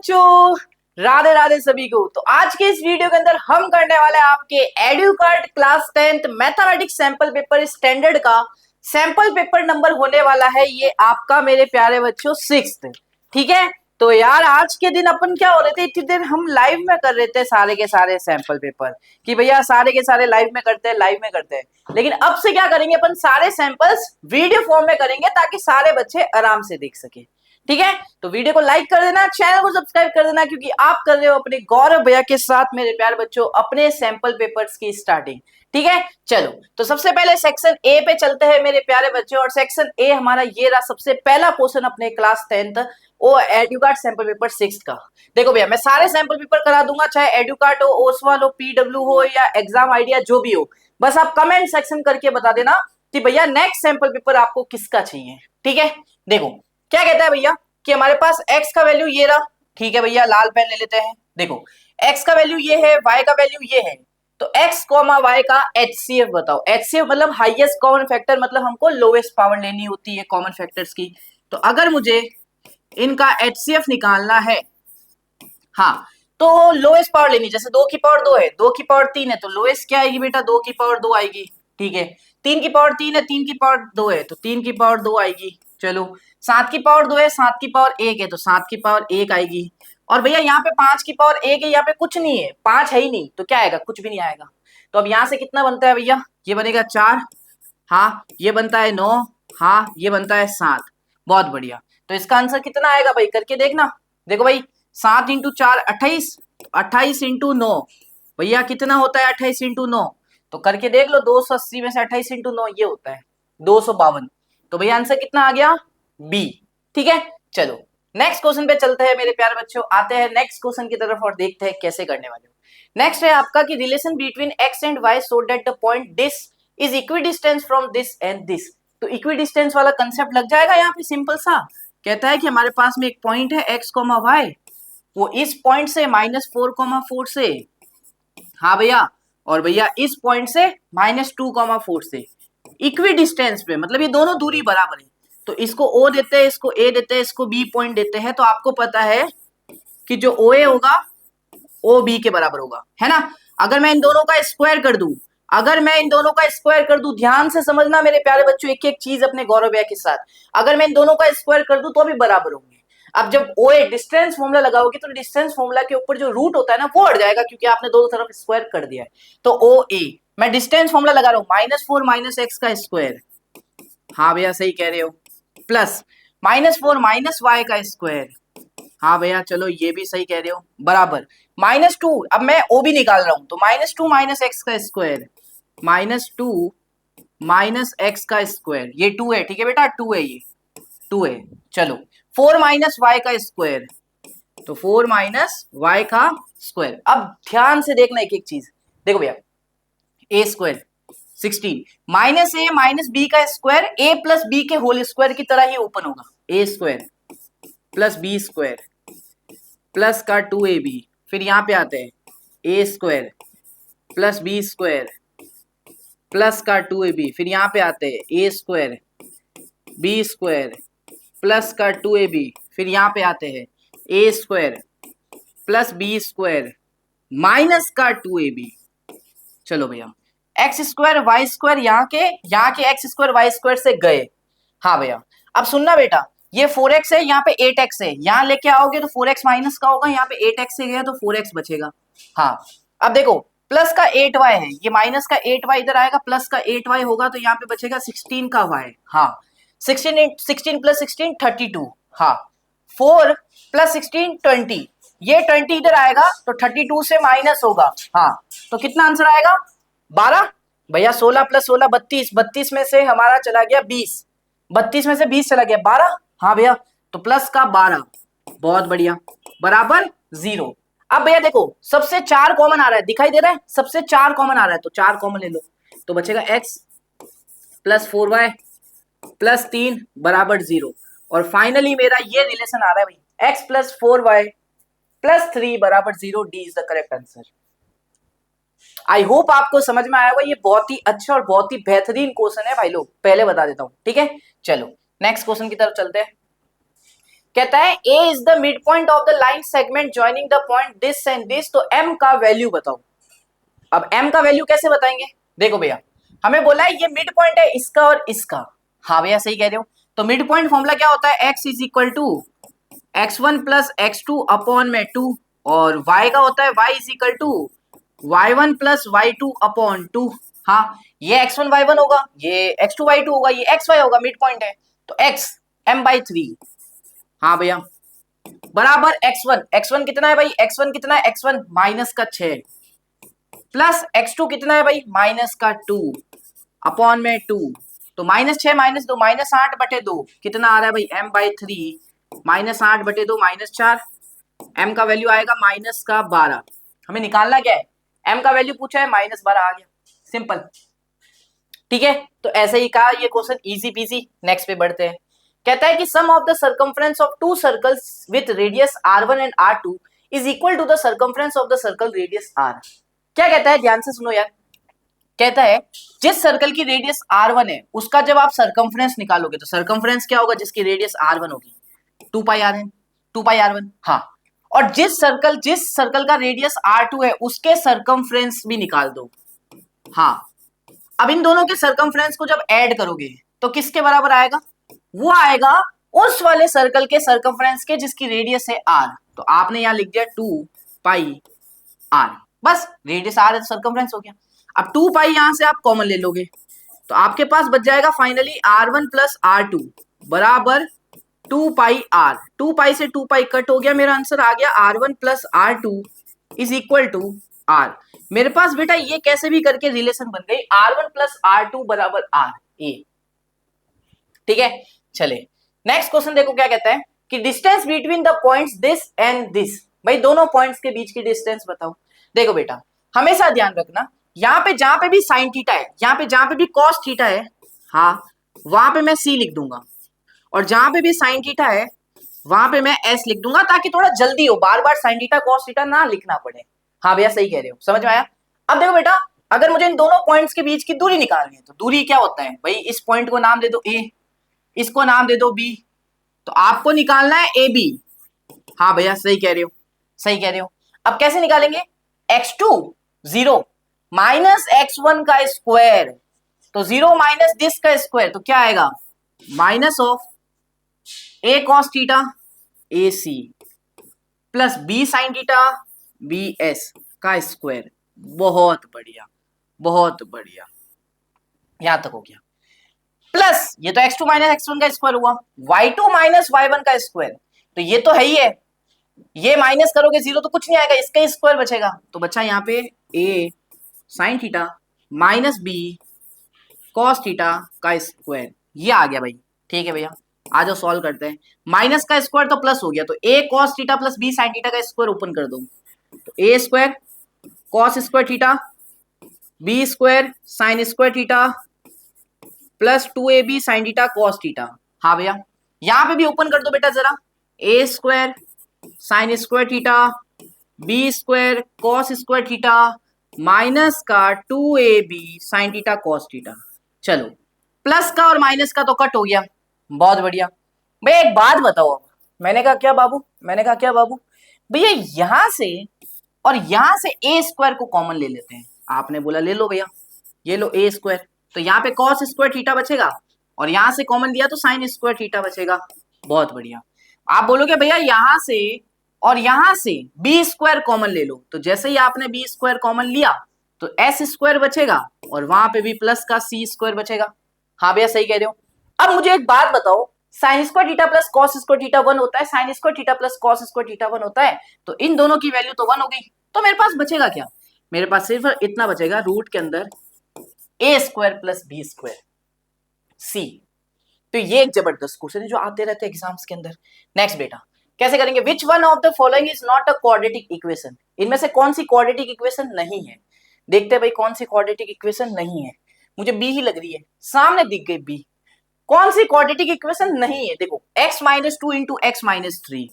बच्चों, राधे राधे सभी को। तो आज के इस वीडियो के अंदर हम करने वाले हैं आपके Educart class 10th mathematics sample paper standard का सैंपल पेपर नंबर होने वाला है ये आपका मेरे प्यारे बच्चों 6th। ठीक है, तो यार आज के दिन अपन क्या हो रहे थे, इतनी देर हम लाइव में कर रहे थे सारे के सारे सैंपल पेपर कि भैया सारे के सारे लाइव में करते हैं, लेकिन अब से क्या करेंगे, अपन सारे सैंपल्स वीडियो फॉर्म में करेंगे ताकि सारे बच्चे आराम से देख सके। ठीक है, तो वीडियो को लाइक कर देना, चैनल को सब्सक्राइब कर देना, क्योंकि आप कर रहे हो अपने गौरव भैया के साथ मेरे प्यारे बच्चों अपने सैंपल पेपर्स की स्टार्टिंग। ठीक है, चलो तो सबसे पहले सेक्शन ए पे चलते हैं मेरे प्यारे बच्चों, और सेक्शन ए हमारा ये रहा सबसे पहला क्वेश्चन अपने क्लास 10th वो एडुकार्ड सैंपल पेपर 6 का। देखो भैया, मैं सारे सैंपल पेपर करा दूंगा, चाहे एडुकार्ड हो, ओसवाल हो, पीडब्ल्यू हो या एग्जाम आइडिया जो भी हो, बस आप कमेंट सेक्शन करके बता देना कि भैया नेक्स्ट सैंपल पेपर आपको किसका चाहिए। ठीक है, देखो क्या कहता है भैया कि हमारे पास x का वैल्यू ये रहा। ठीक है भैया, लाल पेन ले लेते हैं। देखो x का वैल्यू ये है, y का वैल्यू ये है, तो x, y का HCF बताओ। HCF मतलब हाईएस्ट कॉमन फैक्टर, मतलब हमको लोएस्ट पावर लेनी होती है कॉमन फैक्टर्स की। तो अगर मुझे इनका HCF निकालना है, हाँ, तो लोएस्ट पावर लेनी, जैसे 2 की पावर 2 है, 2 की पावर 3 है, तो लोएस्ट क्या आएगी बेटा, 2 की पावर 2 आएगी। ठीक है, 3 की पावर 3 है, 3 की पावर 2 है, तो 3 की पावर 2 आएगी। चलो 7 की पावर 2 है, 7 की पावर 1 है, तो 7 की पावर 1 आएगी। और भैया यहाँ पे 5 की पावर 1 है, यहाँ पे कुछ नहीं है, 5 है ही नहीं, तो क्या आएगा, कुछ भी नहीं आएगा। तो अब यहाँ से कितना बनता है भैया, ये बनेगा 4, हाँ, ये बनता है 9, हाँ, ये बनता है 7। बहुत बढ़िया, तो इसका आंसर कितना आएगा भाई, करके देखना। देखो भाई, 7 इंटू 4 28, 28 इंटू 9 भैया कितना होता है, 28 इंटू 9, तो करके देख लो, 280 में से 28 इंटू 9 ये होता है 252। तो भैया आंसर कितना आ गया, बी। ठीक है, चलो नेक्स्ट क्वेश्चन पे चलते हैं मेरे प्यारे बच्चों, आते हैं नेक्स्ट क्वेश्चन की तरफ और देखते हैं कैसे करने वाले हो। नेक्स्ट है आपका कि relation between X and Y so that the point this is equidistance from this and this. तो इक्विडिस्टेंस वाला कंसेप्ट लग जाएगा यहाँ पे, सिंपल सा कहता है कि हमारे पास में एक पॉइंट है x, y, वो इस पॉइंट से -4,4 से, हाँ भैया, और भैया इस पॉइंट से -2,4 से इक्वी डिस्टेंस पे, मतलब ये दोनों दूरी बराबर है। तो इसको O देते हैं, इसको A देते हैं, इसको B पॉइंट देते हैं, तो आपको पता है कि जो OA होगा वो B के बराबर होगा, है ना। अगर मैं इन दोनों का स्क्वायर कर दूं, ध्यान से समझना मेरे प्यारे बच्चों, एक एक चीज अपने गौरव भैया के साथ, अगर मैं इन दोनों का स्क्वायर कर दूं तो भी बराबर होंगे। अब जब OA डिस्टेंस फॉर्मूला लगाओगे तो डिस्टेंस फॉर्मूला के ऊपर जो रूट होता है ना वो हट जाएगा, क्योंकि आपने दोनों तरफ स्क्वायर कर दिया है। तो OA मैं डिस्टेंस फॉर्मूला लगा रहा हूं, -4 - x का स्क्वायर, हाँ भैया सही कह रहे हो, प्लस -4 - y का स्क्वायर, हाँ भैया चलो ये भी सही कह रहे हो, बराबर -2, अब मैं O भी निकाल रहा हूं, तो -2 - x का स्क्वायर, -2 - x का स्क्वायर, ये 2 है। ठीक है बेटा, 2 है, ये 2 है। चलो 4 - y का स्क्वायर, तो 4 - y का स्क्वायर। अब ध्यान से देखना एक एक चीज, देखो भैया, a स्क्वायर 16 -a - b का स्क्वायर a प्लस b के होल स्क्वायर की तरह ही ओपन होगा, a square plus b square plus का 2ab, फिर यहां पे आते हैं a square plus b square plus का 2ab, फिर यहां पे आते हैं a square b square plus का 2ab, फिर यहां पे आते हैं a square plus b square minus का 2ab। चलो भैया, एक्स स्क्वायर वाई स्क्वायर यहाँ के एक्स स्क्वायर वाई स्क्वायर से गए। हाँ भैया, अब सुनना बेटा, ये 4x है, यहाँ पे 8x है, यहाँ लेके आओगे तो 4x माइनस का होगा, यहाँ पे 8x से गया तो 4x बचेगा। हाँ, अब देखो प्लस का 8y है, ये माइनस का 8y इधर आएगा, प्लस का 8y होगा, तो यहाँ पे बचेगा 16 का y। हाँ, 16 प्लस 16 32, हाँ, 4 प्लस 16 20, ये 20 इधर आएगा तो 32 से माइनस होगा। हाँ, तो कितना आंसर आएगा, 12 भैया, 16 प्लस 16 32, 32 में से हमारा चला गया 20, 32 में से 20 चला गया 12, हाँ भैया, तो प्लस का 12, बहुत बढ़िया, बराबर 0। अब भैया देखो, सबसे 4 कॉमन आ रहा है, दिखाई दे रहा है, सबसे 4 कॉमन आ रहा है, तो 4 कॉमन ले लो, तो बचेगा x प्लस 4y प्लस 3 बराबर 0। और फाइनली मेरा ये रिलेशन आ रहा है भाई, x प्लस 4y प्लस 3 बराबर 0, D is the correct answer. I hope आपको समझ में आया होगा, ये बहुत ही अच्छा और बहुत ही बेहतरीन क्वेश्चन है भाई लोग, पहले बता देता हूं। ठीक है, चलो नेक्स्ट क्वेश्चन की तरफ चलते हैं। कहता है A is the mid point of the line segment joining the point this and this, तो एम का वैल्यू बताओ। अब एम का वैल्यू कैसे बताएंगे, देखो भैया हमें बोला है ये मिड पॉइंट है इसका और इसका। हाँ भैया सही कह रहे हो। तो मिड पॉइंट फॉर्मूला क्या होता है, x is equal to x1 plus x2 upon में 2, और y का होता है y is equal to y1 plus y2 upon 2। हाँ ये x1 y1 होगा, ये x2 y2 होगा, ये xy होगा, मिड पॉइंट है तो x m/3। हाँ भैया बराबर x1 कितना है भाई, x1 कितना है, x1 माइनस का 6 प्लस x2 कितना है भाई, माइनस का 2 अपॉन में 2, तो -6 -2 -8/2 कितना आ रहा है भाई m/3, -8/2 -4, m का वैल्यू आएगा -12। हमें निकालना क्या है, m का वैल्यू पूछा है -12 आ गया, सिंपल। ठीक है तो ऐसे ही कहा ये क्वेश्चन इजी पीजी। नेक्स्ट पे बढ़ते हैं। कहता है कि sum of the circumference of two circles with radius r1 and r2 is equal to the circumference of the circle radius r। क्या कहता है, ध्यान से सुनो यार। कहता है जिस सर्कल की रेडियस r1 है उसका जब आप सर्कमफ्रेंस निकालोगे तो सर्कमफ्रेंस क्या होगा, जिसकी रेडियस r1 होगी 2πr1। हाँ और जिस सर्कल का रेडियस r2 है उसके सर्कमफ्रेंस भी निकाल दो। हाँ अब इन दोनों के सर्कमफ्रेंस को जब ऐड करोगे तो किसके बराबर आएगा, वो आएगा उस वाले सर्कल के सर्कमफ्रेंस के जिसकी रेडियस है r। तो आपने यहां लिख दिया 2πr, बस रेडियस r है तो सर्कमफ्रेंस हो गया। अब 2π यहां से आप कॉमन ले लोगे तो आपके पास बच जाएगा फाइनली r1 प्लस r2 बराबर 2πr। 2π से 2π कट हो गया, मेरा आंसर आ गया r1 plus r2 is equal to r। मेरे पास बेटा ये कैसे भी करके रिलेशन बन गई, r1 प्लस r2 बराबर r ए। ठीक है चले नेक्स्ट क्वेश्चन देखो क्या कहता है कि distance between the points this and this. भाई दोनों पॉइंट्स के बीच की डिस्टेंस बताओ। देखो बेटा हमेशा ध्यान रखना, यहाँ पे जहां पे भी साइन थीटा है, यहाँ पे जहां पे भी कॉस थीटा है, हाँ वहां पे मैं c लिख दूंगा, और जहां पे भी साइन थीटा है वहां पे मैं s लिख दूंगा, ताकि थोड़ा जल्दी हो, बार बार साइन थीटा कॉस थीटा ना लिखना पड़े। हाँ भैया सही कह रहे हो, समझ में आया। अब देखो बेटा अगर मुझे इन दोनों पॉइंट्स के बीच की दूरी निकालनी है तो दूरी क्या होता है भाई, इस पॉइंट को नाम दे दो a, इसको नाम दे दो b, तो आपको निकालना है ए बी। हाँ भैया सही कह रहे हो, सही कह रहे हो। अब कैसे निकालेंगे, x2 0 माइनस x1 का स्क्वायर, तो 0 माइनस दिस का स्क्वायर तो क्या आएगा, minus of a cos theta ac plus b sin theta bs का स्क्वायर। बहुत बढ़िया बहुत बढ़िया, यहां तक हो गया। प्लस ये तो x2 माइनस x1 का स्क्वायर हुआ, y2 माइनस y1 का स्क्वायर, तो ये तो है ही है, ये माइनस करोगे 0 तो कुछ नहीं आएगा, इसका स्क्वायर बचेगा, तो बचा यहाँ पे a sine theta minus b cos theta का स्क्वायर, ये आ गया भाई। ठीक है भैया आ जाओ सॉल्व करते हैं। माइनस का स्क्वायर तो प्लस हो गया, तो a cos theta plus b sin theta का स्क्वायर ओपन कर दो, तो a square cos square theta b square sin square theta plus 2ab sin theta cos theta. हाँ भैया यहां पे भी ओपन कर दो बेटा जरा, a square sin square theta b square cos square theta minus का 2ab sin theta cos theta. चलो प्लस का और माइनस का तो कट हो गया, बहुत बढ़िया। भैया एक बात बताओ, मैंने कहा क्या बाबू, मैंने कहा क्या बाबू, भैया यहां से और यहां से ए स्क्वायर को कॉमन ले लेते हैं। आपने बोला ले लो भैया, ये लो ए स्क्वायर, तो यहाँ पे कॉस स्क्वायर थीटा बचेगा, और यहां से कॉमन लिया तो साइन स्क्वायर थीटा बचेगा। बहुत बढ़िया। आप बोलोगे भैया यहां से और यहां से बी स्क्वायर कॉमन ले लो, तो जैसे ही आपने बी स्क्वायर कॉमन लिया तो एस स्क्वायर बचेगा, और वहां पे भी प्लस का सी स्क्वायर बचेगा। हाँ भैया सही कह रहे हो। अब मुझे एक बात बताओ, sine square theta plus cos square theta 1 होता है, sine square theta plus cos square theta 1 होता है, तो इन दोनों की वैल्यू तो 1 हो गई, तो मेरे पास बचेगा क्या, मेरे पास सिर्फ इतना बचेगा, रूट के अंदर ए स्क्वायर प्लस बी स्क्वायर सी। तो ये एक जबरदस्त क्वेश्चन है जो आते रहते हैं एग्जाम्स के अंदर। नेक्स्ट बेटा कैसे करेंगे, which one of the following is not a quadratic equation, इनमें से कौन सी क्वाड्रेटिक इक्वेशन नहीं है। देखते हैं भाई कौन सी क्वाड्रेटिक इक्वेशन नहीं है, मुझे बी ही लग रही है, सामने दिख गई बी। कौन सी क्वाड्रेटिक इक्वेशन नहीं है, देखो x minus 2 into x minus 3,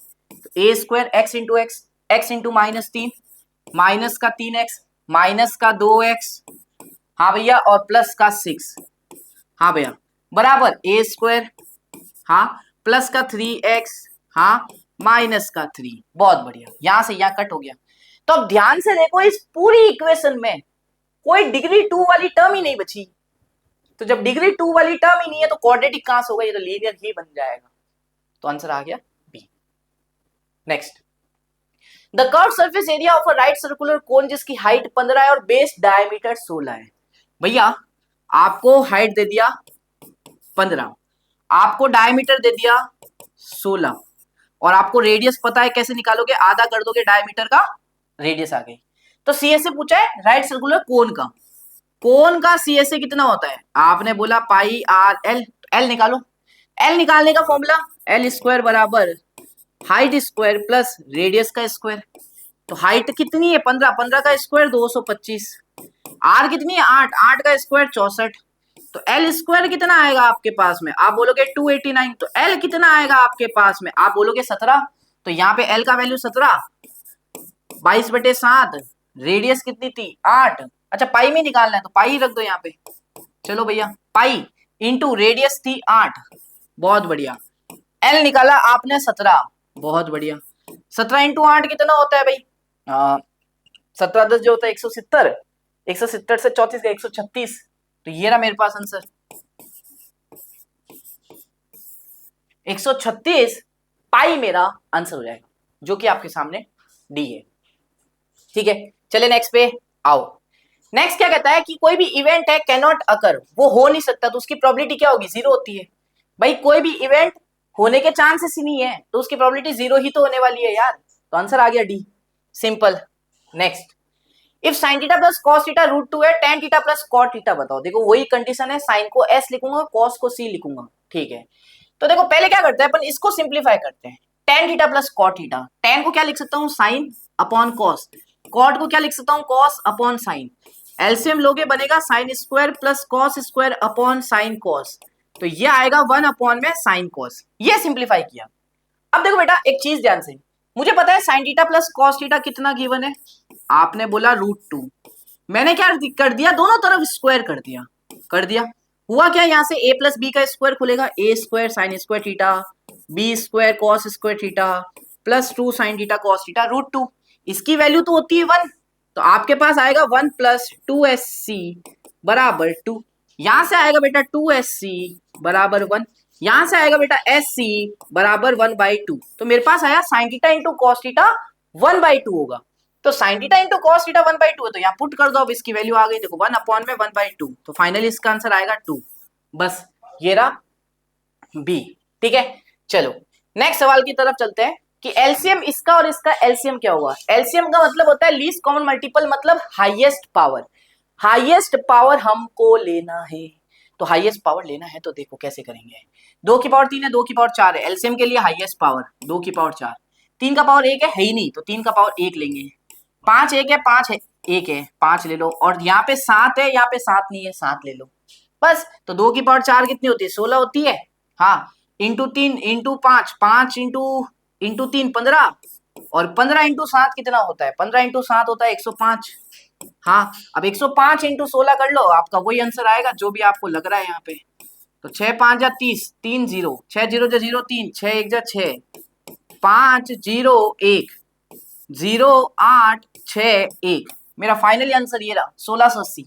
a square x into x into minus 3 minus का 3x माइनस का 2x, हाँ भैया, और प्लस का 6, हाँ भैया, बराबर ए स्क्वायर, हाँ प्लस का 3x, हाँ माइनस का 3। बहुत बढ़िया, यहां से यहां कट हो गया। तो अब ध्यान से देखो, इस पूरी इक्वेशन में कोई डिग्री 2 वाली टर्म ही नहीं बची। तो जब डिग्री 2 वाली टर्म ही नहीं है तो क्वाड्रेटिक कहां से होगा, ये तो लीनियर ही बन जाएगा। तो आंसर आ गया B. Next, the curve surface area of a right circular cone जिसकी हाइट 15 है और बेस डायमीटर 16 है। भैया आपको हाइट दे दिया 15, आपको डायमीटर दे दिया 16 और आपको रेडियस पता है, कैसे निकालोगे, आधा कर दोगे डायमीटर का, रेडियस आ गई। तो सीएस से पूछा है राइट सर्कुलर कोन का, कोन का सीएसए कितना होता है, आपने बोला पाई आर एल। एल निकालो, एल निकालने का फॉर्मूला एल स्क्वायर बराबर हाइट स्क्वायर प्लस रेडियस का स्क्वायर। तो हाइट कितनी है 15, 15 का स्क्वायर 225, आर कितनी है 8, 8 का स्क्वायर 64। तो एल स्क्वायर कितना आएगा आपके पास में, आप बोलोगे 289। तो एल कितना आएगा आपके पास में, आप बोलोगे 17। तो यहाँ पे एल का वैल्यू 17, 22/7, रेडियस कितनी थी 8। अच्छा पाई में निकालना है तो पाई रख दो यहाँ पे। चलो भैया पाई इंटू रेडियस थी 8, बहुत बढ़िया। एल निकाला आपने 17, बहुत बढ़िया। 17 इंटू 8 कितना होता है भाई, 17 10 जो होता है 170, 170 से 34 का 136। तो ये रहा मेरे पास आंसर 136 पाई मेरा आंसर हो जाएगा, जो कि आपके सामने डी है। ठीक है, चले नेक्स्ट पे आओ। नेक्स्ट क्या कहता है कि कोई भी इवेंट है कैन नॉट अकर, वो हो नहीं सकता, तो उसकी प्रोबेबिलिटी क्या होगी, 0 होती है। भाई कोई भी इवेंट होने के चांसेस ही नहीं है तो उसकी प्रोबेबिलिटी 0 ही तो होने वाली है यार। तो आंसर आ गया D, simple. Next, if sine theta plus cos theta √2 है, tan theta plus cot theta बताओ। देखो वही कंडीशन है, साइन को एस लिखूंगा, कॉस को सी लिखूंगा। ठीक है, तो देखो पहले क्या करते हैं अपन, इसको सिंप्लीफाई करते हैं। Tan theta plus cot theta, tan को क्या लिख सकता हूँ साइन अपॉन कॉस, कॉट को क्या लिख सकता हूँ कॉस अपॉन साइन। एलसीएम लोगे बनेगा sine square plus cos square upon sine cos. तो ये आएगा 1 अपॉन में साइन कॉस। ये सिंप्लीफाई किया। अब देखो बेटा एक चीज ध्यान से, मुझे पता है sign theta plus cos theta कितना गिवन है, आपने बोला √2। मैंने क्या कर दिया, दोनों तरफ स्क्वायर कर दिया। हुआ क्या, यहाँ से a प्लस बी का स्क्वायर खुलेगा, a square sine square theta b square cos square theta plus 2 sine theta cos theta √2। इसकी वैल्यू तो होती है 1, तो आपके पास आएगा 1 प्लस 2sc बराबर 2। यहां से आएगा बेटा 2sc बराबर 1, यहां से आएगा बेटा sc बराबर 1/2। तो मेरे पास आया sine theta into cos theta 1/2 होगा। तो sine theta into cos theta 1/2 है, तो यहाँ पुट कर दो, अब इसकी वैल्यू आ गई देखो 1 अपॉन में 1/2। तो फाइनली इसका आंसर आएगा 2। बस ये रहा बी। ठीक है, चलो नेक्स्ट सवाल की तरफ चलते हैं कि एलसीएम इसका और इसका एलसीएम क्या होगा। एलसीएम का मतलब होता है लीस्ट कॉमन मल्टीपल, मतलब हाईएस्ट पावर। हाईएस्ट पावर हमको लेना है, तो हाईएस्ट पावर लेना है तो देखो कैसे करेंगे। 2 की पावर 3 है, 2 की पावर 4 है, एलसीएम के लिए हाईएस्ट पावर 2 की पावर 4। 3 का पावर 1 है ही नहीं, तो 3 का पावर 1 लेंगे। 5 1 है, 5 है 1 है, 5 ले लो। और यहाँ पे 7 है, यहाँ पे 7 नहीं है, 7 ले लो बस। तो 2 की पावर 4 कितनी होती है, 16 होती है। हाँ, इंटू 3 इंटू 5, 5 इंटू 3 15, और 15 इंटू 7 कितना होता है, 15 इंटू 7 होता है 105। हाँ, अब 105 इंटू 16 कर लो, आपका वही आंसर आएगा जो भी आपको लग रहा है यहाँ पे। तो 6 5 जा 30, 3 0, 6 0 जा 0 3, 6 1 जा 6, 5 0 1 0 8 6 1। मेरा फाइनली आंसर ये रहा 1680।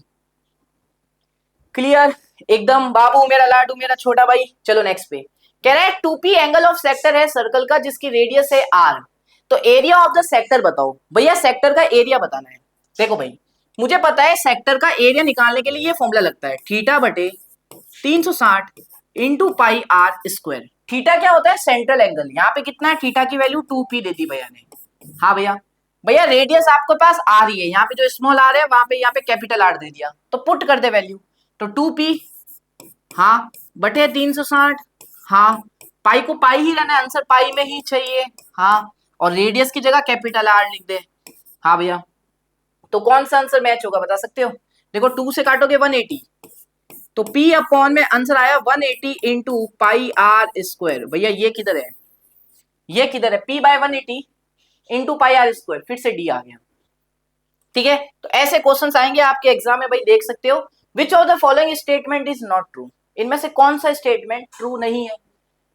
क्लियर एकदम बाबू, मेरा लाडू, मेरा छोटा भाई। चलो नेक्स्ट पे कह रहा है 2p एंगल ऑफ सेक्टर है सर्कल का जिसकी रेडियस है r। तो एरिया ऑफ द सेक्टर बताओ। भैया सेक्टर का एरिया बताना है। देखो भाई मुझे पता है सेक्टर का एरिया निकालने के लिए ये फॉर्मूला लगता है, थीटा बटे 360 into pi r square. Theta क्या होता है, सेंट्रल एंगल। यहाँ पे कितना है, थीटा की वैल्यू 2p दे दी भैया ने। हाँ भैया, भैया रेडियस आपके पास आ रही है, यहाँ पे जो स्मॉल आर है वहां पे यहाँ पे कैपिटल आर दे दिया, तो पुट कर दे वैल्यू। तो 2p हाँ बटे 360, हाँ पाई को पाई ही रहना है, आंसर पाई में ही चाहिए। हाँ, और रेडियस की जगह कैपिटल आर लिख दे। हाँ भैया, तो कौन सा आंसर मैच होगा बता सकते हो। देखो 2 से काटोगे 180, तो p अपॉन में आंसर आया 180 इंटू पाई आर स्क्वायर। भैया ये किधर है, ये किधर है, p/180 into pi r square. फिर से डी आ गया। ठीक है, तो ऐसे क्वेश्चंस आएंगे आपके एग्जाम में भाई, देख सकते हो। Which of the following statement is not true, इनमें से कौन सा स्टेटमेंट ट्रू नहीं है।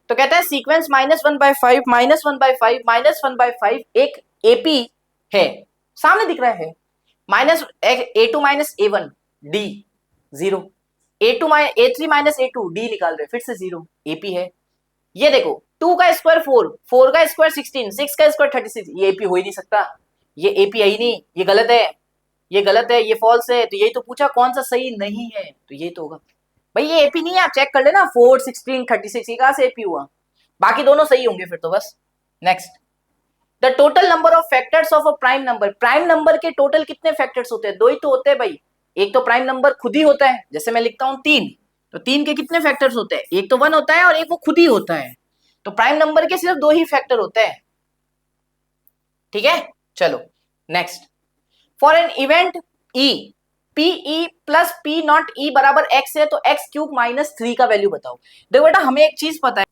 तो कहता है सीक्वेंस -1/5 -1/5 -1/5 एक एपी है, सामने दिख रहा है, A2 - A1 D 0, A3 - A2 D निकाल रहे, फिर से 0, एपी है। ये देखो 2 का स्क्वायर 4, 4 का स्क्वायर 16, 6 का स्क्वायर 36, ये एपी हो ही नहीं सकता, ये एपी है ही नहीं, ये गलत है, ये गलत है, ये फॉल्स है। तो यही तो पूछा कौन सा सही नहीं है, तो ये तो होगा भाई, ये एपी नहीं है, आप चेक कर लेना, 4 16 36 ये कहां से एपी हुआ, बाकी दोनों सही होंगे फिर तो बस। Next, the total number of factors of a prime number, prime number के टोटल कितने फैक्टर्स होते हैं, दो ही तो होते हैं भाई, एक तो प्राइम नंबर खुद ही होता है, जैसे मैं लिखता हूं 3, तो 3 के कितने फैक्टर्स होते हैं, एक तो 1 होता है और एक वो खुद ही होता है, तो प्राइम नंबर के सिर्फ 2 ही फैक्टर होते हैं, ठीक है। चलो next, for an event E P E plus P not E बराबर एक्स है, तो एक्स क्यूब माइनस 3 का वैल्यू बताओ। देखो बेटा हमें एक चीज पता है,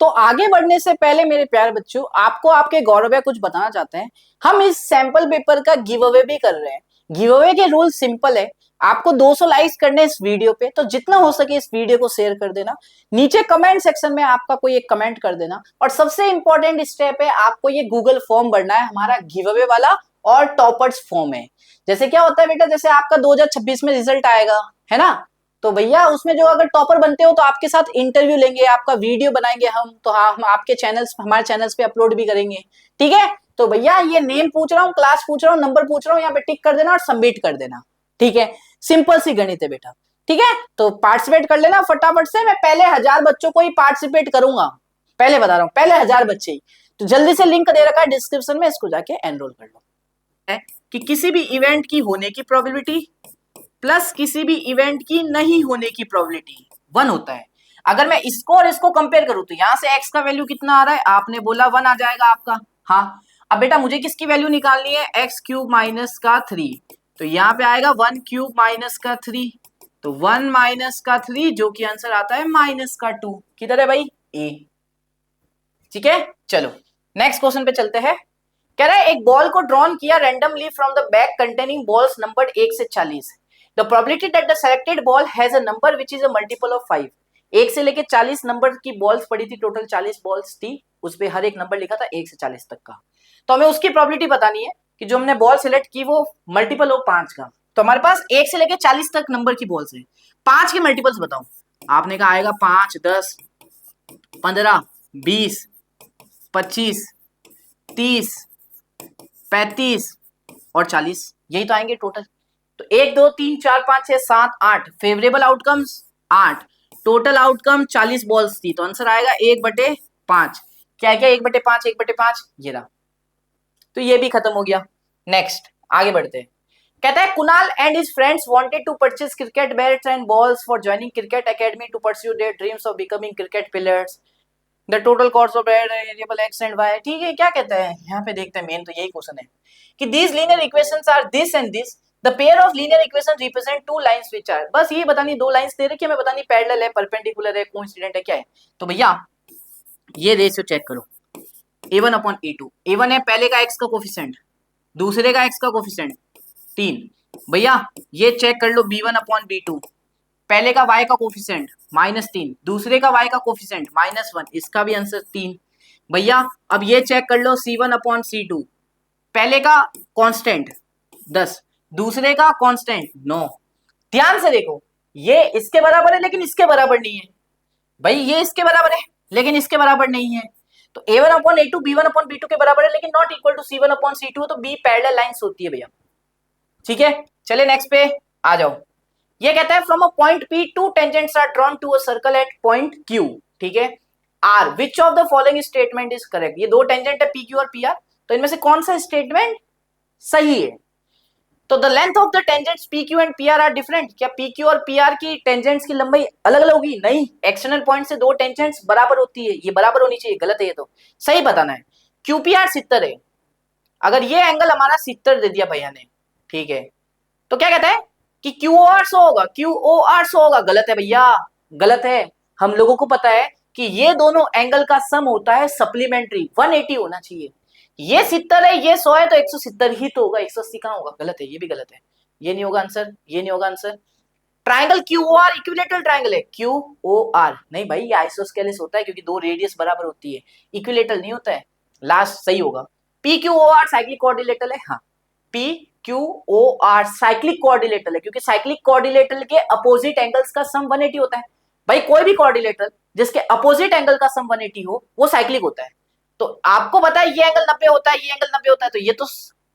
तो आगे बढ़ने से पहले मेरे प्यारे बच्चों, आपको आपके गौरव भैया कुछ बताना चाहते हैं। हम इस सैंपल पेपर का गिव अवे भी कर रहे हैं। गिव अवे के रूल सिंपल है, आपको 200 लाइक्स करने इस वीडियो पे, तो जितना हो सके इस वीडियो को शेयर कर देना, नीचे कमेंट सेक्शन में आपका कोई एक कमेंट कर देना, और सबसे इंपॉर्टेंट स्टेप है, आपको ये गूगल फॉर्म भरना है, हमारा गिव अवे वाला और टॉपर्स फॉर्म है। जैसे क्या होता है बेटा, जैसे आपका 2026 में रिजल्ट आएगा, है ना, तो भैया उसमें जो अगर टॉपर बनते हो तो आपके साथ इंटरव्यू लेंगे, आपका वीडियो बनाएंगे हम, तो हाँ हम आपके चैनल्स, हमारे चैनल्स पे अपलोड भी करेंगे, ठीक है। तो भैया ये नेम पूछ रहा हूँ, क्लास पूछ रहा हूँ, नंबर पूछ रहा हूँ, यहाँ पे टिक कर देना और सबमिट कर देना, ठीक है। सिंपल सी गणित है बेटा, ठीक है। तो पार्टिसिपेट कर लेना फटाफट से, मैं पहले 1000 बच्चों को ही पार्टिसिपेट करूंगा, पहले बता रहा हूँ, पहले 1000 बच्चे ही, तो जल्दी से लिंक दे रखा है डिस्क्रिप्शन में, इसको जाके एनरोल कर लो। है कि किसी भी इवेंट की होने की प्रोबेबिलिटी प्लस किसी भी इवेंट की नहीं होने की प्रोबेबिलिटी 1 होता है। अगर मैं इसको और इसको कंपेयर करूं तो यहां से x का वैल्यू कितना आ रहा है, आपने बोला 1 आ जाएगा आपका, हाँ। अब बेटा मुझे किसकी वैल्यू निकालनी है, x क्यूब माइनस का 3, तो यहाँ पे आएगा 1 क्यूब माइनस का 3, तो 1 माइनस का 3 जो कि आंसर आता है माइनस का 2, किधर है भाई, a, ठीक है। चलो नेक्स्ट क्वेश्चन पे चलते हैं। कह रहा है एक बॉल को ड्रॉन किया randomly from the bag containing balls numbered 1 से 40, the probability that the selected ball has a number which is a multiple of 5, 1 से लेके 40 नंबर की बॉल्स पड़ी थी, टोटल 40 बॉल्स थी, उस पे हर एक नंबर लिखा था 1 से 40 तक का, तो हमें उसकी प्रोबेबिलिटी बतानी है कि जो हमने बॉल सिलेक्ट की वो मल्टीपल हो 5 का। तो हमारे पास 1 से लेके 40 तक नंबर की बॉल्स है, 5 के मल्टीपल्स बताओ। आपने कहा आएगा 5 10 15 20 25 30 35 और 40, यही तो आएंगे टोटल। तो 1 2 3 4 5 6 7 8, favourable outcomes 8, total outcome 40 balls थी, तो आंसर आएगा 1/5। क्या क्या 1/5 1/5, ये रहा, तो ये भी खत्म हो गया। नेक्स्ट आगे बढ़ते हैं। कहता है Kunal and his friends wanted to purchase cricket bats and balls for joining cricket academy to pursue their dreams of becoming cricket players, the total cost of variable X and Y, ठीक है। क्या कहता है यहाँ पे, देखते हैं, मेन तो यही क्वेश्चन है कि these linear equations are this and this, the pair of linear equations represent two lines which are, बस ये बतानी, दो लाइंस दे रखी है, हमें बतानी पैरेलल है, परपेंडिकुलर है, कोइंसिडेंट है, क्या है। तो भैया ये रेशियो चेक करो, a1 अपॉन a2, a1 है पहले का x का कोफिशिएंट, दूसरे का x का कोफिशिएंट 3, भैया ये चेक कर लो b1 अपॉन b2, पहले का y का कोफिशिएंट -3, दूसरे का y का कोफिशिएंट -1, इसका भी आंसर 3। भैया अब ये चेक कर लो c1 अपॉन c2, पहले का कांस्टेंट 10, दूसरे का कांस्टेंट 9, ध्यान से देखो, ये इसके बराबर है लेकिन इसके बराबर नहीं है, भाई ये इसके बराबर है लेकिन इसके बराबर नहीं है, तो a1 upon a2 b1 upon b2 के बराबर है लेकिन not equal to c1 upon c2, तो b पैरेलल लाइंस होती है भैया, ठीक है। चलिए नेक्स्ट पे आ जाओ। ये कहता है from a point P two tangents are drawn to a circle at point Q, ठीक है। R which of the following statement is correct, ये दो टेंजेंट है PQ और PR, तो इनमें से कौन सा स्टेटमेंट सही है। तो the length of the tangents PQ and PR are different, क्या PQ और PR की टेंजेंट्स की लंबाई अलग अलग होगी, नहीं, एक्सटर्नल पॉइंट से दो टेंजेंट्स बराबर होती है, ये बराबर होनी चाहिए, गलत है ये, तो सही बताना है। QPR 70 है, अगर ये एंगल हमारा 70 दे दिया भैया ने, ठीक है, तो क्या कहता है कि QOR 100 होगा, QOR 100 होगा, गलत है भैया, गलत है। हम लोगों को पता है कि ये दोनों एंगल का सम होता है सप्लीमेंट्री, 180 होना चाहिए, ये 70 है ये 100 है, तो 170 ही तो होगा, 180 कहां होगा, गलत है, ये भी गलत है, ये नहीं होगा आंसर, ये नहीं होगा answer. Triangle Q O R equilateral triangle है, क्यू ओ आर नहीं भाई, ये आइसोस्केलेस होता है क्योंकि दो रेडियस बराबर होती है, इक्विलेटरल नहीं होता है। लास्ट सही होगा। P Q O R cyclic coordinator है, हाँ P Q O R cyclic coordinator है क्योंकि साइक्लिक कोऑर्डिनेटर के अपोजिट एंगल्स का सम 180 होता है। भाई कोई भी कोऑर्डिनेटर जिसके अपोजिट एंगल का सम 180 हो वो साइक्लिक होता है। तो आपको पता है ये एंगल 90 होता है, ये एंगल 90 होता है, तो ये तो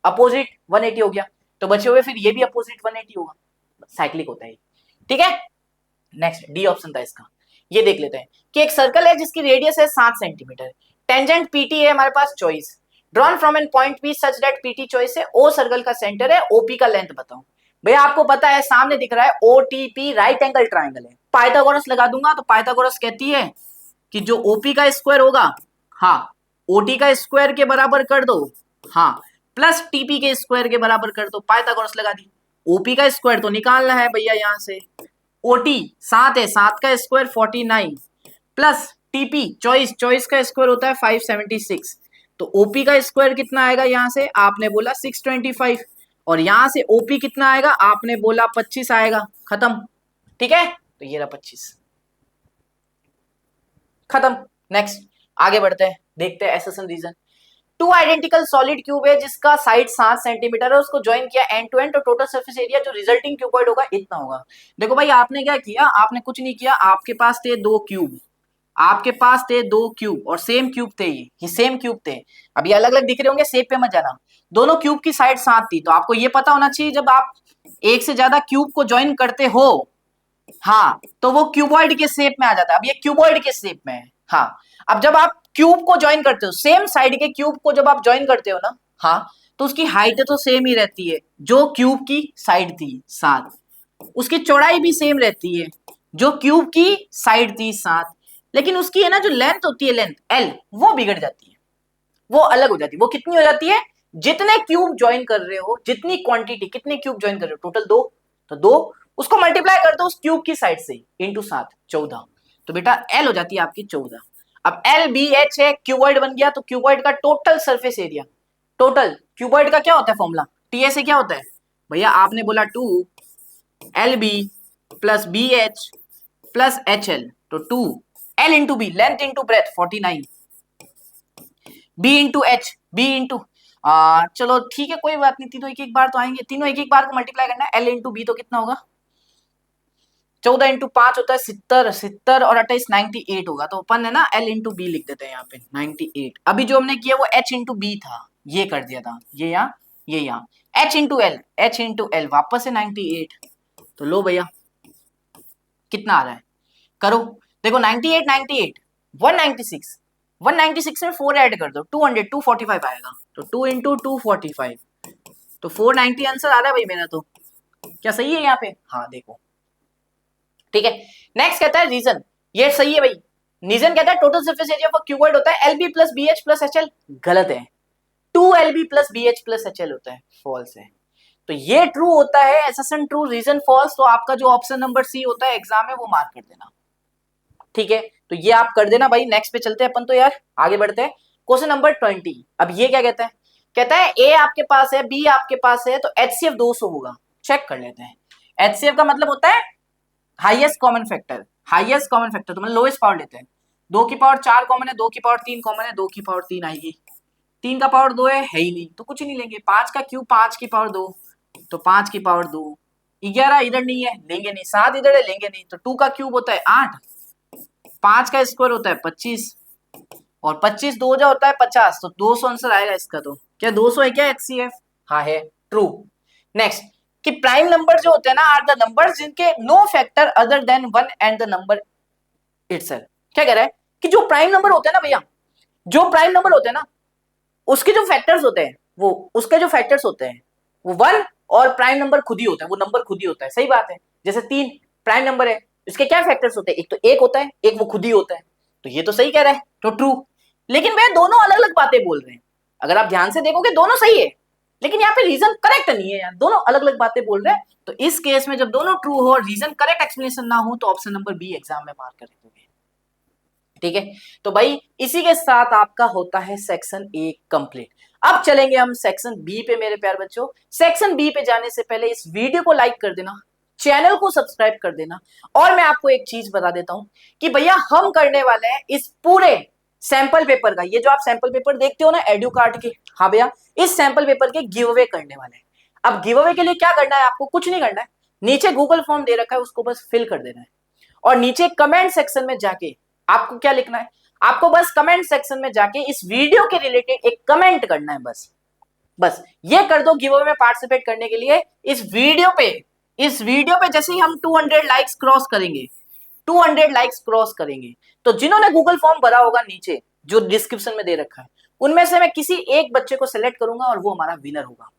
अपोजिट 180 हो गया, तो बचे हुए फिर ये भी अपोजिट 180 होगा, साइक्लिक होता है। ठीक है, नेक्स्ट डी ऑप्शन था इसका। ये देख लेते हैं कि एक सर्कल है जिसकी रेडियस है 7 सेंटीमीटर, टेंजेंट पीटी है हमारे पास choice, drawn from an point P such that PT choice है, ओ सर्कल का सेंटर है, ओपी का लेंथ बताओ। भैया आपको पता है सामने दिख रहा है ओटीपी राइट एंगल ट्राइंगल है, पाइथागोरस लगा दूंगा तो पाइथागोरस कहती है कि जो ओपी का स्क्वायर होगा, हाँ ओटी का स्क्वायर के बराबर कर दो, हाँ प्लस टीपी के स्क्वायर के बराबर कर दो, पाइथागोरस लगा दी। ओपी का स्क्वायर तो निकालना है भैया, यहां से ओटी 7 है, 7 का square 49 plus TP choice, choice का स्क्वायर होता है 576, तो ओपी का स्क्वायर कितना आएगा, यहां से आपने बोला 625 और यहां से ओपी कितना आएगा, आपने बोला 25 आएगा, खत्म। ठीक है, तो ये रहा 25, खत्म। नेक्स्ट आगे बढ़ते हैं, देखते हैं assertion reason. Two identical solid cube है जिसका साइड 7 सेंटीमीटर है, उसको ज्वाइन किया एंड टू एंड, तो टोटल सरफेस एरिया जो रिजल्टिंग क्यूबॉइड होगा इतना होगा। देखो भाई आपने क्या किया, आपने कुछ नहीं किया, आपके पास थे दो क्यूब, आपके पास थे दो क्यूब और सेम क्यूब थे, ये सेम क्यूब थे। अब ये अलग अलग दिख रहे होंगे, शेप पे मत जाना, दोनों क्यूब की साइड 7 थी, तो आपको ये पता होना चाहिए जब आप एक से ज्यादा क्यूब को ज्वाइन करते हो, हाँ तो वो क्यूबॉइड के शेप में आ जाता है। अब ये क्यूबॉइड के शेप में है, हाँ अब जब आप क्यूब को ज्वाइन करते हो, सेम साइड के क्यूब को जब आप ज्वाइन करते हो ना, हाँ तो उसकी हाइट तो सेम ही रहती है, जो क्यूब की साइड थी 7, उसकी चौड़ाई भी सेम रहती है, जो क्यूब की साइड थी 7, लेकिन उसकी है ना जो लेंथ होती है, लेंथ एल, वो बिगड़ जाती है, वो अलग हो जाती है। वो कितनी हो जाती है, जितने क्यूब ज्वाइन कर रहे हो, जितनी क्वांटिटी, कितने क्यूब ज्वाइन कर रहे हो, टोटल 2, तो 2 उसको मल्टीप्लाई कर दो उस क्यूब की साइड से इंटू 7, 14, तो बेटा एल हो जाती है आपकी 14। अब एल बी एच है, क्यूबॉइड बन गया, तो क्यूबॉइड का total surface area, total cuboid का क्या होता है फॉर्मूला, टीए से क्या होता है भैया, आपने बोला 2 L B plus B H plus H L, तो 2 L into B, length into breadth 49, B into H, B into चलो ठीक है कोई बात नहीं, तीनों एक एक बार तो आएंगे, तीनों एक एक बार को मल्टीप्लाई करना है, एल इंटू बी तो कितना होगा, 14 इंटू 5 होता है 70, 70 और 28 98 होगा, तो अपन है ना एल इंटू बी लिख देते हैं यहाँ पे 98। अभी जो हमने किया वो एच इंटू बी था, ये कर दिया था, ये यहाँ ये यहाँ, H into L, H into L वापस से 98, तो लो भैया कितना आ रहा है, करो देखो 98 98 196, 196 में 4 ऐड कर दो, 200 245 आएगा, तो 2 इंटू 245, तो 490 आंसर आ रहा है भाई मेरा, तो क्या सही है यहाँ पे, हाँ देखो ठीक है। नेक्स्ट कहता है रीजन, ये सही है भाई, रीजन कहता है total surface area of cuboid होता है L B plus B H plus H L, गलत है, 2 L B plus B H plus H L होता है, फॉल्स है, तो ये ट्रू होता है, एसएसएन ट्रू, रीजन फॉल्स, तो आपका जो ऑप्शन नंबर सी होता है एग्जाम में वो मार्क कर देना, ठीक है तो ये आप कर देना भाई। नेक्स्ट पे चलते हैं अपन, तो यार आगे बढ़ते हैं, क्वेश्चन नंबर 20। अब ये क्या कहता है, कहता है ए आपके पास है, बी आपके पास है, तो एचसीएफ 200 होगा, चेक कर लेते हैं। एचसीएफ का मतलब होता है highest common factor, highest common factor, तो मतलब लोएस्ट पावर लेते हैं, 2 की पावर 4 कॉमन है, 2 की पावर 3 कॉमन है, 2 की पावर 3 आएगी, 3 का पावर 2 है ही नहीं, तो कुछ नहीं लेंगे, 5 का क्यूब 5 की पावर 2, तो 5 की पावर 2, 11 इधर नहीं है लेंगे नहीं, 7 इधर है लेंगे नहीं, तो 2 का क्यूब होता है 8, 5 का स्क्वायर होता है 25 और 25 2 जा होता है 50, तो 200 आंसर आएगा इसका, तो क्या 200 है क्या एचसीएफ, हाँ है, ट्रू। नेक्स्ट कि प्राइम नंबर जो होते हैं ना आर द नंबर्स जिनके no factor other than 1 and the number itself, क्या कह रहा है कि जो प्राइम नंबर होते हैं ना भैया, जो प्राइम नंबर होते हैं ना उसके जो फैक्टर्स होते हैं, वो उसके जो फैक्टर्स होते हैं वो 1 और प्राइम नंबर खुद ही होता है, वो नंबर खुद ही होता है, सही बात है, जैसे 3 प्राइम नंबर है, इसके क्या फैक्टर्स होते हैं, एक तो 1 होता है, एक वो खुद ही होता है, तो ये तो सही कह रहा है, तो ट्रू। लेकिन भैया दोनों अलग अलग बातें बोल रहे हैं, अगर आप ध्यान से देखोगे दोनों सही है, लेकिन यहाँ पे रीजन करेक्ट नहीं है यार, दोनों अलग अलग बातें बोल रहे हैं, तो इस केस में जब दोनों ट्रू हो और रीजन करेक्ट एक्सप्लेनेशन ना हो तो ऑप्शन नंबर बी एग्जाम में मार्क कर दोगे, ठीक है। तो भाई इसी के साथ आपका होता है सेक्शन ए कंप्लीट। अब चलेंगे हम सेक्शन बी पे मेरे प्यारे बच्चों। सेक्शन बी पे जाने से पहले इस वीडियो को लाइक कर देना, चैनल को सब्सक्राइब कर देना। और मैं आपको एक चीज बता देता हूं कि भैया हम करने वाले हैं इस पूरे सैंपल पेपर का, ये जो आप सैंपल पेपर देखते हो ना एड्यू कार्ड के, हाँ भैया इस सैंपल पेपर के गिव अवे करने वाले हैं। अब गिव अवे के लिए क्या करना है, आपको कुछ नहीं करना है, नीचे गूगल फॉर्म दे रखा है उसको बस फिल कर देना है और नीचे कमेंट सेक्शन में जाके आपको क्या लिखना है, आपको बस कमेंट सेक्शन में जाके इस वीडियो के रिलेटेड एक कमेंट करना है। बस ये कर दो गिव अवे में पार्टिसिपेट करने के लिए। इस वीडियो पे जैसे ही हम 200 लाइक्स क्रॉस करेंगे, 200 लाइक्स क्रॉस करेंगे, तो जिन्होंने गूगल फॉर्म भरा होगा नीचे जो डिस्क्रिप्शन में दे रखा है, उनमें से मैं किसी एक बच्चे को सिलेक्ट करूंगा और वो हमारा विनर होगा।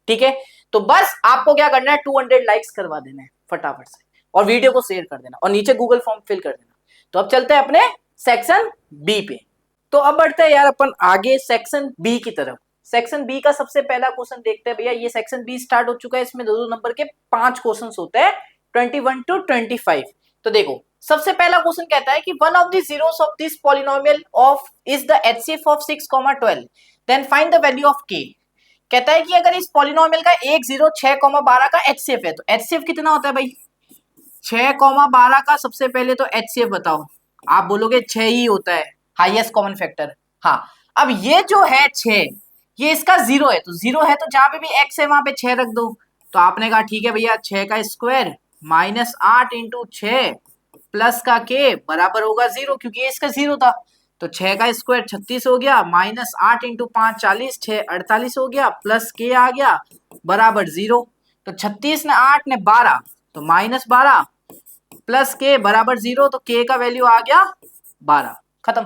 ठीक है, तो बस आपको क्या करना है, 200 लाइक्स करवा देना है फटाफट से और वीडियो को शेयर कर देना और नीचे गूगल फॉर्म फिल कर देना। तो अब चलते हैं अपने सेक्शन बी पे। तो अब बढ़ते हैं यार अपन आगे सेक्शन बी की तरफ। सेक्शन बी का सबसे पहला क्वेश्चन देखते हैं भैया। ये सेक्शन बी स्टार्ट हो चुका है, इसमें दो नंबर के 5 क्वेश्चन होते हैं 21 to 25। तो देखो सबसे पहला क्वेश्चन कहता है कि one of the zeros of this polynomial of is the HCF of 6,12 then find the value of K. कहता है कि अगर इस पॉलिनोमियल का 1 0 6,12 का एचसीएफ है, तो एचसीएफ कितना होता है भाई, 6,12 का सबसे पहले तो एचसीएफ बताओ। आप बोलोगे 6 ही होता है, हाईएस्ट कॉमन फैक्टर। हाँ, अब ये जो है 6, ये इसका 0 है, तो 0 है तो जहां पे भी x है वहां पे 6 रख दो। तो आपने कहा ठीक है भैया, 6 का स्क्वायर माइनस 8 इंटू 6 प्लस का के बराबर होगा 0, क्योंकि ये इसका 0 था। तो 6 का स्क्वायर 36 हो गया, माइनस 8 इंटू 5 40, 6 48 हो गया, प्लस के आ गया बराबर 0। तो 36 ने 8 ने 12, तो माइनस 12 प्लस के बराबर 0, तो के का वैल्यू आ गया 12, खत्म।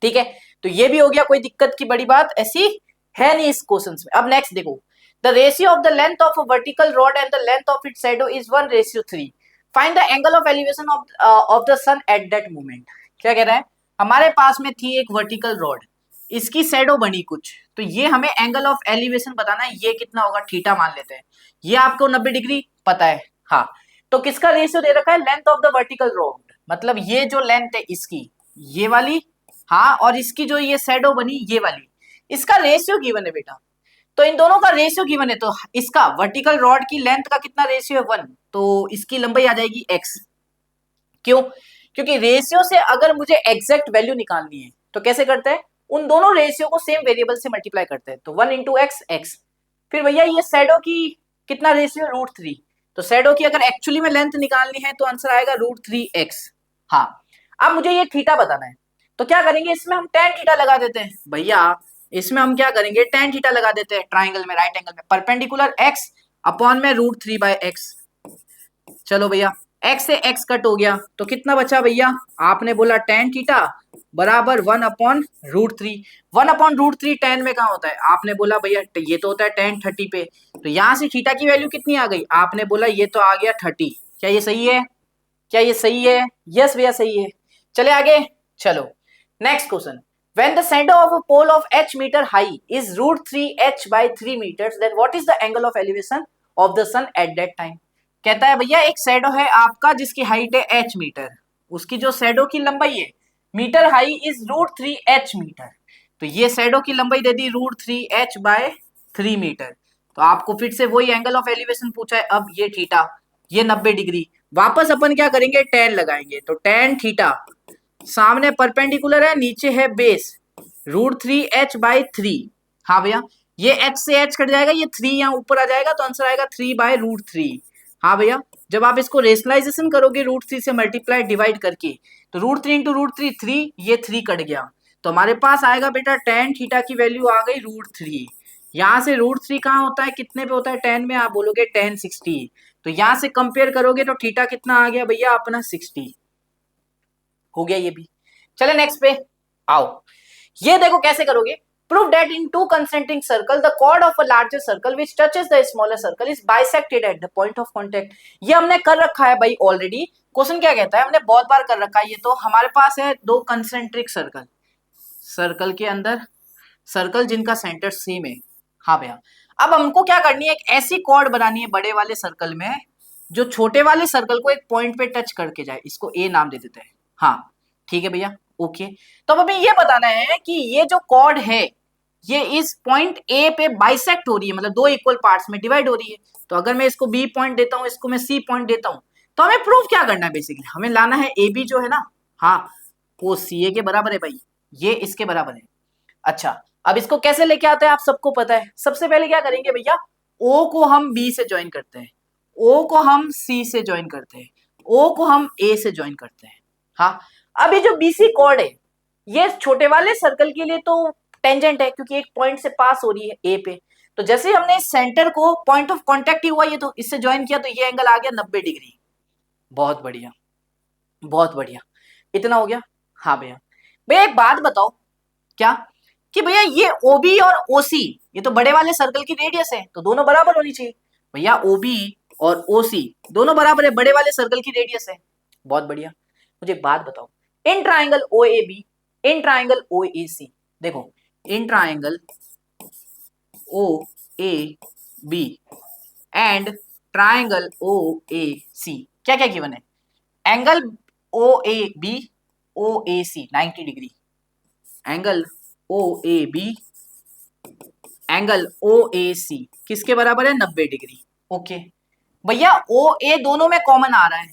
ठीक है, तो ये भी हो गया, कोई दिक्कत की बड़ी बात ऐसी है नहीं इस क्वेश्चन में। अब नेक्स्ट देखो, the ratio of the length of a vertical rod and the length of its shadow is 1:3। Find the angle of elevation of the sun at that moment. क्या कह रहा है, हमारे पास में थी एक वर्टिकल रॉड, इसकी शैडो बनी कुछ, तो ये हमें एंगल ऑफ एलिवेशन बताना है, ये कितना होगा, थीटा मान लेते हैं। ये आपको 90 डिग्री पता है, हाँ। तो किसका रेशियो दे रखा है, length of the vertical rod, मतलब ये जो लेंथ है इसकी, ये वाली, हाँ, और इसकी जो ये शैडो बनी ये वाली, इसका रेशियो गिवन है बेटा। तो इन दोनों का रेशियो गिवन है, तो इसका वर्टिकल रॉड की लेंथ का कितना रेशियो है 1, तो इसकी लंबाई आ जाएगी x। क्यों, क्योंकि रेशियो से अगर मुझे एग्जैक्ट वैल्यू निकालनी है तो कैसे करते हैं, उन दोनों रेशियो को सेम वेरिएबल से मल्टीप्लाई करते हैं, तो 1 इंटू x। फिर भैया ये शैडो की कितना रेशियो, √3। तो शैडो की अगर एक्चुअली में लेंथ निकालनी है तो आंसर आएगा √3x। हाँ, अब मुझे ये थीटा बताना है, तो क्या करेंगे, इसमें हम tan थीटा लगा देते हैं भैया। इसमें हम क्या करेंगे, tan थीटा लगा देते हैं ट्राइंगल में, राइट एंगल में, परपेंडिकुलर x अपॉन में √3/x। चलो भैया, x से x कट हो गया, तो कितना बचा भैया, आपने बोला tan थीटा बराबर 1/√3। 1/√3 tan में कहाँ होता है, आपने बोला भैया ये तो होता है tan 30 पे, तो यहाँ से थीटा की वैल्यू कितनी आ गई, आपने बोला ये तो आ गया 30। क्या ये सही है, क्या ये सही है, यस भैया सही है। चले आगे, चलो next question. When the shadow of a pole of h meter high is √3h/3 meters, then what is the angle of elevation of the sun at that time? कहता है भैया एक शैडो है आपका जिसकी हाइट है h मीटर, उसकी जो शैडो की लंबाई है metre high is √3h metre, तो ये शैडो की लंबाई दे दी √3h/3 मीटर। तो आपको फिर से वही एंगल ऑफ एलिवेशन पूछा है, अब ये थीटा, ये 90 डिग्री, वापस अपन क्या करेंगे, tan लगाएंगे, तो tan थीटा सामने परपेंडिकुलर है, नीचे है बेस, √3h/3। हाँ भैया, ये h से h कट जाएगा, ये 3 यहाँ ऊपर आ जाएगा, तो आंसर आएगा 3/√3। हाँ भैया, जब आप इसको रेशनलाइजेशन करोगे √3 से मल्टीप्लाई डिवाइड करके, तो √3 इंटू √3 3, ये 3 कट गया, तो हमारे पास आएगा बेटा tan थीटा की वैल्यू आ गई √3। यहाँ से √3 कहाँ होता है, कितने पे होता है tan में, आप बोलोगे tan 60, तो यहाँ से कंपेयर करोगे तो थीटा कितना आ गया भैया अपना 60 हो गया ये भी। चले नेक्स्ट पे आओ, ये देखो कैसे करोगे, prove that in two concentric circle the chord of a larger circle which touches the smaller circle is bisected at the point of contact. ये हमने कर रखा है भाई ऑलरेडी, क्वेश्चन क्या कहता है, हमने बहुत बार कर रखा है ये। तो हमारे पास है दो कंसेंट्रिक सर्कल, सर्कल के अंदर सर्कल जिनका सेंटर सेम है। हाँ भैया, अब हमको क्या करनी है, एक ऐसी कॉर्ड बनानी है बड़े वाले सर्कल में जो छोटे वाले सर्कल को एक पॉइंट पे टच करके जाए, इसको ए नाम दे देते हैं। हाँ ठीक है भैया, ओके। तो अब हमें ये बताना है कि ये जो कॉर्ड है ये इस पॉइंट ए पे बाइसेक्ट हो रही है, मतलब दो इक्वल पार्ट्स में डिवाइड हो रही है। तो अगर मैं इसको बी पॉइंट देता हूँ, इसको मैं सी पॉइंट देता हूँ, तो हमें प्रूफ क्या करना है, बेसिकली हमें लाना है ए बी जो है ना, हाँ वो सी ए के बराबर है भाई, ये इसके बराबर है। अच्छा, अब इसको कैसे लेके आते हैं आप सबको पता है। सबसे पहले क्या करेंगे भैया, ओ को हम बी से ज्वाइन करते हैं, ओ को हम सी से ज्वाइन करते हैं, ओ को हम ए से ज्वाइन करते हैं। हाँ, अब ये जो बीसी कॉर्ड है, ये छोटे वाले सर्कल के लिए तो टेंजेंट है, क्योंकि एक पॉइंट से पास हो रही है ए पे। तो जैसे हमने सेंटर को पॉइंट ऑफ कांटेक्ट ही हुआ ये, तो इससे ज्वाइन किया, तो ये एंगल आ गया 90 डिग्री। बहुत बढ़िया, बहुत बढ़िया, इतना हो गया। हाँ भैया, भैया एक बात बताओ, क्या कि भैया ये ओबी और ओसी, ये तो बड़े वाले सर्कल की रेडियस है, तो दोनों बराबर होनी चाहिए। भैया ओबी और ओसी दोनों बराबर है, बड़े वाले सर्कल की रेडियस है। बहुत बढ़िया, मुझे एक बात बताओ, in triangle O A B, in triangle O A C, देखो in triangle O A B and triangle O A C क्या क्या गिवन है, angle O A B O A C 90 degree, angle O A B angle O A C किसके बराबर है, 90 degree. Okay भैया, ओ ए दोनों में कॉमन आ रहा है,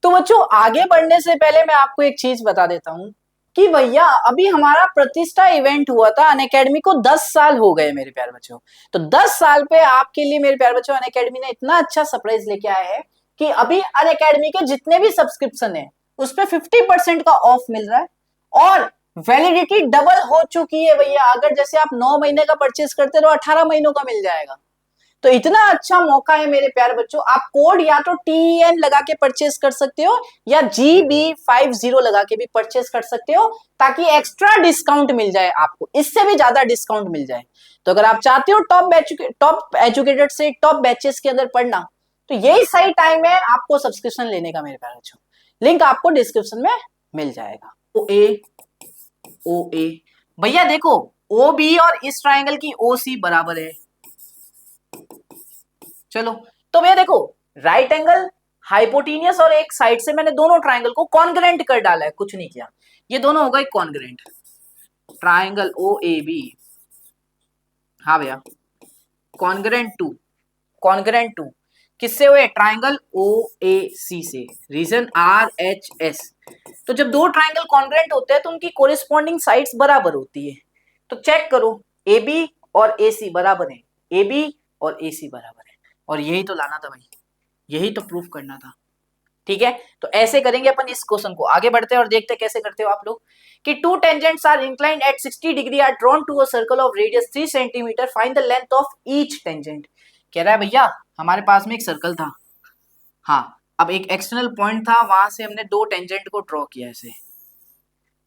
तो बच्चों आगे बढ़ने से पहले मैं आपको एक चीज बता देता हूं कि भैया अभी हमारा प्रतिष्ठा इवेंट हुआ था, अनअकैडमी को 10 साल हो गए मेरे प्यारे बच्चों। तो 10 साल पे आपके लिए मेरे प्यारे बच्चों अनअकैडमी ने इतना अच्छा सरप्राइज लेके आया है कि अभी अनअकैडमी के जितने भी सब्सक्रिप्शन है उस पर 50% का ऑफ मिल रहा है, और वैलिडिटी डबल हो चुकी है भैया। अगर जैसे आप 9 महीने का परचेज करते रहो, 18 महीनों का मिल जाएगा। तो इतना अच्छा मौका है मेरे प्यारे बच्चों, आप कोड या तो TEN लगा के परचेस कर सकते हो या GB50 लगा के भी परचेस कर सकते हो, ताकि एक्स्ट्रा डिस्काउंट मिल जाए आपको, इससे भी ज्यादा डिस्काउंट मिल जाए। तो अगर आप चाहते हो टॉप एजुकेटेड से टॉप बैचेस के अंदर पढ़ना, तो यही सही टाइम है आपको सब्सक्रिप्शन लेने का मेरे प्यारे बच्चों। लिंक आपको डिस्क्रिप्शन में मिल जाएगा। ओ ए भैया देखो, ओ बी और इस ट्राइंगल की ओ सी बराबर है। चलो, तो भैया देखो, राइट एंगल हाइपोटेनियस और एक साइड से मैंने दोनों ट्राइंगल को कॉन्ग्रेंट कर डाला है, कुछ नहीं किया, ये दोनों हो गए congruent. Triangle O A B, हाँ भैया कॉन्ग्रेंट टू किससे हुए, ट्राइंगल ओ ए सी से, रीजन आर एच एस। तो जब दो ट्राइंगल कॉन्ग्रेंट होते हैं तो उनकी कोरिस्पॉन्डिंग साइड्स बराबर होती है। तो चेक करो, ए बी और ए सी बराबर है, ए बी और ए सी बराबर है, और यही तो लाना था भाई, यही तो प्रूफ करना था। ठीक है, तो ऐसे करेंगे अपन इस क्वेश्चन को। आगे बढ़ते हैं और देखते हैं कैसे करते हो आप लोग। कि two tangents are inclined at 60 degree are drawn to a circle of radius 3 centimetre, find the length of each tangent. कह रहा है भैया हमारे पास में एक सर्कल था, हाँ अब एक एक्सटर्नल पॉइंट था, वहां से हमने दो टेंजेंट को ड्रॉ किया, ऐसे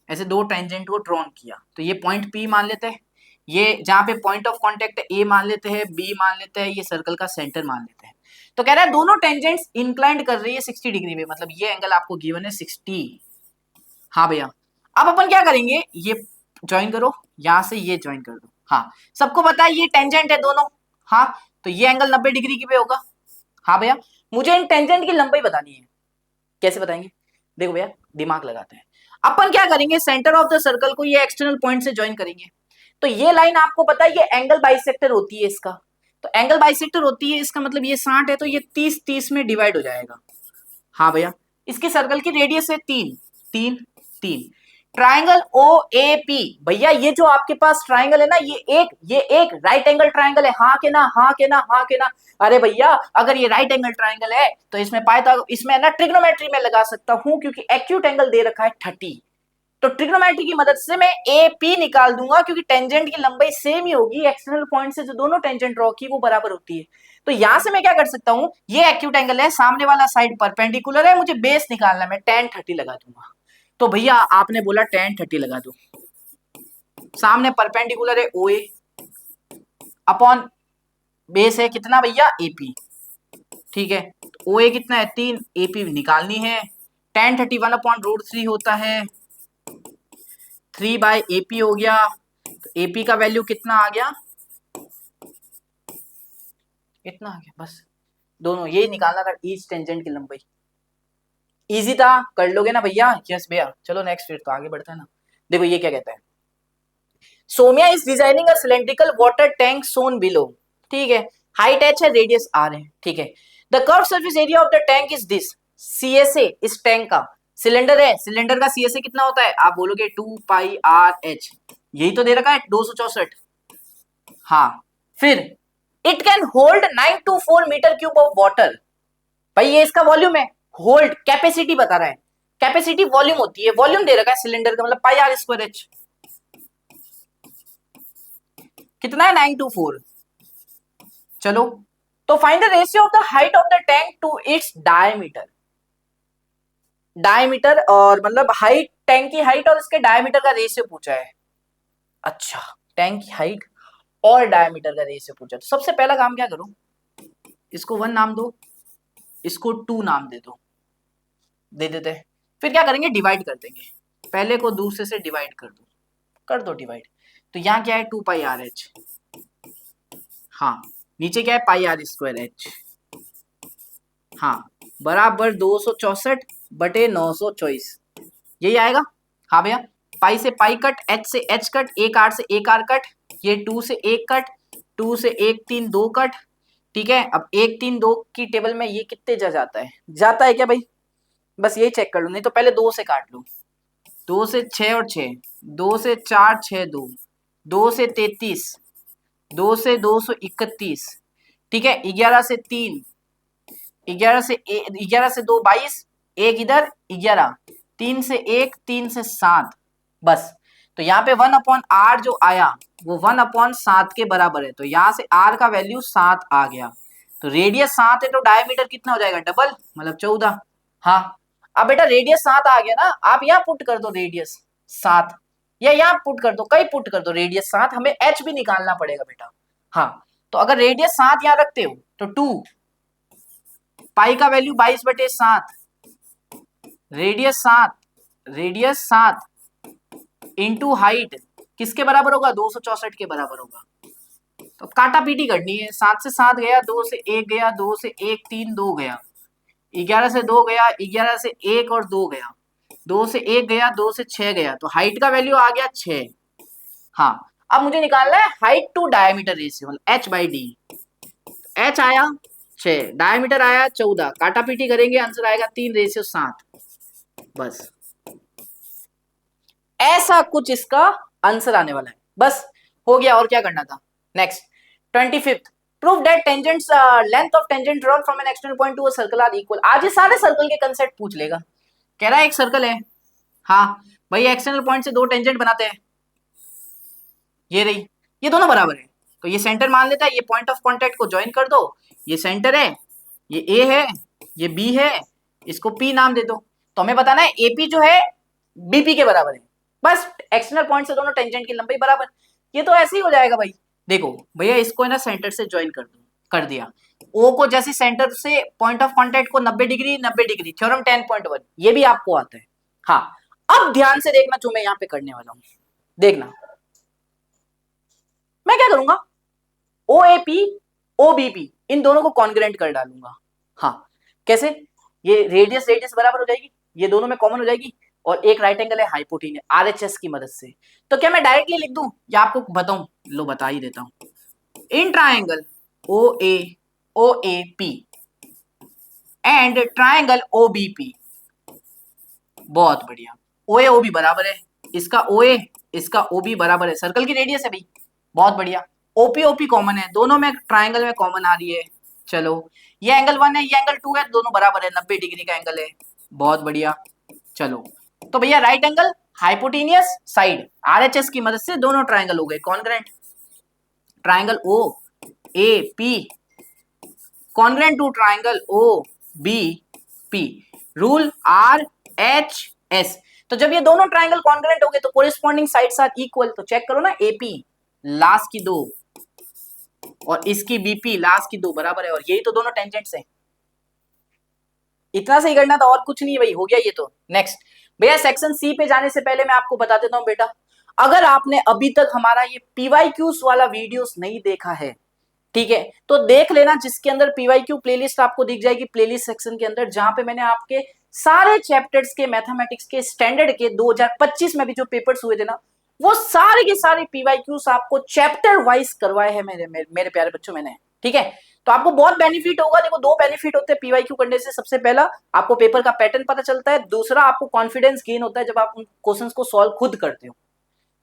ऐसे दो टेंजेंट को ड्रॉ किया। तो ये पॉइंट पी मान लेते हैं, ये जहां पे पॉइंट ऑफ कांटेक्ट ए मान लेते हैं, बी मान लेते हैं, ये सर्कल का सेंटर मान लेते हैं। तो कह रहा है दोनों टेंजेंट्स इंक्लाइंड कर रही है 60 डिग्री में, मतलब ये एंगल आपको गिवन है 60। हाँ भैया, अब अपन क्या करेंगे, ये ज्वाइन करो, यहां से ये ज्वाइन कर दो। हाँ, सबको पता है ये टेंजेंट है दोनों, हाँ तो ये एंगल 90 डिग्री की पे होगा। हाँ भैया, मुझे इन टेंजेंट की लंबाई बतानी है, कैसे बताएंगे, देखो भैया दिमाग लगाते हैं। अपन क्या करेंगे, सेंटर ऑफ द सर्कल को ये एक्सटर्नल पॉइंट से ज्वाइन करेंगे। तो ये लाइन आपको पता है ये एंगल बाइसेक्टर होती है इसका, तो एंगल बाइसेक्टर होती है इसका मतलब ये 60 है, तो ये 30 में डिवाइड हो जाएगा। हाँ भैया, इसके सर्कल की रेडियस है 3 3 3। ट्राइंगल ओ ए पी, भैया ये जो आपके पास ट्राइंगल है ना, ये एक राइट एंगल ट्राइंगल है, हाँ के ना, हाँ के ना, हाँ के ना। अरे भैया अगर ये राइट एंगल ट्राइंगल है तो इसमें पाइथागोरस, इसमें ना ट्रिग्नोमेट्री में लगा सकता हूं, क्योंकि एक्यूट एंगल दे रखा है 30। तो ट्रिग्नोमेट्री की मदद से मैं ए पी निकाल दूंगा, क्योंकि टेंजेंट की लंबाई सेम ही होगी, एक्सटर्नल पॉइंट से जो दोनों टेंजेंट ड्रॉ की वो बराबर होती है। तो यहां से मैं क्या कर सकता हूं, ये एक्यूट एंगल है, सामने वाला साइड परपेंडिकुलर है, मुझे बेस निकालना है, मैं tan 30 लगा दूंगा। तो भैया आपने बोला tan 30 लगा दो, सामने परपेंडिकुलर है ओ ए, अपॉन बेस है कितना भैया एपी, ठीक है। ओ ए कितना है 3, एपी निकालनी है, tan 31 अपॉन √3 होता है, 3 बाय एपी हो गया। तो एपी का वैल्यू कितना आ गया, इतना आ गया, बस दोनों यही निकालना था, ईच टेंजेंट की लंबाई। इजी था, कर लोगे ना भैया, यस भैया। चलो नेक्स्ट फिर तो आगे बढ़ता है ना। देखो ये क्या कहता है, Saumya is designing a cylindrical water tank shown below, ठीक है, हाइट h है, रेडियस r है, ठीक है। The curve surface area of the tank is this, CSA इस टैंक का, सिलेंडर है, सिलेंडर का CSA कितना होता है, आप बोलोगे 2 पाई आर एच, यही तो दे रखा है 264। हाँ, फिर it can hold 924 metre cube of water, भाई ये इसका वॉल्यूम है, होल्ड कैपेसिटी बता रहा है, कैपेसिटी वॉल्यूम होती है, वॉल्यूम दे रखा है सिलेंडर का, मतलब पाई आर स्क्वायर एच, कितना है 924। चलो, तो find the ratio of the height of the tank to its diameter, diameter और मतलब हाइट, टैंक की हाइट और इसके डायमीटर का रेशियो पूछा है। अच्छा, टैंक की हाइट और डायमीटर का रेशियो पूछा, तो सबसे पहला काम क्या करूं, इसको 1 नाम दो, इसको 2 नाम दे दो, दे देते हैं। फिर क्या करेंगे, डिवाइड कर देंगे, पहले को दूसरे से डिवाइड कर दो डिवाइड। तो यहाँ क्या है 2 पाई आर एच, हाँ, नीचे क्या है पाई आर स्क्वायर एच, हाँ, बराबर 264 बटे 924, यही आएगा। हाँ भैया, पाई से पाई कट, एच से एच कट, एक आर से एक आर कट, ये 2 से 1 कट, 2 से 1 3 2 कट, ठीक है। अब 1 3 2 की टेबल में ये कितने जाता है, जाता है क्या भाई, बस यही चेक कर लो, नहीं तो पहले 2 से काट लो, 2 से 6 और 6, 2 से 4 6 2, 2 से 33, 2 से 231, ठीक है, 11 से 3, 11 से 2 22, एक इधर 11, 3 से 1 3 से 7, बस। तो यहाँ पे 1/r जो आया वो 1/7 के बराबर है, तो यहाँ से r का वैल्यू 7 आ गया, तो रेडियस 7 है, तो डायमीटर कितना हो जाएगा, डबल, मतलब 14। हाँ, अब बेटा रेडियस 7 आ गया ना, आप यहाँ पुट कर दो रेडियस 7, या यहाँ पुट कर दो, कहीं पुट कर दो रेडियस 7, हमें h भी निकालना पड़ेगा बेटा। हाँ, तो अगर रेडियस 7 यहाँ रखते हो तो 2 पाई का वैल्यू 22/7, रेडियस 7 इंटू हाइट किसके बराबर होगा, 264 के बराबर होगा। तो काटा पीटी करनी है, 7 से 7 गया, 2 से 1 गया, 2 से 1 3 2 गया, 11 से 2 गया, 11 से 1 और 2 गया, 2 से 1 गया, 2 से 6 गया, तो हाइट का वैल्यू आ गया 6। हाँ, अब मुझे निकालना है height to diameter ratio, h/d, h आया 6, डायमीटर आया 14, काटा पीटी करेंगे आंसर आएगा 3/7, बस ऐसा कुछ इसका आंसर आने वाला है, बस हो गया, और क्या करना था। Next 25th, prove that tangents length of tangent drawn from an external point to a circle are equal. आज ये सारे सर्कल के कंसेप्ट पूछ लेगा, कह रहा है एक सर्कल है, हाँ भाई एक्सटर्नल पॉइंट से 2 टेंजेंट बनाते हैं, ये रही, ये दोनों बराबर है, तो ये सेंटर मान लेता है, ये पॉइंट ऑफ कांटेक्ट को ज्वाइन कर दो, ये सेंटर है, ये ए है, ये बी है, इसको पी नाम दे दो, तो हमें बताना है एपी जो है बीपी के बराबर है, बस एक्सटर्नल पॉइंट से दोनों टेंजेंट की लंबाई बराबर, ये तो ऐसे ही हो जाएगा भाई। देखो भैया, इसको ना सेंटर से ज्वाइन कर दो, कर दिया, ओ को जैसे सेंटर से पॉइंट ऑफ कांटेक्ट को 90 डिग्री 90 डिग्री, थ्योरम 10.1, ये भी आपको आता है। हाँ, अब ध्यान से देखना जो मैं यहाँ पे करने वाला हूँ, देखना मैं क्या करूंगा, OAP OBP इन दोनों को कॉन्ग्रुएंट कर डालूंगा। हाँ, कैसे, ये रेडियस रेडियस बराबर हो जाएगी, ये दोनों में कॉमन हो जाएगी, और एक राइट एंगल है हाइपोटेन्यूस, RHS की मदद से। तो क्या मैं डायरेक्टली लिख दूं या आपको बताऊं, लो बता ही देता हूं, in triangle OAP and triangle OBP, बहुत बढ़िया, OAOB बराबर है, इसका OA इसका OB बराबर है, सर्कल की रेडियस है भाई, बहुत बढ़िया, OP कॉमन है, दोनों में ट्राइंगल में कॉमन आ रही है। चलो, ये एंगल 1 है, ये एंगल 2 है, दोनों बराबर है, 90 डिग्री का एंगल है, बहुत बढ़िया। चलो, तो भैया right angle hypotenuse side RHS की मदद से दोनों ट्राइंगल हो गए congruent, triangle OAP congruent to triangle OBP, rule RHS। तो जब ये दोनों ट्राइंगल कॉन्ग्रुएंट हो गए तो कोरिस्पॉन्डिंग साइड्स आर इक्वल, तो चेक करो ना, AP लास्ट की 2 और इसकी BP लास्ट की 2 बराबर है, और यही तो दोनों टेंजेंट्स हैं, इतना सही करना था और कुछ नहीं है भाई, हो गया ये तो। नेक्स्ट भैया, सेक्शन सी पे जाने से पहले मैं आपको बता देता हूं बेटा, अगर आपने अभी तक हमारा ये PYQs वाला वीडियोस नहीं देखा है, ठीक है, तो देख लेना, जिसके अंदर PYQ प्लेलिस्ट आपको दिख जाएगी प्लेलिस्ट सेक्शन के अंदर, जहां पे मैंने आपके सारे चैप्टर्स के मैथमेटिक्स के स्टैंडर्ड के 2025 में भी जो पेपर्स हुए थे ना, वो सारे के सारे पीवाईक्यूज आपको चैप्टर वाइज करवाए हैं मेरे प्यारे बच्चों मैंने, ठीक है। तो आपको बहुत बेनिफिट होगा। देखो दो बेनिफिट होते हैं पीवाईक्यू करने से। सबसे पहला, आपको पेपर का पैटर्न पता चलता है। दूसरा, आपको कॉन्फिडेंस गेन होता है जब आप उन क्वेश्चंस को सॉल्व खुद करते हो।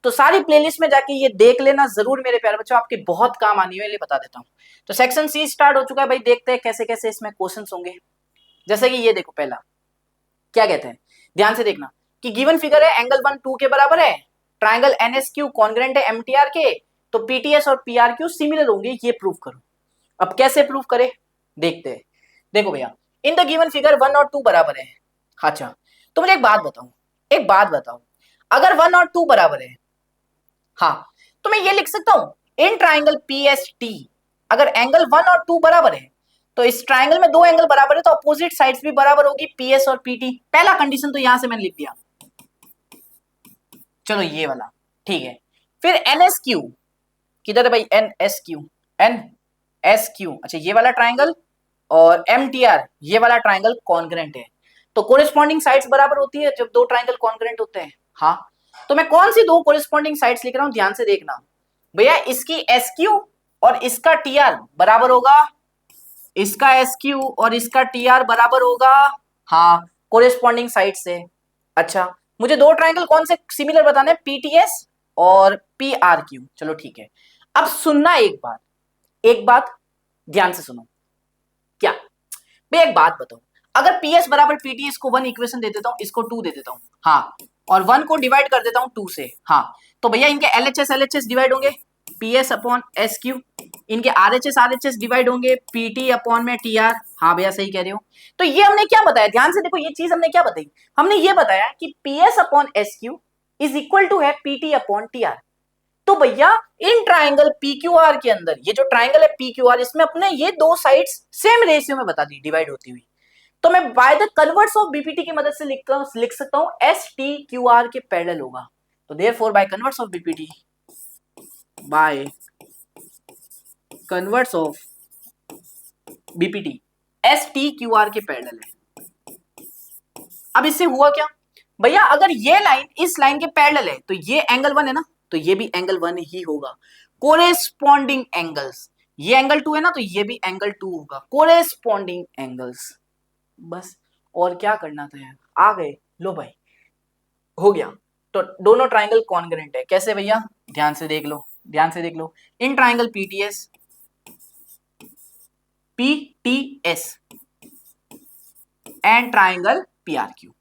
तो सारी प्लेलिस्ट में जाके ये देख लेना जरूर मेरे प्यारे बच्चों, आपके बहुत काम आने वाले, बता देता हूँ। तो सेक्शन सी स्टार्ट हो चुका है भाई, देखते हैं कैसे कैसे इसमें क्वेश्चंस होंगे। जैसे कि ये देखो, पहला क्या कहते हैं, ध्यान से देखना कि गिवन फिगर है एंगल 1 2 के बराबर है, ट्राइंगल एनएसक्यू कॉन्ग्रेंट है एमटीआर के, तो पीटीएस और पीआरक्यू सिमिलर होंगे, ये प्रूव करो। अब कैसे प्रूव करें, देखते हैं। देखो भैया, इन द गिवन फिगर 1 और 2 बराबर है। अच्छा, तो मुझे एक बात बताओ, अगर 1 और 2 बराबर है, हाँ, तो मैं ये लिख सकता हूं इन ट्राइंगल पीएसटी अगर एंगल 1 और 2 बराबर है, तो इस ट्राइंगल में दो एंगल बराबर है तो अपोजिट साइड्स भी बराबर होगी, पीएस और पीटी। पहला कंडीशन तो यहां से मैंने लिख दिया, चलो ये वाला ठीक है। फिर एनएसक्यू किधर है भाई, एनएसक्यू, अच्छा ये वाला ट्राइंगल, और एमटीआर ये वाला ट्राइंगल कॉन्ग्रेंट है, तो कोरिस्पॉन्डिंग साइड्स बराबर होती है जब दो ट्राइंगल कॉन्ग्रेंट होते हैं। हाँ, तो मैं कौन सी दो कोरिस्पॉन्डिंग साइड्स लिख रहा हूं, ध्यान से देखना भैया। इसकी एसक्यू और इसका टीआर बराबर होगा, इसका एसक्यू और इसका टीआर बराबर होगा, हाँ, कोरिस्पॉन्डिंग साइड से। अच्छा, मुझे दो ट्राइंगल कौन से सिमिलर बताने, पीटीएस और पीआरक्यू, चलो ठीक है। अब सुनना एक बात ध्यान से सुनो, क्या भैया एक बात बताओ, अगर पीएस बराबर पीटी, इसको 1 इक्वेशन दे देता हूं, इसको 2 दे देता हूं, हाँ, और 1 को डिवाइड कर देता हूं 2 से, हाँ, तो भैया इनके एलएचएस डिवाइड होंगे पीएस अपॉन एसक्यू, इनके आरएचएस डिवाइड होंगे पीटी अपॉन में टीआर। हाँ भैया सही कह रहे हो। तो ये हमने क्या बताया, ध्यान से देखो, ये चीज हमने क्या बताई, हमने ये बताया कि PS upon SQ is equal to है पीटी अपॉन टीआर। तो भैया इन ट्राइंगल पीक्यूआर के अंदर, ये जो ट्राइंगल है पीक्यूआर, इसमें अपने ये दो साइड्स सेम रेशियो में बता दी डिवाइड होती हुई, तो मैं by the converts of BPT की मदद से लिख सकता हूं एस टी क्यू आर के पैरेलल होगा। तो therefore by converts of BPT, by converts of BPT, S T Q R के पैरेलल है। अब इससे हुआ क्या भैया, अगर ये लाइन इस लाइन के पैरेलल है तो ये एंगल 1 है ना, तो ये भी एंगल 1 ही होगा। कोरेस्पॉन्डिंग एंगल्स, ये एंगल 2 है ना, तो ये भी एंगल 2 होगा, कोरेस्पॉन्डिंग एंगल्स। बस और क्या करना था यार, आ गए, लो भाई हो गया। तो दोनों ट्राइंगल कॉन्ग्रेंट है, कैसे भैया, ध्यान से देख लो, in triangle PTS and triangle PRQ.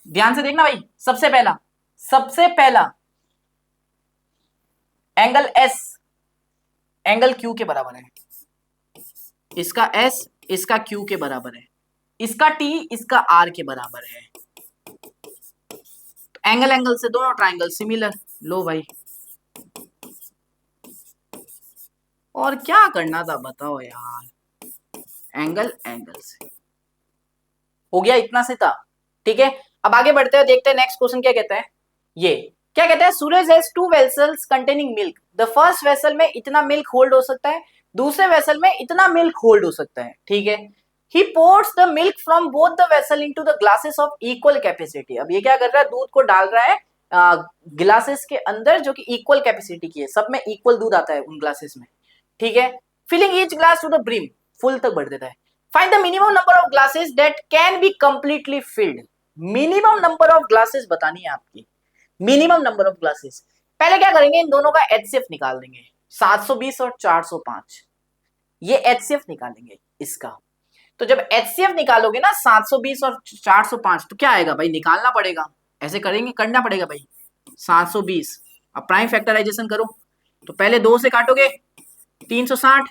ध्यान से देखना भाई, सबसे पहला एंगल एस एंगल क्यू के बराबर है, इसका एस इसका क्यू के बराबर है, इसका टी इसका आर के बराबर है। एंगल से दोनों ट्राइंगल सिमिलर, लो भाई और क्या करना था बताओ यार, एंगल से हो गया, इतना से था, ठीक है। अब आगे बढ़ते हैं, देखते हैं नेक्स्ट क्वेश्चन क्या कहता है। ये क्या कहता है, Suraj has 2 vessels containing milk, the first vessel में इतना मिल्क होल्ड हो सकता है, दूसरे वेसल में इतना मिल्क होल्ड हो सकता है, ठीक है। He pours the milk from both the vessel into the glasses of equal capacity. अब ये क्या कर रहा है, दूध को डाल रहा है ग्लासेस के अंदर जो कि इक्वल कैपेसिटी की है, सब में इक्वल दूध आता है उन ग्लासेस में, ठीक है। Filling each glass to the brim, full तक भर देता है। Find the minimum number of glasses that can be completely filled. Minimum number of glasses बतानी है आपकी, मिनिमम नंबर ऑफ ग्लासेस। पहले क्या करेंगे, इन दोनों का एचसीएफ निकाल देंगे, 720 और 405, ये एचसीएफ निकालेंगे इसका। तो जब एचसीएफ निकालोगे ना 720 और 405, तो क्या आएगा भाई, निकालना पड़ेगा, ऐसे करेंगे, करना पड़ेगा भाई। 720, अब प्राइम फैक्टराइजेशन करो, तो पहले 2 से काटोगे 360,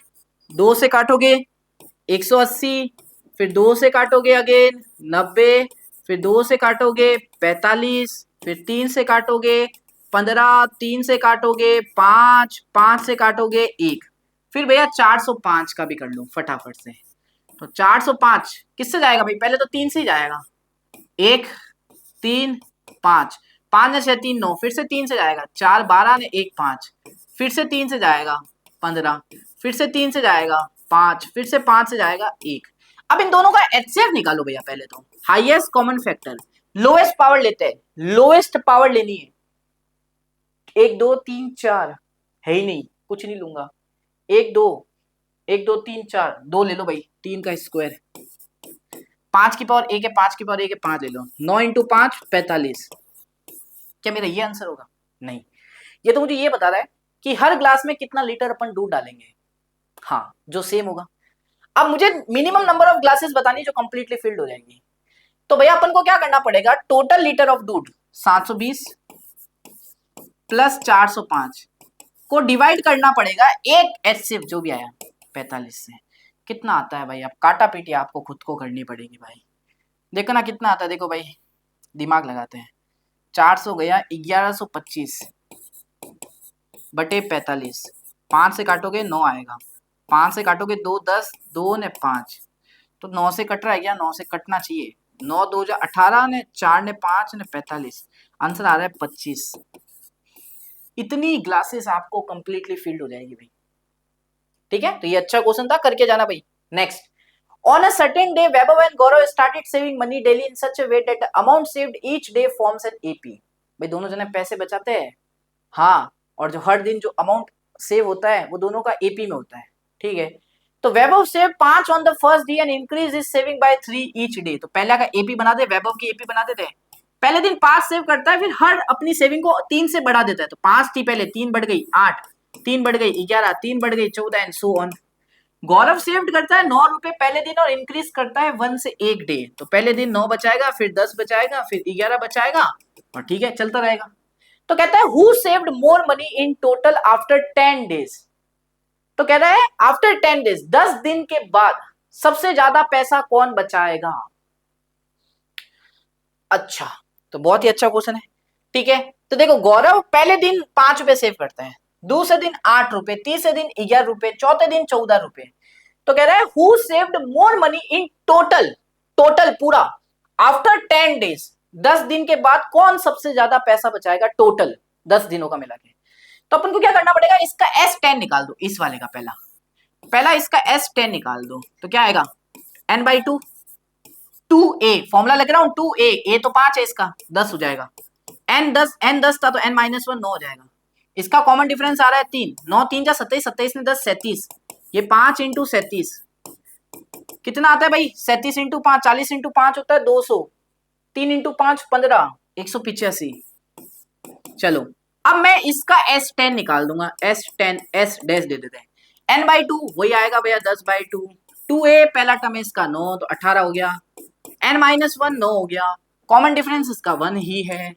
2 से काटोगे 180, फिर 2 से काटोगे अगेन 90, फिर 2 से काटोगे 45, फिर 3 से काटोगे 15, 3 से काटोगे 5, 5 से काटोगे 1, फिर भैया 405 का भी कर लो फटाफट से। तो 405 किससे जाएगा भाई, पहले तो 3 से ही जाएगा, 1 3 5, 5 ने 6 3 9, फिर से 3 से जाएगा 4 12 ने 1 5, फिर से 3 से जाएगा 15, फिर से 3 से जाएगा 5, फिर से 5 से जाएगा 1। अब इन दोनों का एचसीएफ निकालो भैया, पहले तो highest common factor, lowest power लेते हैं, लोएस्ट पावर लेनी है, 1 2 3 4 है ही नहीं, कुछ नहीं लूंगा। 1 2 1 2 3 4 2 ले लो भाई, 3 का स्क्वायर, 5 की पावर 1 है, 5 की पावर 1 है, 5 ले लो। 9 इंटू 5 45। क्या मेरा ये आंसर होगा? नहीं, ये तो मुझे ये बता रहा है कि हर ग्लास में कितना लीटर अपन दूध डालेंगे। हाँ, जो सेम होगा। अब मुझे मिनिमम नंबर ऑफ ग्लासेस बतानी जो कंप्लीटली फिल्ड हो जाएंगी। तो भैया अपन को क्या करना पड़ेगा, टोटल लीटर ऑफ दूध 720 प्लस 405 को डिवाइड करना पड़ेगा एक एचसीएफ जो भी आया 45 से। कितना आता है भाई? अब काटा पीटी आपको खुद को करनी पड़ेगी भाई। देखो ना कितना आता है, देखो भाई दिमाग लगाते हैं। 400 गया 1125 बटे 45, 5 से काटोगे 9 आएगा, 5 से काटोगे 2 10, 2 ने 5, तो 9 से कट रहा है क्या? 9 से कटना चाहिए। 9 2 जा 18 ने 4 ने 5 ने 45, आंसर आ रहा है 25। इतनी ग्लासेस आपको कंप्लीटली फिल्ड हो जाएगी भाई। ठीक है, तो ये अच्छा क्वेश्चन था, करके जाना भाई। Next, on a certain day Vaibhav and Gaurav started saving money daily in such a way that the amount saved each day forms an AP। भाई दोनों जने पैसे बचाते हैं, हाँ, और जो हर दिन जो अमाउंट सेव होता है वो दोनों का एपी में होता है। ठीक है, तो Vaibhav save 5 on the first day and increase is saving by 3 each day. तो पहला का एपी बना दे, वैभव की एपी बना देते हैं। पहले दिन 5 सेव करता है, फिर हर अपनी सेविंग को 3 से बढ़ा देता है। तो 5 थी पहले, 3 बढ़ गई 8, 3 बढ़ गई 11, 3 बढ़ गई 14 and so on. Gaurav saved करता है 9 रुपए पहले दिन और इंक्रीज करता है 1 से 1 डे। तो पहले दिन 9 बचाएगा, फिर 10 बचाएगा, फिर 11 बचाएगा, और ठीक है चलता रहेगा। तो कहता है who saved more money in total after 10 days. तो कह रहा है आफ्टर 10 डेज, 10 दिन के बाद सबसे ज्यादा पैसा कौन बचाएगा। अच्छा, तो बहुत ही अच्छा क्वेश्चन है। ठीक है, तो देखो गौरव पहले दिन 5 रुपए सेव करता है, दूसरे दिन 8 रुपए, तीसरे दिन 11 रुपए, चौथे दिन 14 रुपए। तो कह रहा है who saved more money in total, total पूरा आफ्टर 10 डेज, 10 दिन के बाद कौन सबसे ज्यादा पैसा बचाएगा टोटल 10 दिनों का मिला के। तो अपन को क्या करना पड़ेगा, इसका S10 निकाल दो, इस वाले का पहला इसका S10 निकाल दो। तो क्या आएगा n/2, 2a फॉर्मूला लग रहा हूं, 2a, a तो 5 है, इसका 10 हो जाएगा। n 10 था तो n-1 9 हो जाएगा। इसका कॉमन डिफरेंस आ रहा है 3, 9 3 जा 27, 27 ने 10 37, ये 5 इंटू 37 कितना आता है भाई, 37 इंटू 5 40 इंटू 5 होता है 200, 3 इंटू 5 15, 185। चलो अब मैं इसका S10 निकाल दूंगा, S10 S डैश दे देते हैं, n/2 वही आएगा भैया 10/2, 2a पहला टर्म है इसका 9 तो 18 हो गया, n-1 9 हो गया, कॉमन डिफरेंस इसका 1 ही है।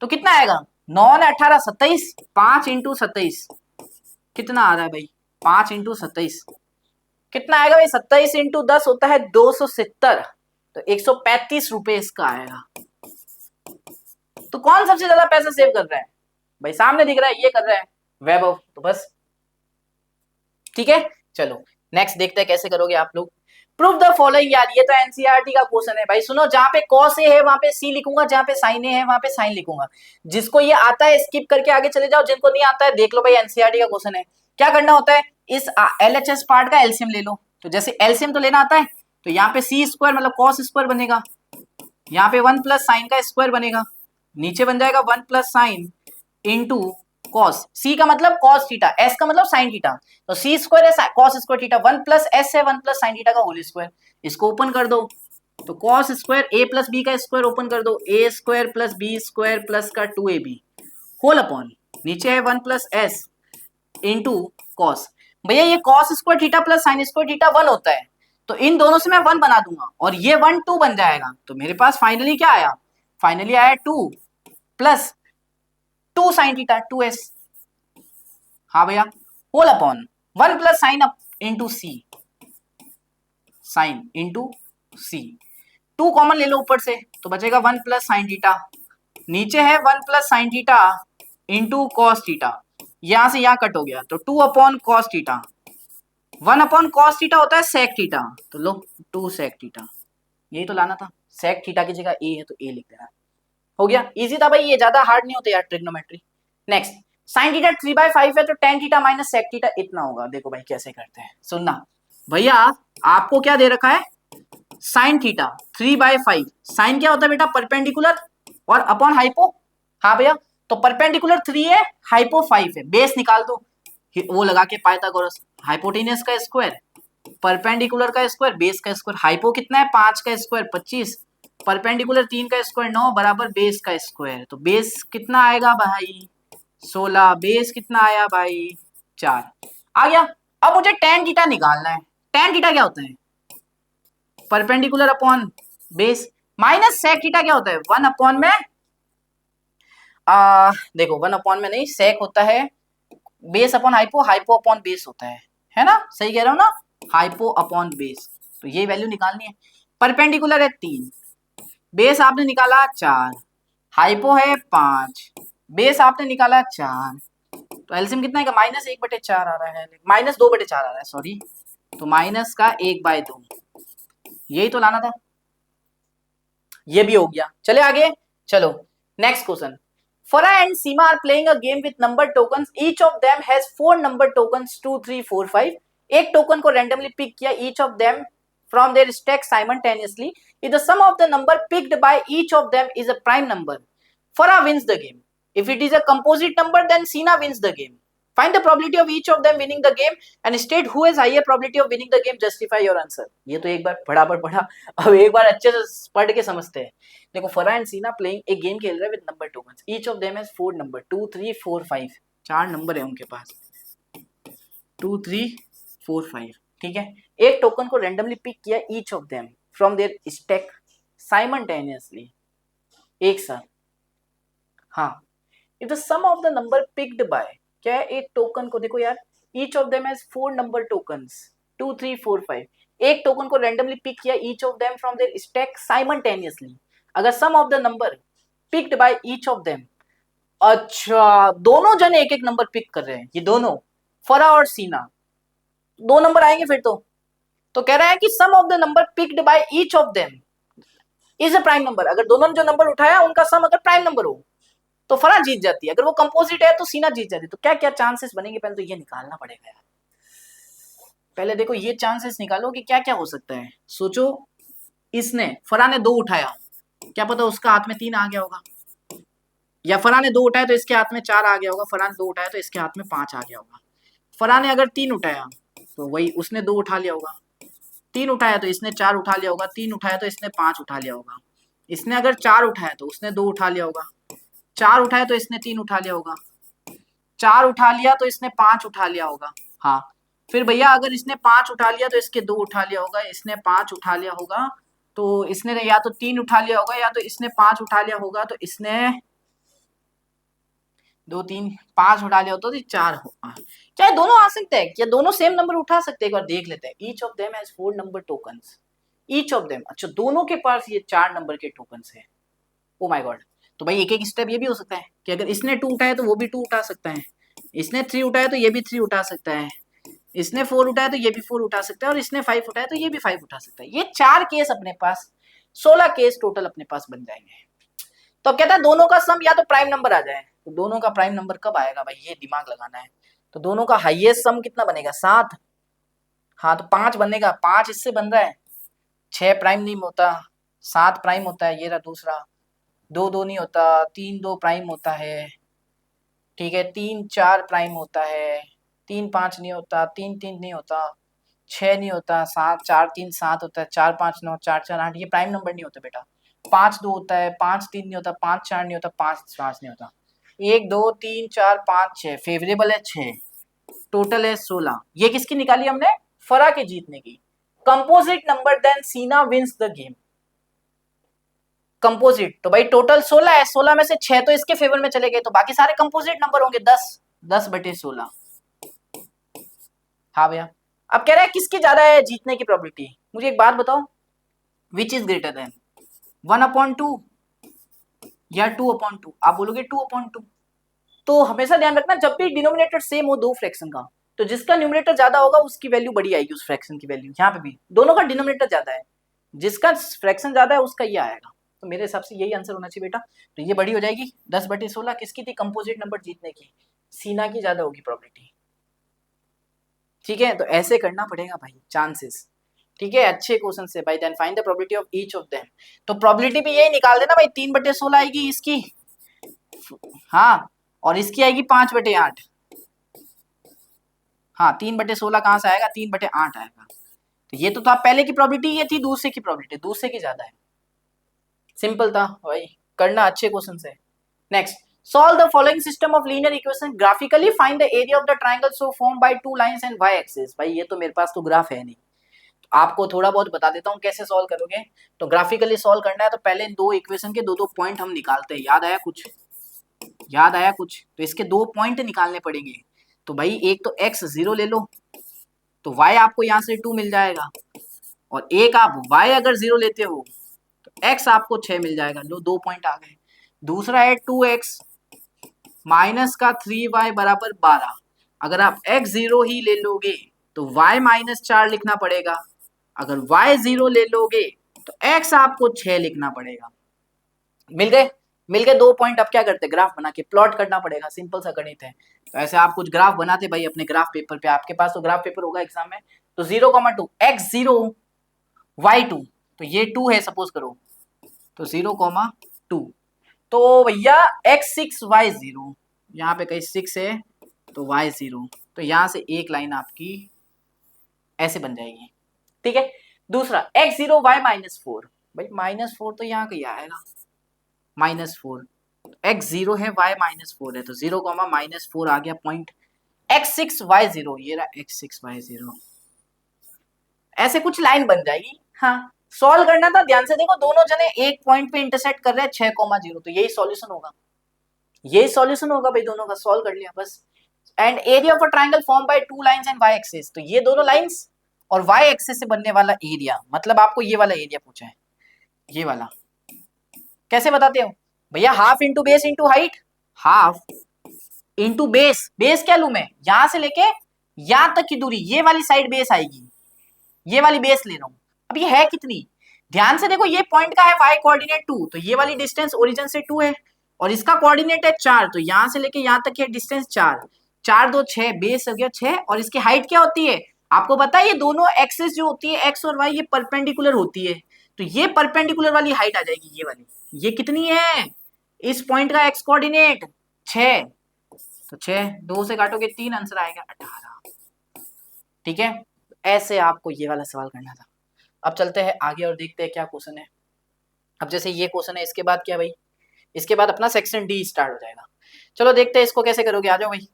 तो कितना आएगा 9 ने 18 27, 5 इंटू 27 कितना आ रहा है भाई, 5 इंटू 27 कितना आएगा भाई, 27 इंटू 10 होता है 270, तो 135 रुपए इसका आएगा। तो कौन सबसे ज्यादा पैसा सेव कर रहा है भाई, सामने दिख रहा है ये कर रहा है वैभव, तो बस ठीक है। चलो नेक्स्ट देखते हैं कैसे करोगे आप लोग। प्रूव द फॉलोइंग, यार ये तो एनसीईआरटी का क्वेश्चन है भाई। सुनो, जहां पे कॉस ए है वहां पे सी लिखूंगा, जहां पे साइन ए है वहां पे साइन लिखूंगा। जिसको ये आता है स्किप करके आगे चले जाओ, जिनको नहीं आता है देख लो भाई, एनसीईआरटी का क्वेश्चन है। क्या करना होता है, इस एलएचएस पार्ट का एलसीएम ले लो। तो जैसे एलसीएम तो लेना आता है, तो यहाँ पे सी स्क्वायर मतलब कॉस स्क्वायर बनेगा, यहाँ पे 1 प्लस साइन का स्क्वायर बनेगा, नीचे बन जाएगा 1 प्लस साइन इंटू कॉस, सी का मतलब कॉस थीटा, एस का मतलब साइन थीटा, तो सी स्क्वायर है cos square theta, 1 plus S है 1 प्लस साइन थीटा का होल स्क्वायर। इसको ओपन कर दो, तो cos square a plus b का स्क्वायर ओपन कर दो, a square plus b square plus का 2ab होल अपॉन नीचे है 1 प्लस एस इंटू कॉस। भैया ये cos square theta plus sine square theta 1 होता है, तो इन दोनों से मैं 1 बना दूंगा और ये 1 2 बन जाएगा। तो मेरे पास फाइनली क्या आया, फाइनली आया 2 प्लस 2 साइन थीटा 2s, हाँ भैया, whole upon 1 plus sine up into C, sine into C, 2 common ले लो ऊपर से तो बचेगा 1 प्लस साइन थीटा, नीचे है 1 plus sine theta into cos theta, यहां से यहां कट हो गया तो 2 upon cos theta, 1 upon cos theta होता है सेक थीटा, तो लो 2 सेक थीटा, यही तो लाना था, सेक थीटा की जगह ए है तो ए लिख देना। हो गया, इजी था भाई, ये ज्यादा हार्ड नहीं होते यार ट्रिग्नोमेट्री। नेक्स्ट, साइन थीटा 3/5 है तो tan theta minus sec theta इतना होगा। देखो भाई कैसे करते हैं, सुनना भैया, आपको क्या दे रखा है, साइन थीटा 3/5, साइन क्या होता है बेटा, परपेंडिकुलर और अपॉन हाइपो, हाँ भैया, तो परपेंडिकुलर 3 है, हाइपो 5 है, बेस निकाल दो, वो लगा के पाइथागोरस, हाइपोटेनियस का स्क्वायर, परपेंडिकुलर का स्क्वायर, बेस का स्क्वायर, हाइपो कितना है 5 का स्क्वायर 25, परपेंडिकुलर 3 का स्क्वायर 9 बराबर बेस का स्क्वायर, तो बेस कितना आएगा भाई 16, बेस कितना आया भाई 4 आ गया। अब मुझे टेन थीटा निकालना है, टेन थीटा क्या होता है perpendicular upon base, minus sec theta क्या होता है 1 अपॉन में देखो 1 अपॉन में नहीं, सेक होता है base upon hypo, hypo upon base होता है ना, सही कह रहा हूं ना, हाइपो अपॉन बेस, तो ये वैल्यू निकालनी है। परपेंडिकुलर है 3, बेस आपने निकाला 4, हाइपो है 5, बेस आपने निकाला 4, तो एलसीएम कितना है माइनस 1/4 आ रहा है, माइनस 2/4 आ रहा है सॉरी, तो माइनस का 1/2, यही तो लाना था, ये भी हो गया। चले आगे, चलो next question. Farah and Seema are playing a game with number tokens. Each of them has 4 number tokens 2, 3, 4, 5. एक टोकन को randomly pick किया each of them from their stack simultaneously. If the sum of the number picked by each of them is a prime number, Farah wins the game. If it is a composite number, then Seema wins the game. Find the probability of each of them winning the game and state who has higher probability of winning the game. Justify your answer. ये तो एक बार फटाफट पढ़ा, अब एक बार अच्छे से पढ़ के समझते हैं। देखो फरा एंड सीना प्लेइंग एक गेम खेल रहे हैं with number tokens, each of them has 4 number 2, 3, 4, 5, 4 number है उनके पास 2, 3, 4, 5, ठीक है। एक टोकन को रैंडमली पिक किया each of them from their stack simultaneously, एक साथ, हाँ। If the sum of the number picked by, क्या है एक टोकन को देखो यार, each of them has 4 number tokens 2, 3, 4, 5, एक टोकन को रैंडमली पिक किया each of them from their stack simultaneously, अगर sum of the number picked by each of them, अच्छा दोनों जन एक एक नंबर पिक कर रहे हैं, ये दोनों फरा और सीना, 2 नंबर आएंगे फिर तो कह रहा है कि sum of the number picked by each of them is a prime number, अगर दोनों ने जो नंबर उठाया उनका सम अगर प्राइम नंबर हो तो फरा जीत जाती है, अगर वो कंपोजिट है तो सीना जीत जाती है। तो क्या क्या चांसेस बनेंगे, पहले तो ये निकालना पड़ेगा यार, पहले देखो ये चांसेस निकालो कि क्या क्या हो सकता है। सोचो इसने फरा ने 2 उठाया, क्या पता उसका हाथ में 3 आ गया होगा, या फरा ने 2 उठाया तो इसके हाथ में 4 आ गया होगा, फरा ने 2 उठाया तो इसके हाथ में 5 आ गया होगा। फरा ने अगर 3 उठाया तो वही उसने 2 उठा लिया होगा, 3 उठाया तो इसने 4 उठा लिया होगा, 3 उठाया तो इसने 5 उठा लिया होगा, इसने अगर 4 उठाया तो उसने 2 उठा लिया होगा, 4 उठाया तो इसने 3 उठा लिया होगा, 4 उठा लिया तो इसने 5 उठा लिया होगा, हाँ। फिर भैया अगर इसने 5 उठा लिया तो इसके 2 उठा लिया होगा, इसने 5 उठा लिया होगा तो इसने या तो 3 उठा लिया होगा, या तो इसने 5 उठा लिया होगा तो इसने 2, 3, 5 उठा लिया होता तो 4 होगा। क्या दोनों आ सकते हैं, क्या दोनों सेम नंबर उठा सकते हैं, एक बार देख लेते हैं। Each of them has 4 number tokens, each of them, अच्छा दोनों के पास ये 4 नंबर के टोकन्स है, ओ माय गॉड। तो भाई एक एक स्टेप ये भी हो सकता है कि अगर इसने 2 उठाया तो वो भी 2 उठा सकता है, इसने 3 उठाया तो ये भी 3 उठा सकता है, इसने 4 उठाया तो ये भी 4 उठा सकता है, और इसने 5 उठाया तो ये भी 5 उठा सकता है। ये 4 केस अपने पास, 16 केस टोटल अपने पास बन जाएंगे। तो अब कहता है दोनों का सम या तो प्राइम नंबर आ जाए, तो दोनों का प्राइम नंबर कब आएगा भाई, ये दिमाग लगाना है। तो दोनों का हाईएस्ट सम कितना बनेगा 7, हाँ तो 5 बनेगा, 5 इससे बन रहा है, 6 प्राइम नहीं होता, 7 प्राइम होता है, ये रहा दूसरा, 2, 2 नहीं होता, 3, 2 प्राइम होता है, ठीक है, 3, 4 प्राइम होता है, 3, 5 नहीं होता, 3, 3 नहीं होता, 6 नहीं होता, 7, 4, 3, 7 होता है, 4, 5, 9, 4, 4, 8, ये प्राइम नंबर नहीं होता बेटा, 5, 2 होता है, 5, 3 नहीं होता, 5, 4 नहीं होता, 5, 5 नहीं होता, 1, 2, 3, 4, 5, 6, फेवरेबल है 6, टोटल है 16। ये किसकी निकाली हमने, फरा के जीतने की। कंपोजिट नंबर देन सीना विंस द गेम, कंपोजिट तो भाई टोटल 16 है, 16 में से 6 तो इसके फेवर में चले गए, तो बाकी सारे कंपोजिट नंबर होंगे 10/16। हाँ भैया, अब कह रहा है किसकी ज्यादा है जीतने की प्रोबेबिलिटी, मुझे एक बात बताओ, विच इज ग्रेटर देन 1/2 या 2/2, आप बोलोगे 2/2। तो हमेशा ध्यान रखना जब भी डिनोमिनेटर सेम हो दो फ्रैक्शन का, तो जिसका न्यूमरेटर ज्यादा होगा उसकी वैल्यू बड़ी आएगी, उस फ्रैक्शन की वैल्यू। यहाँ पे भी दोनों का डिनोमिनेटर ज्यादा है, जिसका फ्रैक्शन ज्यादा है उसका ये आएगा, तो मेरे हिसाब से यही आंसर होना चाहिए बेटा। तो ये बड़ी हो जाएगी 10/16, किसकी थी कंपोजिट नंबर जीतने की, सीना की ज्यादा होगी प्रोबेबिलिटी, ठीक है। तो ऐसे करना पड़ेगा भाई चांसेस, ठीक है, अच्छे क्वेश्चन से भाई। Then find the probability of each of them, तो प्रोबेबिलिटी भी यही निकाल देना भाई, 3/16 आएगी इसकी, हाँ, और इसकी आएगी 5/8। हाँ, 3/16 कहाँ से आएगा, 3/8 आएगा। तो ये तो था पहले की प्रोबेबिलिटी, ये थी दूसरे की प्रोबेबिलिटी, दूसरे की ज्यादा है। सिंपल था भाई, करना अच्छे क्वेश्चन से। Next, solve the following system of linear equation, graphically find the area of the triangle so formed by two lines and y axis। भाई ये तो मेरे पास तो ग्राफ है नहीं, तो आपको थोड़ा बहुत बता देता हूँ कैसे सॉल्व करोगे। तो ग्राफिकली सॉल्व करना है तो पहले इन दो इक्वेशन के दो दो पॉइंट हम निकालते हैं। याद आया कुछ, याद आया कुछ? तो इसके दो पॉइंट निकालने पड़ेंगे। तो भाई एक तो x 0 ले लो, तो y आपको यहाँ से 2 मिल जाएगा, और एक आप y अगर 0 लेते हो तो x आपको 6 मिल जाएगा। लो, दो पॉइंट आ गए। दूसरा है 2x माइनस का 3y बराबर 12। अगर आप x 0 ही ले लोगे तो y माइनस 4 लिखना पड़ेगा। अगर y 0 ले लोगे तो x आपको 6 लिखना पड़ेगा। मिल गए, मिल गए दो पॉइंट। अब क्या करते, ग्राफ बना के प्लॉट करना पड़ेगा, सिंपल सा गणित है। तो ऐसे आप कुछ ग्राफ बनाते भाई अपने ग्राफ पेपर पे, आपके पास तो ग्राफ पेपर होगा एग्जाम में। तो 0,2 x 0 y 2, तो ये 2 है सपोज करो, तो 0,2। तो भैया x 6 y 0, यहाँ पे कहीं 6 है तो y 0, तो यहाँ से एक लाइन आपकी ऐसे बन जाएगी, ठीक है। दूसरा x 0 y -4, भाई -4 तो यहाँ कहीं आएगा, -4, x 0 है y -4 है, तो 0, -4 आ गया पॉइंट। x 6 y 0, ये रहा x 6 y 0, ऐसे कुछ लाइन बन जाएगी। हाँ, सॉल्व करना था, ध्यान से देखो, दोनों जने एक पॉइंट पे इंटरसेक्ट कर रहे हैं 6,0, तो यही सॉल्यूशन होगा, यही सॉल्यूशन होगा भाई, दोनों का सॉल्व कर लिया बस। And area of a triangle form by two lines and y axis, तो ये दोनों लाइंस और y एक्सिस से बनने वाला एरिया, मतलब आपको ये वाला एरिया पूछा है, ये वाला। कैसे बताते हो भैया, half into base into height, half into base, base क्या लू मैं, यहां से लेके यहां तक की दूरी, ये वाली साइड बेस आएगी, ये वाली बेस ले रहा हूं। अब ये है कितनी, ध्यान से देखो, ये पॉइंट का है y कोऑर्डिनेट 2, तो ये वाली डिस्टेंस ओरिजिन से 2 है, और इसका कोऑर्डिनेट है 4, तो यहां से लेके यहां तक है डिस्टेंस 4, 4 2 6, बेस हो गया 6। और इसकी हाइट क्या होती है आपको पता है, ये दोनों एक्सिस जो होती है x और y, ये परपेंडिकुलर होती है, तो ये परपेंडिकुलर वाली हाइट आ जाएगी, ये वाली। ये कितनी है, इस पॉइंट का x कोऑर्डिनेट 6, तो 6 2 से काटोगे 3, आंसर आएगा 18, ठीक है। ऐसे आपको ये वाला सवाल करना था। अब चलते हैं आगे और देखते हैं क्या क्वेश्चन है। अब जैसे ये क्वेश्चन है, इसके बाद क्या भाई, इसके बाद अपना सेक्शन डी स्टार्ट हो जाएगा। चलो देखते हैं इसको कैसे करोगे, आ जाओ भाई,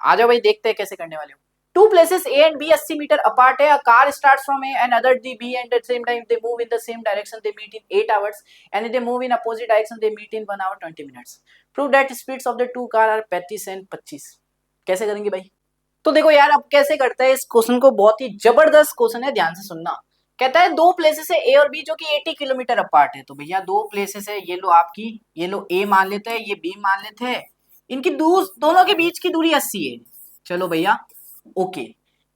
आ जाओ भाई, देखते हैं कैसे करने वाले हो। Two places A and B 80 meter apart है, a car starts from A and other the B, and at the same time they move in the same direction, they meet in 8 hours, and if they move in opposite direction they meet in 1 hour 20 minutes. Prove that speeds of the two car are 35 and 25। कैसे करेंगे भाई, तो देखो यार, अब कैसे करते हैं इस क्वेश्चन को, बहुत ही जबरदस्त क्वेश्चन है, ध्यान से सुनना। कहता है दो प्लेसेस है ए और बी जो कि 80 किलोमीटर अपार्ट है, तो भैया दो प्लेसेस है, ये लो आपकी, ये लो ए मान लेते हैं, ये बी मान लेते हैं, इनकी दोनों के बीच की दूरी 80 है। चलो भैया ओके।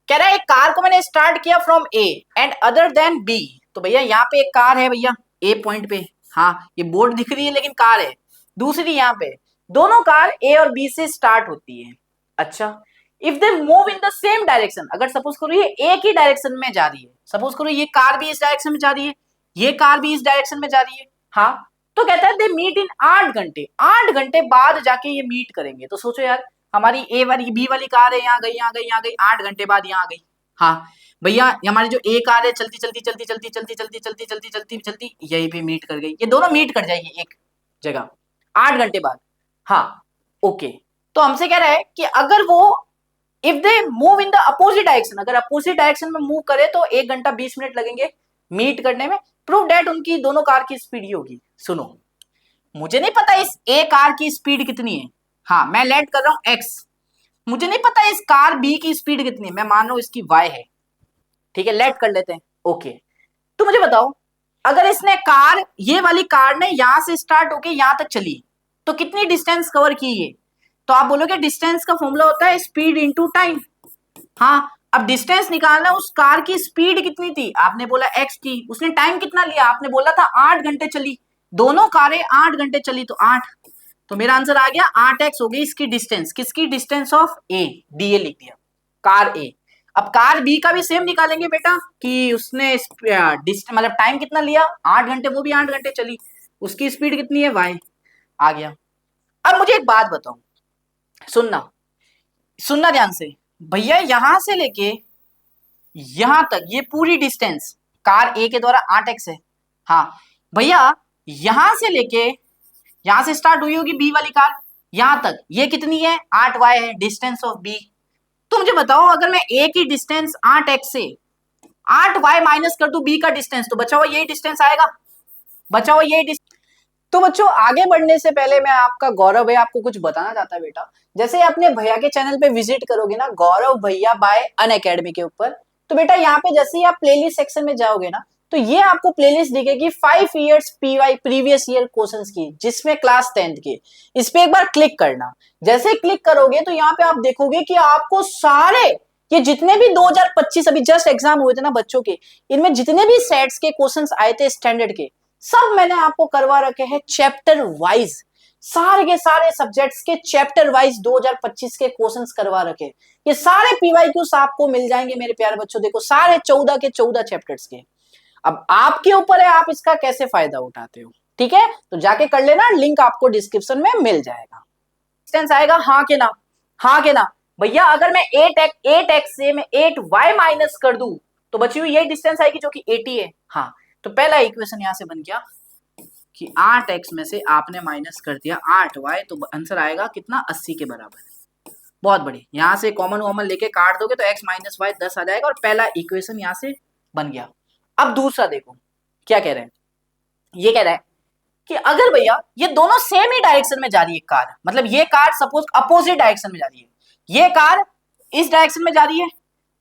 कह रहा है एक कार को मैंने स्टार्ट किया from A and other than B, तो भैया यहाँ पे एक कार है भैया ए पॉइंट पे, हाँ ये बोर्ड दिख रही है लेकिन कार है, दूसरी यहाँ पे, दोनों कार ए और बी से स्टार्ट होती है। अच्छा, if they move in the same direction, अगर सपोज करो ये एक ही डायरेक्शन में जा रही है, सपोज करो ये कार भी इस डायरेक्शन में जा रही है, ये कार भी इस डायरेक्शन में जा रही है, हाँ, तो कहता है दे मीट इन 8 घंटे, 8 घंटे बाद जाके ये मीट करेंगे। तो सोचो यार, हमारी ए वाली बी वाली कार है, यहाँ गई यहाँ गई यहाँ गई, 8 घंटे बाद यहाँ आ गई। हाँ भैया, हमारी जो ए कार है चलती चलती चलती चलती चलती चलती चलती चलती चलती चलती यहीं पे मीट कर गई, ये दोनों मीट कर जाएगी एक जगह 8 घंटे बाद। हाँ ओके, तो हमसे कह रहा है कि अगर वो if they move in the opposite direction, अगर अपोजिट डायरेक्शन में मूव करे तो 1 घंटा 20 मिनट लगेंगे मीट करने में। प्रूव डेट उनकी दोनों कार की स्पीड ही होगी। सुनो, मुझे नहीं पता इस ए कार की स्पीड कितनी है, हाँ मैं लेट कर रहा हूं x, मुझे नहीं पता इस कार बी की स्पीड कितनी है, मैं मान रहा हूं इसकी y है, ठीक है, लेट कर लेते हैं ओके। तो मुझे बताओ, अगर इसने कार, ये वाली कार ने यहां से स्टार्ट होके यहां तक चली तो कितनी डिस्टेंस कवर की है, तो आप बोलोगे डिस्टेंस का फॉर्मूला होता है स्पीड इनटू टाइम। हाँ, अब डिस्टेंस निकालना, उस कार की स्पीड कितनी थी, आपने बोला x थी, उसने टाइम कितना लिया, आपने बोला था 8 घंटे चली, दोनों कारें 8 घंटे चली तो 8, तो मेरा आंसर आ गया 8x हो गई इसकी डिस्टेंस, किसकी distance of A, D A लिख दिया, कार ए। अब कार बी का भी सेम निकालेंगे बेटा कि उसने मतलब टाइम कितना लिया 8 घंटे, वो भी 8 घंटे चली, उसकी स्पीड कितनी है y, आ गया। अब मुझे एक बात बताओ, सुनना सुनना ध्यान से भैया, यहां से लेके यहां तक ये पूरी डिस्टेंस कार ए के द्वारा 8x है। हाँ भैया, यहां से लेके यहां से स्टार्ट हुई होगी बी वाली कार, यहां तक ये कितनी है, 8y है डिस्टेंस ऑफ बी। तो मुझे बताओ, अगर मैं ए की डिस्टेंस 8x से 8y माइनस कर दू बी का डिस्टेंस, तो बचा हुआ यही डिस्टेंस आएगा, बचा हुआ यही डिस्टेंस। तो बच्चों, आगे बढ़ने से पहले मैं आपका गौरव भैया आपको कुछ बताना चाहता है बेटा। जैसे अपने भैया के चैनल पे विजिट करोगे ना, गौरव भैया बाय अनअकैडमी के ऊपर, तो बेटा यहाँ पे जैसे ही आप प्लेलिस्ट सेक्शन में जाओगे ना, तो ये आपको प्लेलिस्ट दिखेगी 5 years PY previous year questions की, जिसमें क्लास 10th के। इस पे एक बार क्लिक करना। जैसे ही क्लिक करोगे तो यहाँ पे आप देखोगे कि आपको सारे ये जितने भी 2025 अभी जस्ट एग्जाम हुए थे ना बच्चों के, इनमें जितने भी सेट्स के क्वेश्चंस आए थे स्टैंडर्ड के, सब मैंने आपको करवा रखे हैं चैप्टर वाइज। सारे के सारे सब्जेक्ट्स के चैप्टर वाइज 2025 के क्वेश्चंस करवा रखे। ये सारे पीवाईक्यूज आपको मिल जाएंगे मेरे प्यारे बच्चों, देखो सारे 14 के 14 चैप्टर्स के। अब आपके ऊपर है आप इसका कैसे फायदा उठाते हो, ठीक है? तो जाके कर लेना, लिंक आपको डिस्क्रिप्शन में मिल जाएगा। डिस्टेंस आएगा हाँ के ना, हाँ के ना भैया। अगर मैं 8x से मैं 8y माइनस कर दूं तो बची हुई यही डिस्टेंस आएगी जो कि 80 है। हाँ, तो पहला इक्वेशन यहां से बन गया कि 8x में से आपने माइनस कर दिया 8y, तो आंसर आएगा कितना, 80 के बराबर। बहुत बढ़िया, यहां से कॉमन वॉमन लेके काट दोगे तो x माइनस वाई 10 आ जाएगा, और पहला इक्वेशन यहां से बन गया। अब दूसरा देखो क्या कह रहे हैं, ये कह रहा है कि अगर भैया ये दोनों सेम ही डायरेक्शन में जा रही है कार, मतलब ये कार सपोज अपोजिट डायरेक्शन में जा रही है, ये कार इस डायरेक्शन में जा रही है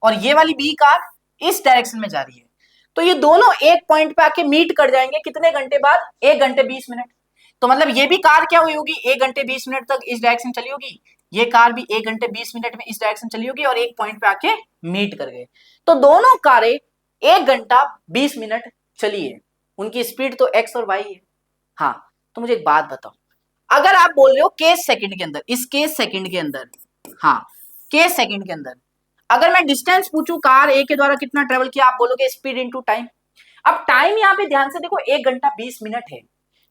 और ये वाली बी कार इस डायरेक्शन में जा रही है, तो ये दोनों एक पॉइंट पे आके मीट कर जाएंगे कितने घंटे बाद, 1 घंटे 20 मिनट। तो मतलब ये भी कार क्या हुई होगी, 1 घंटे 20 मिनट तक इस डायरेक्शन चली होगी, ये कार भी 1 घंटे 20 मिनट में इस डायरेक्शन चली होगी और एक पॉइंट पे आके मीट कर गए। तो दोनों कारें 1 घंटा 20 मिनट चली है, उनकी स्पीड तो x और y है। हाँ, तो मुझे एक बात बताओ, अगर आप बोल रहे हो केस सेकंड के अंदर, इस केस सेकंड के अंदर, हाँ केस सेकंड के अंदर अगर मैं डिस्टेंस पूछूं कार ए के द्वारा कितना ट्रेवल किया, आप बोलोगे स्पीड इनटू टाइम। अब टाइम यहाँ पे ध्यान से देखो 1 घंटा 20 मिनट है,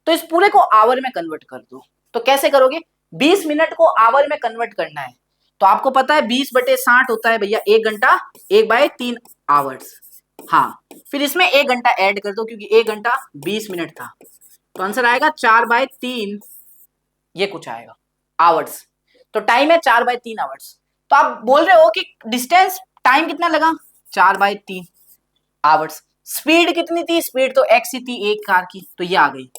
तो इस पूरे को आवर में कन्वर्ट कर दो। तो कैसे करोगे, 20 मिनट को आवर में कन्वर्ट करना है, तो आपको पता है 20/60 होता है भैया 1 घंटा, 1/3 आवर्स। हाँ, फिर इसमें 1 घंटा ऐड कर दो क्योंकि 1 घंटा 20 मिनट था, तो आंसर आएगा 4/3, ये कुछ आएगा आवर्स। तो टाइम है 4/3 आवर्स। तो आप बोल रहे हो कि डिस्टेंस टाइम कितना लगा, 4/3 आवर्स। स्पीड कितनी थी, स्पीड तो x ही थी एक कार की, तो ये आ गई।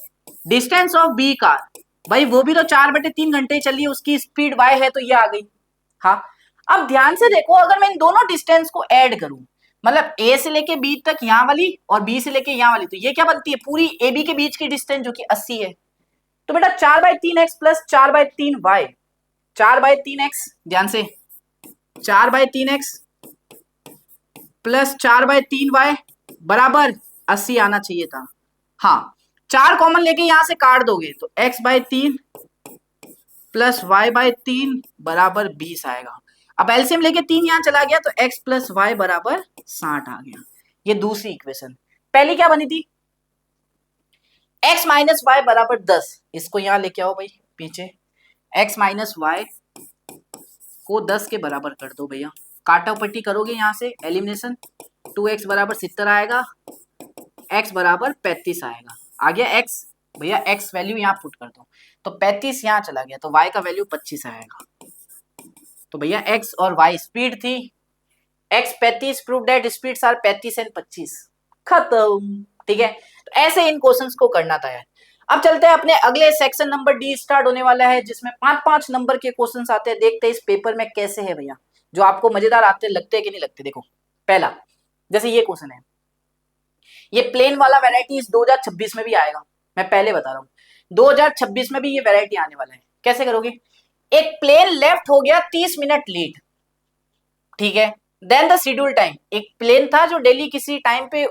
डिस्टेंस ऑफ बी कार, भाई वो भी तो 4/3 घंटे चली है, उसकी स्पीड y है, तो ये आ गई। हाँ, अब ध्यान से देखो, अगर मैं इन दोनों डिस्टेंस को ऐड करूं, मतलब a से लेके b तक यहाँ वाली और b से लेके यहाँ वाली, तो ये क्या बनती है, पूरी ab के बीच की डिस्टेंस जो कि 80 है। तो बेटा 4/3x प्लस 4/3y, 4/3x, ध्यान से 4/3x प्लस 4/3y बराबर 80 आना चाहिए था। हाँ, 4 कॉमन लेके यहां से काट दोगे तो x/3 प्लस y/3 बराबर 20 आएगा। अब एलसीएम लेके 3 यहां चला गया तो x प्लस वाई बराबर 60 आ गया। ये दूसरी इक्वेशन। पहली क्या बनी थी, x माइनस वाई बराबर 10, इसको यहां लेके आओ भाई पीछे, x माइनस वाई को 10 के बराबर कर दो भैया, काटा पट्टी करोगे यहां से एलिमिनेशन, 2x बराबर 70 आएगा, x बराबर 35 आएगा। आ गया x, भैया x वैल्यू यहाँ पुट कर दो, तो 35 यहाँ चला गया तो y का वैल्यू 25 आएगा। तो भैया x और y स्पीड थी, x 35 prove that speeds are 35 and 25, खत्म। ठीक है, तो ऐसे इन क्वेश्चंस को करना था यार। अब चलते हैं अपने अगले सेक्शन, नंबर डी स्टार्ट होने वाला है, जिसमें 5-5 नंबर के क्वेश्चंस आते हैं। देखते हैं इस पेपर में कैसे है भैया, जो आपको मजेदार आते लगते हैं कि नहीं लगते। देखो पहला, जैसे ये क्वेश्चन है, ये प्लेन वाला वैरायटी इस 2026 में भी आएगा, मैं पहले बता रहा हूँ 2026 में भी ये वैरायटी आने वाला है। कैसे करोगे, एक प्लेन लेफ्ट हो गया 30 मिनट लेट, ठीक है, देन द शेड्यूल टाइम, एक प्लेन था जो डेली किसी टाइम पे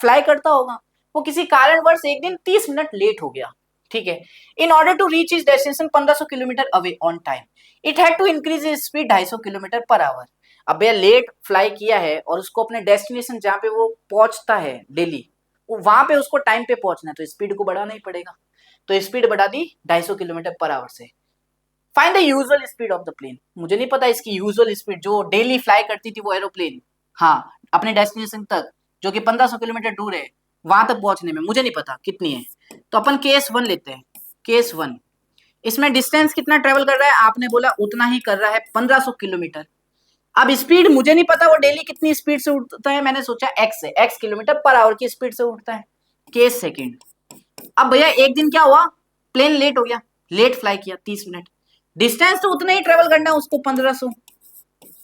फ्लाई करता होगा, वो किसी कारणवश एक दिन 30 मिनट लेट हो गया, ठीक है। In order to reach is destination 1500 kilometre away on time, it had to increase is speed 250 kilometre per hour. अब भैया लेट फ्लाई किया है और उसको अपने डेस्टिनेशन जहां पे वो पहुंचता है डेली, वो वहां पे उसको टाइम पे पहुंचना है, तो स्पीड को बढ़ाना ही पड़ेगा। तो स्पीड बढ़ा दी 250 किलोमीटर पर आवर से। Find the usual speed of the plane, मुझे नहीं पता इसकी यूजुअल स्पीड, जो डेली फ्लाई करती थी वो एरोप्लेन, हाँ, अपने डेस्टिनेशन तक, जो कि 1500 किलोमीटर दूर है, वहां तक पहुंचने में मुझे नहीं पता कितनी है। तो अपन केस 1 लेते हैं, केस 1। इसमें डिस्टेंस कितना ट्रेवल कर रहा है, आपने बोला उतना ही कर रहा है, 1500 किलोमीटर। अब स्पीड मुझे नहीं पता वो डेली कितनी स्पीड से उड़ता है, मैंने सोचा एक्स है, एक्स किलोमीटर पर आवर की स्पीड से उड़ता है। केस सेकंड, अब भैया एक दिन क्या हुआ, प्लेन लेट हो गया, लेट फ्लाई किया 30 मिनट, डिस्टेंस तो उतना ही ट्रेवल करना है उसको 1500,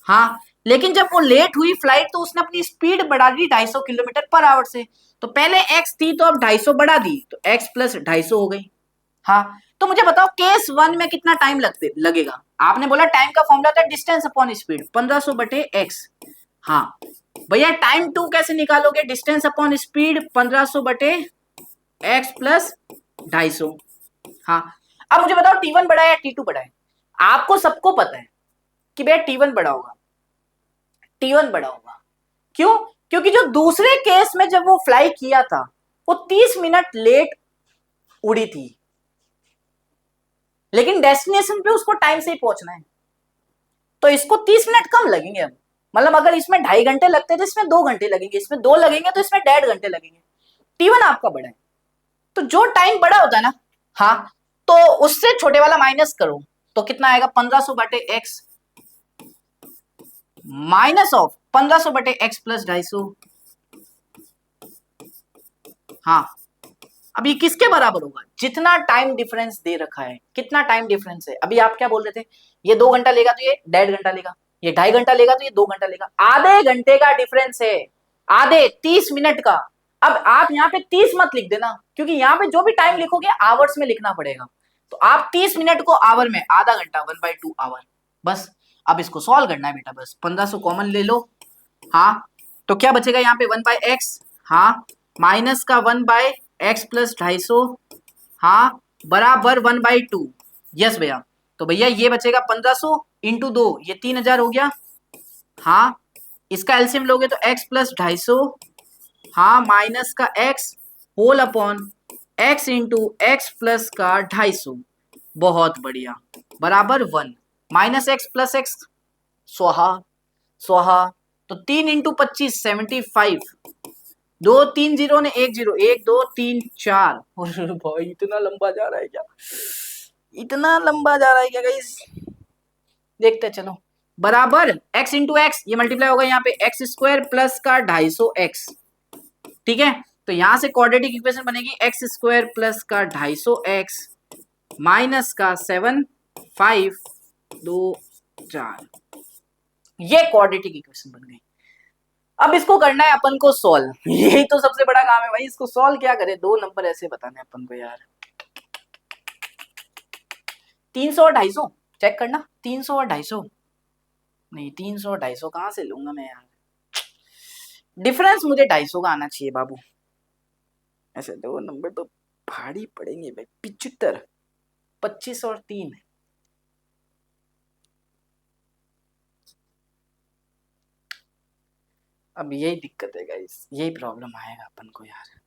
हाँ, लेकिन जब वो लेट हुई फ्लाइट तो उसने अपनी स्पीड बढ़ा दी 250 किलोमीटर पर आवर से। तो पहले एक्स थी तो अब 250 बढ़ा दी, तो एक्स प्लस 250 हो गई। हाँ, तो मुझे बताओ केस 1 में कितना टाइम लगेगा। आपने बोला टाइम का फॉर्मूला था डिस्टेंस अपॉन स्पीड, 1500 बटे एक्स। हाँ भैया, टाइम 2 कैसे निकालोगे, डिस्टेंस अपॉन स्पीड 1500 बटे एक्स प्लस 250। हाँ, अब मुझे बताओ T1 बड़ा है या T2 बड़ा है। आपको सबको पता है कि भैया T1 बड़ा होगा, T1 बड़ा होगा। क्यों? क्योंकि जो दूसरे केस में जब वो फ्लाई किया था वो 30 मिनट लेट उड़ी थी, लेकिन डेस्टिनेशन पे उसको टाइम से ही पहुंचना है, तो इसको 30 मिनट कम लगेंगे। अब मतलब अगर इसमें 2.5 घंटे लगते तो इसमें 2 घंटे लगेंगे, इसमें 2 लगेंगे तो इसमें 1.5 घंटे लगेंगे। T1 आपका बड़ा है, तो जो टाइम बड़ा होता है ना, हाँ, तो उससे छोटे वाला माइनस करो तो कितना आएगा, 1500 बटे एक्स माइनस ऑफ 1500 बटे एक्स प्लस 250। हाँ, अब ये किसके बराबर होगा, जितना टाइम डिफरेंस दे रखा है, कितना टाइम डिफरेंस है। अभी आप क्या बोल रहे थे, ये 2 घंटा लेगा तो ये 1.5 घंटा लेगा, ये 2.5 घंटा लेगा तो ये 2 घंटा लेगा, आधे घंटे का डिफरेंस है, आधे 30 मिनट का। अब आप यहाँ पे 30 मत लिख देना, क्योंकि यहाँ पे जो भी टाइम लिखोगे आवर्स में लिखना पड़ेगा, तो आप 30 मिनट को आवर में, आधा घंटा 1/2 आवर, बस। अब इसको सॉल्व करना है बेटा, बस 1500 कॉमन ले लो, हाँ, तो क्या बचेगा यहाँ पे 1/x, हाँ, माइनस का 1/x प्लस 250, हाँ, बराबर 1/2। यस भैया, तो भैया ये बचेगा 1500 इंटू 2, ये 3000 हो गया, हाँ, इसका एलसीएम लोगे तो x प्लस 250, हाँ, माइनस का x whole upon x into x plus का 250, बहुत बढ़िया, बराबर 1, माइनस एक्स प्लस एक्स स्वाहा स्वाहा, तो 3 इंटू 25 75, 2 3 जीरो ने 1 0, 1 2 3 4, और भाई इतना लंबा जा रहा है क्या, इतना लंबा जा रहा है क्या गाइस, देखते चलो, बराबर x इंटू एक्स, ये मल्टीप्लाई होगा यहाँ पे एक्स स्क्वायर प्लस का 250x, ठीक है, तो यहां से क्वाड्रेटिक इक्वेशन बनेगी एक्स स्क्वायर प्लस का 250x माइनस का 7 5 2 4, ये क्वाड्रेटिक इक्वेशन बन गई। अब इसको करना है अपन को सॉल्व, यही तो सबसे बड़ा काम है भाई, इसको सॉल्व क्या करें, 2 नंबर ऐसे बताने अपन को यार। 300 और 250 चेक करना, 300 और 250 नहीं, 300 और 250 कहां से लूंगा मैं यार, डिफरेंस मुझे 250 का आना चाहिए बाबू, ऐसे 2 नंबर तो भारी पड़ेंगे भाई, 75, 25 और 3, अब यही दिक्कत है गाइस, यही प्रॉब्लम आएगा अपन को यार,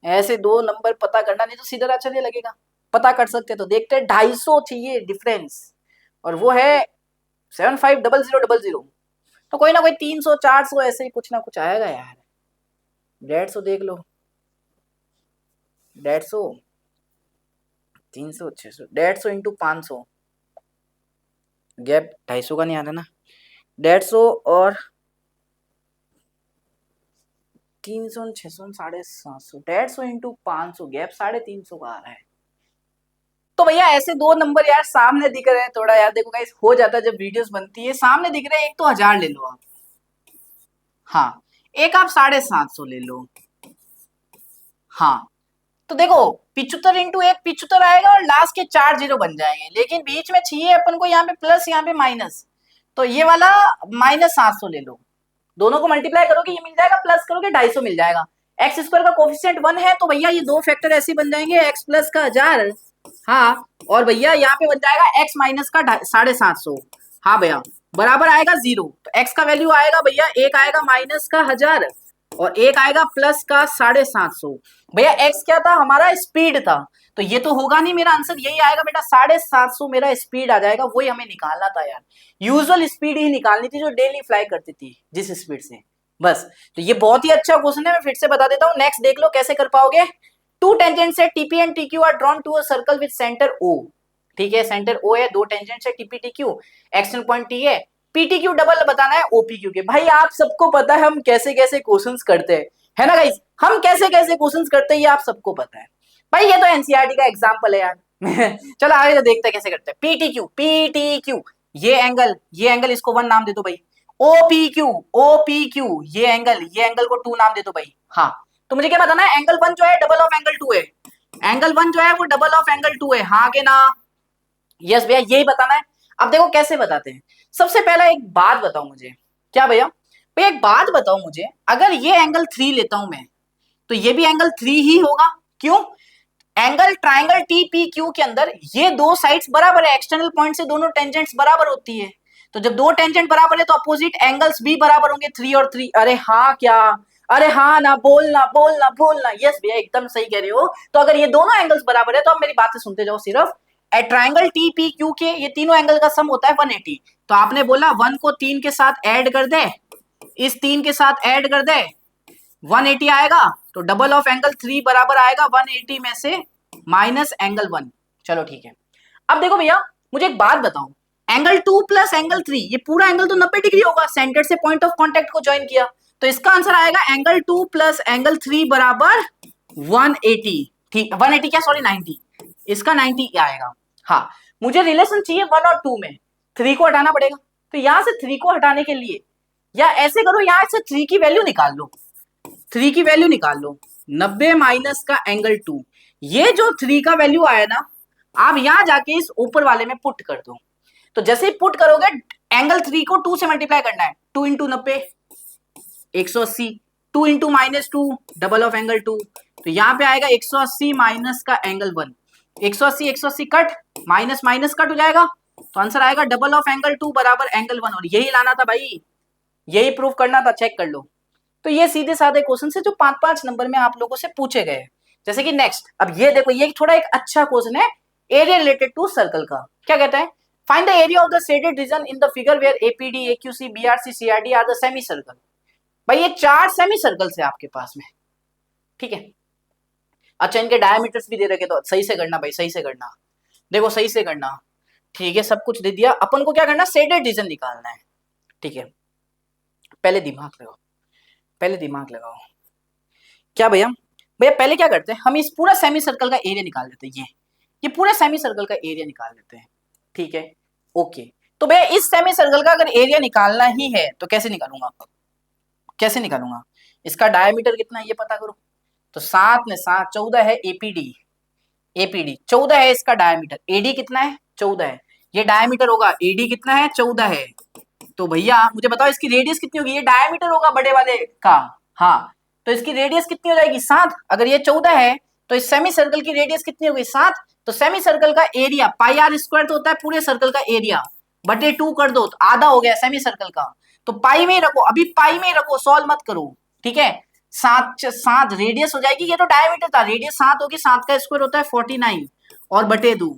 ऐसे 2 नंबर पता करना, नहीं तो सीधा अच्छा नहीं लगेगा, पता कर सकते तो देखते, 250 चाहिए डिफरेंस, और वो है 750000, तो कोई ना कोई 300 400 ऐसे ही कुछ ना कुछ आएगा यार, 150 देख लो, 150 300 600, 150 इंटू 500, गैप 250 का नहीं आता ना, 150 और 300 600 750, 150 इंटू 500, गैप 350 का आ रहा है। तो भैया ऐसे 2 नंबर यार सामने दिख रहे हैं, थोड़ा यार देखो गाइस, हो जाता है जब वीडियोस बनती है, सामने दिख रहे हैं, एक तो 1000 ले लो आप, हाँ, एक आप 750 ले लो, हाँ, तो देखो 75 इंटू 1 75 आएगा और लास्ट के 4 जीरो बन जाएंगे, लेकिन बीच में चाहिए अपन को यहाँ पे प्लस, यहाँ पे माइनस, तो ये वाला -700 ले लो, दोनों को मल्टीप्लाई करोगे ये मिल जाएगा, प्लस करोगे 250 मिल जाएगा, एक्स स्क्वायर का कोफिशिएंट 1 है, तो भैया ये 2 फैक्टर ऐसे बन जाएंगे, एक्स प्लस का 1000, हाँ, और भैया यहाँ पे बन जाएगा एक्स माइनस का 750, हाँ भैया, बराबर आएगा 0, तो एक्स का वैल्यू आएगा भैया, एक आएगा माइनस का 1000, और एक आएगा प्लस का 750। भैया x क्या था हमारा, स्पीड था, तो ये तो होगा नहीं, मेरा आंसर यही आएगा बेटा, 750 मेरा स्पीड आ जाएगा, वही हमें निकालना था यार, यूजुअल स्पीड ही निकालनी थी जो डेली फ्लाई करती थी जिस स्पीड से, बस। तो ये बहुत ही अच्छा क्वेश्चन है, मैं फिर से बता देता हूँ, नेक्स्ट देख लो कैसे कर पाओगे। टू टेंजेंट से TP and TQ are drawn to a circle with centre O, ठीक है, सेंटर ओ है, दो टेंजेंट है TP TQ, external point T है, पीटीक्यू डबल बताना है ओपीक्यू के। भाई आप सबको पता है हम कैसे कैसे क्वेश्चंस करते हैं, है ना गाइस, हम कैसे कैसे क्वेश्चंस करते हैं ये आप सबको पता है भाई, ये तो एनसीईआरटी का एग्जांपल है यार। चलो आगे तो देखते हैं कैसे करते हैं। पीटीक्यू, पीटीक्यू ये एंगल इसको 1 नाम दे दो भाई। ओपीक्यू, ओपीक्यू ये एंगल को 2 नाम दे दो भाई। हाँ, तो मुझे क्या बताना है, एंगल 1 जो है डबल ऑफ एंगल 2 है, एंगल 1 जो है वो डबल ऑफ एंगल 2 है, हाँ के ना, यस भैया यही बताना है। अब देखो कैसे बताते हैं, सबसे पहला एक बात बताओ मुझे, क्या भैया, भैया एक बात बताओ मुझे, अगर ये एंगल 3 लेता हूं मैं, तो ये भी एंगल 3 ही होगा, क्यों, एंगल ट्राइंगल टीपीक्यू के अंदर ये दो साइड्स बराबर है, एक्सटर्नल पॉइंट से दोनों टेंजेंट्स बराबर होती है, तो जब दो टेंजेंट बराबर है तो अपोजिट एंगल्स भी बराबर होंगे, 3 और 3। अरे हाँ क्या, अरे हाँ ना, बोलना बोलना बोलना, यस भैया एकदम सही कह रहे हो। तो अगर ये दोनों एंगल्स बराबर है तो अब मेरी बातें सुनते जाओ सिर्फ, एट ट्राइंगल टीपीक्यू के ये तीनों एंगल का सम होता है 180, तो आपने बोला 1 को 3 के साथ ऐड कर दे, इस 3 के साथ ऐड कर दे, 180 आएगा, तो डबल ऑफ एंगल 3 बराबर आएगा 180 में से माइनस एंगल 1। चलो ठीक है, अब देखो भैया मुझे एक बात बताओ, एंगल 2 प्लस एंगल 3, ये पूरा एंगल तो 90 डिग्री होगा, सेंटर से पॉइंट ऑफ कांटेक्ट को ज्वाइन किया, तो इसका आंसर आएगा एंगल 2 प्लस एंगल 3 बराबर 180, ठीक 180 क्या, सॉरी 90, इसका 90 आएगा। हाँ, मुझे रिलेशन चाहिए 1 और 2 में, 3 को हटाना पड़ेगा, तो यहां से 3 को हटाने के लिए, या ऐसे करो यहां से 3 की वैल्यू निकाल लो, 3 की वैल्यू निकाल लो, 90 माइनस का एंगल 2, ये जो 3 का वैल्यू आया ना, आप यहां जाके इस ऊपर वाले में पुट कर दो, तो जैसे ही पुट करोगे एंगल 3 को 2 से मल्टीप्लाई करना है, 2 into 90 180, 2 into minus 2 double of angle 2, तो यहां पे आएगा 180 माइनस का angle 1, 180 180 cut, minus minus cut हो जाएगा, तो आंसर आएगा डबल ऑफ एंगल 2 बराबर एंगल 1, और यही लाना था भाई, यही प्रूफ करना था, चेक कर लो। तो ये सीधे साधे क्वेश्चन से जो 5-5 नंबर में आप लोगों से पूछे गए। जैसे कि नेक्स्ट, अब ये देखो, ये थोड़ा एक अच्छा क्वेश्चन है एरिया रिलेटेड टू सर्कल का, क्या कहता है, find the area of the shaded region in the figure where APD AQC BRC CRD are the semi circle. भाई ये 4 सेमी सर्कल्स है आपके पास में, ठीक है, अच्छा इनके डायमीटर्स भी दे रखे, तो सही से करना भाई, सही से करना, देखो सही से करना, ठीक है, सब कुछ दे दिया, अपन को क्या करना, शेडेड रीजन निकालना है, ठीक है, पहले दिमाग लगाओ, पहले दिमाग लगाओ, क्या भैया, भैया पहले क्या करते हैं, हम इस पूरा सेमी सर्कल का एरिया निकाल लेते हैं, ये पूरा सेमी सर्कल का एरिया निकाल लेते हैं, ठीक है, ओके। तो भैया इस सेमी सर्कल का अगर एरिया निकालना ही है तो कैसे निकालूंगा, कैसे निकालूंगा, इसका डायमीटर कितना है ये पता करो, तो 7 ने 7 14 है, एपीडी, एपीडी 14 है, इसका डायमीटर, एडी कितना है 14 है, ये डायमीटर होगा, एडी कितना है 14 है, तो भैया मुझे बताओ इसकी रेडियस कितनी होगी, ये डायमीटर होगा बड़े वाले का, हाँ, तो इसकी रेडियस कितनी हो जाएगी 7, अगर ये 14 है तो इस सेमी सर्कल की रेडियस कितनी होगी 7, तो सेमी सर्कल का एरिया पाई आर स्क्वायर तो होता है पूरे सर्कल का एरिया, बटे 2 कर दो तो आधा हो गया सेमी सर्कल का, तो पाई में रखो, अभी पाई में रखो, सॉल्व मत करो, ठीक है, 7 रेडियस हो जाएगी, ये तो डायमीटर था, रेडियस 7 होगी, 7 का स्क्वायर होता है 49 और बटे 2,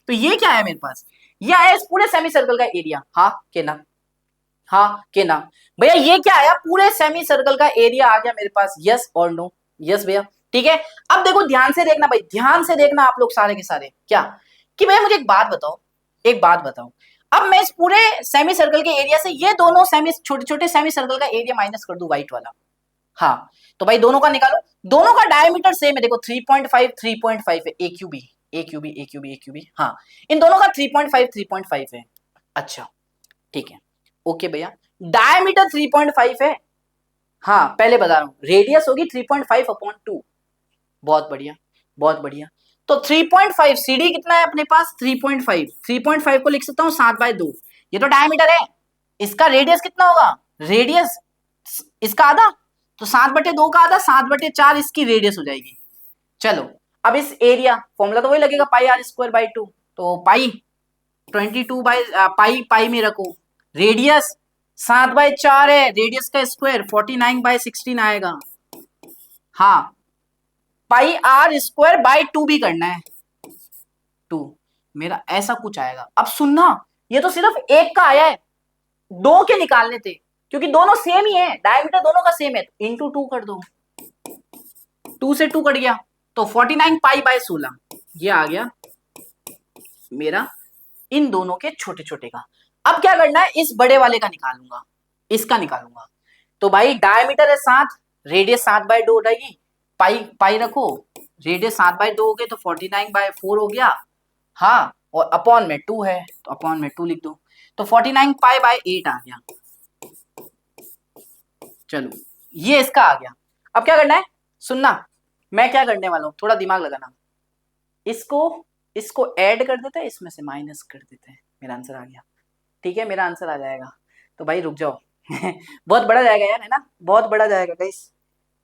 तो ये क्या है मेरे पास, ये आया इस पूरे सेमी सर्कल का एरिया, हाँ के ना, हाँ के ना, भैया ये क्या आया, पूरे सेमी सर्कल का एरिया आ गया मेरे पास, यस और नो, यस भैया, ठीक है। अब देखो ध्यान से देखना भाई, ध्यान से देखना आप लोग सारे के सारे, क्या कि भैया मुझे एक बात बताओ, एक बात बताओ, अब मैं इस पूरे सेमी सर्कल के एरिया से ये दोनों सेमी छोटे छोटे सेमी सर्कल का एरिया माइनस कर दूं व्हाइट वाला, हाँ, तो भाई दोनों का निकालो, दोनों का डायमीटर सेम है, देखो 3.5 3.5 है, AQB AQB AQB AQB, हाँ, इन दोनों का 3.5 3.5 है, अच्छा ठीक है, ओके भैया, डायमीटर 3.5 है, हाँ पहले बता रहा हूं, रेडियस होगी 3.5/2, बहुत बढ़िया, बहुत बढ़िया, तो 3.5 CD कितना है अपने पास 3.5, 3.5 को लिख सकता हूं 7/2, ये तो डायमीटर है, इसका रेडियस कितना होगा, रेडियस इसका आधा, तो 7/2 का आधा 7/4 इसकी रेडियस हो जाएगी। चलो अब इस एरिया फॉर्मूला तो वही लगेगा पाई आर स्क्वायर बाई 2, तो पाई 22 बाई पाई में रखो, रेडियस 7/4 है, रेडियस का स्क्वायर 49/16 आएगा। हाँ, पाई आर स्क्वायर बाय 2 भी करना है, 2 मेरा ऐसा कुछ आएगा। अब सुनना, ये तो सिर्फ एक का आया है, दो के निकालने थे, क्योंकि दोनों सेम ही है, डायमीटर दोनों का सेम है, इंटू 2 कर दो, 2 से 2 कट गया तो 49π/16 ये आ गया मेरा इन दोनों के छोटे छोटे का। अब क्या करना है, इस बड़े वाले का निकालूंगा, इसका निकालूंगा। तो भाई डायमीटर है 7, रेडियस 7/2 हो जाएगी, पाई पाई रखो, रेडियस 7/2 हो गए तो 49/4 हो गया। हाँ, और अपॉन में 2 है तो अपॉन में 2 लिख दो, तो 49π/8 आ गया। चलो ये इसका आ गया। अब क्या करना है, सुनना, मैं क्या करने वाला हूं, थोड़ा दिमाग लगाना, इसको ऐड कर देते हैं, इसमें से माइनस कर देते हैं, मेरा आंसर आ गया। ठीक है, मेरा आंसर आ जाएगा। तो भाई रुक जाओ बहुत बड़ा जाएगा यार, है ना, बहुत बड़ा जाएगा गाइस।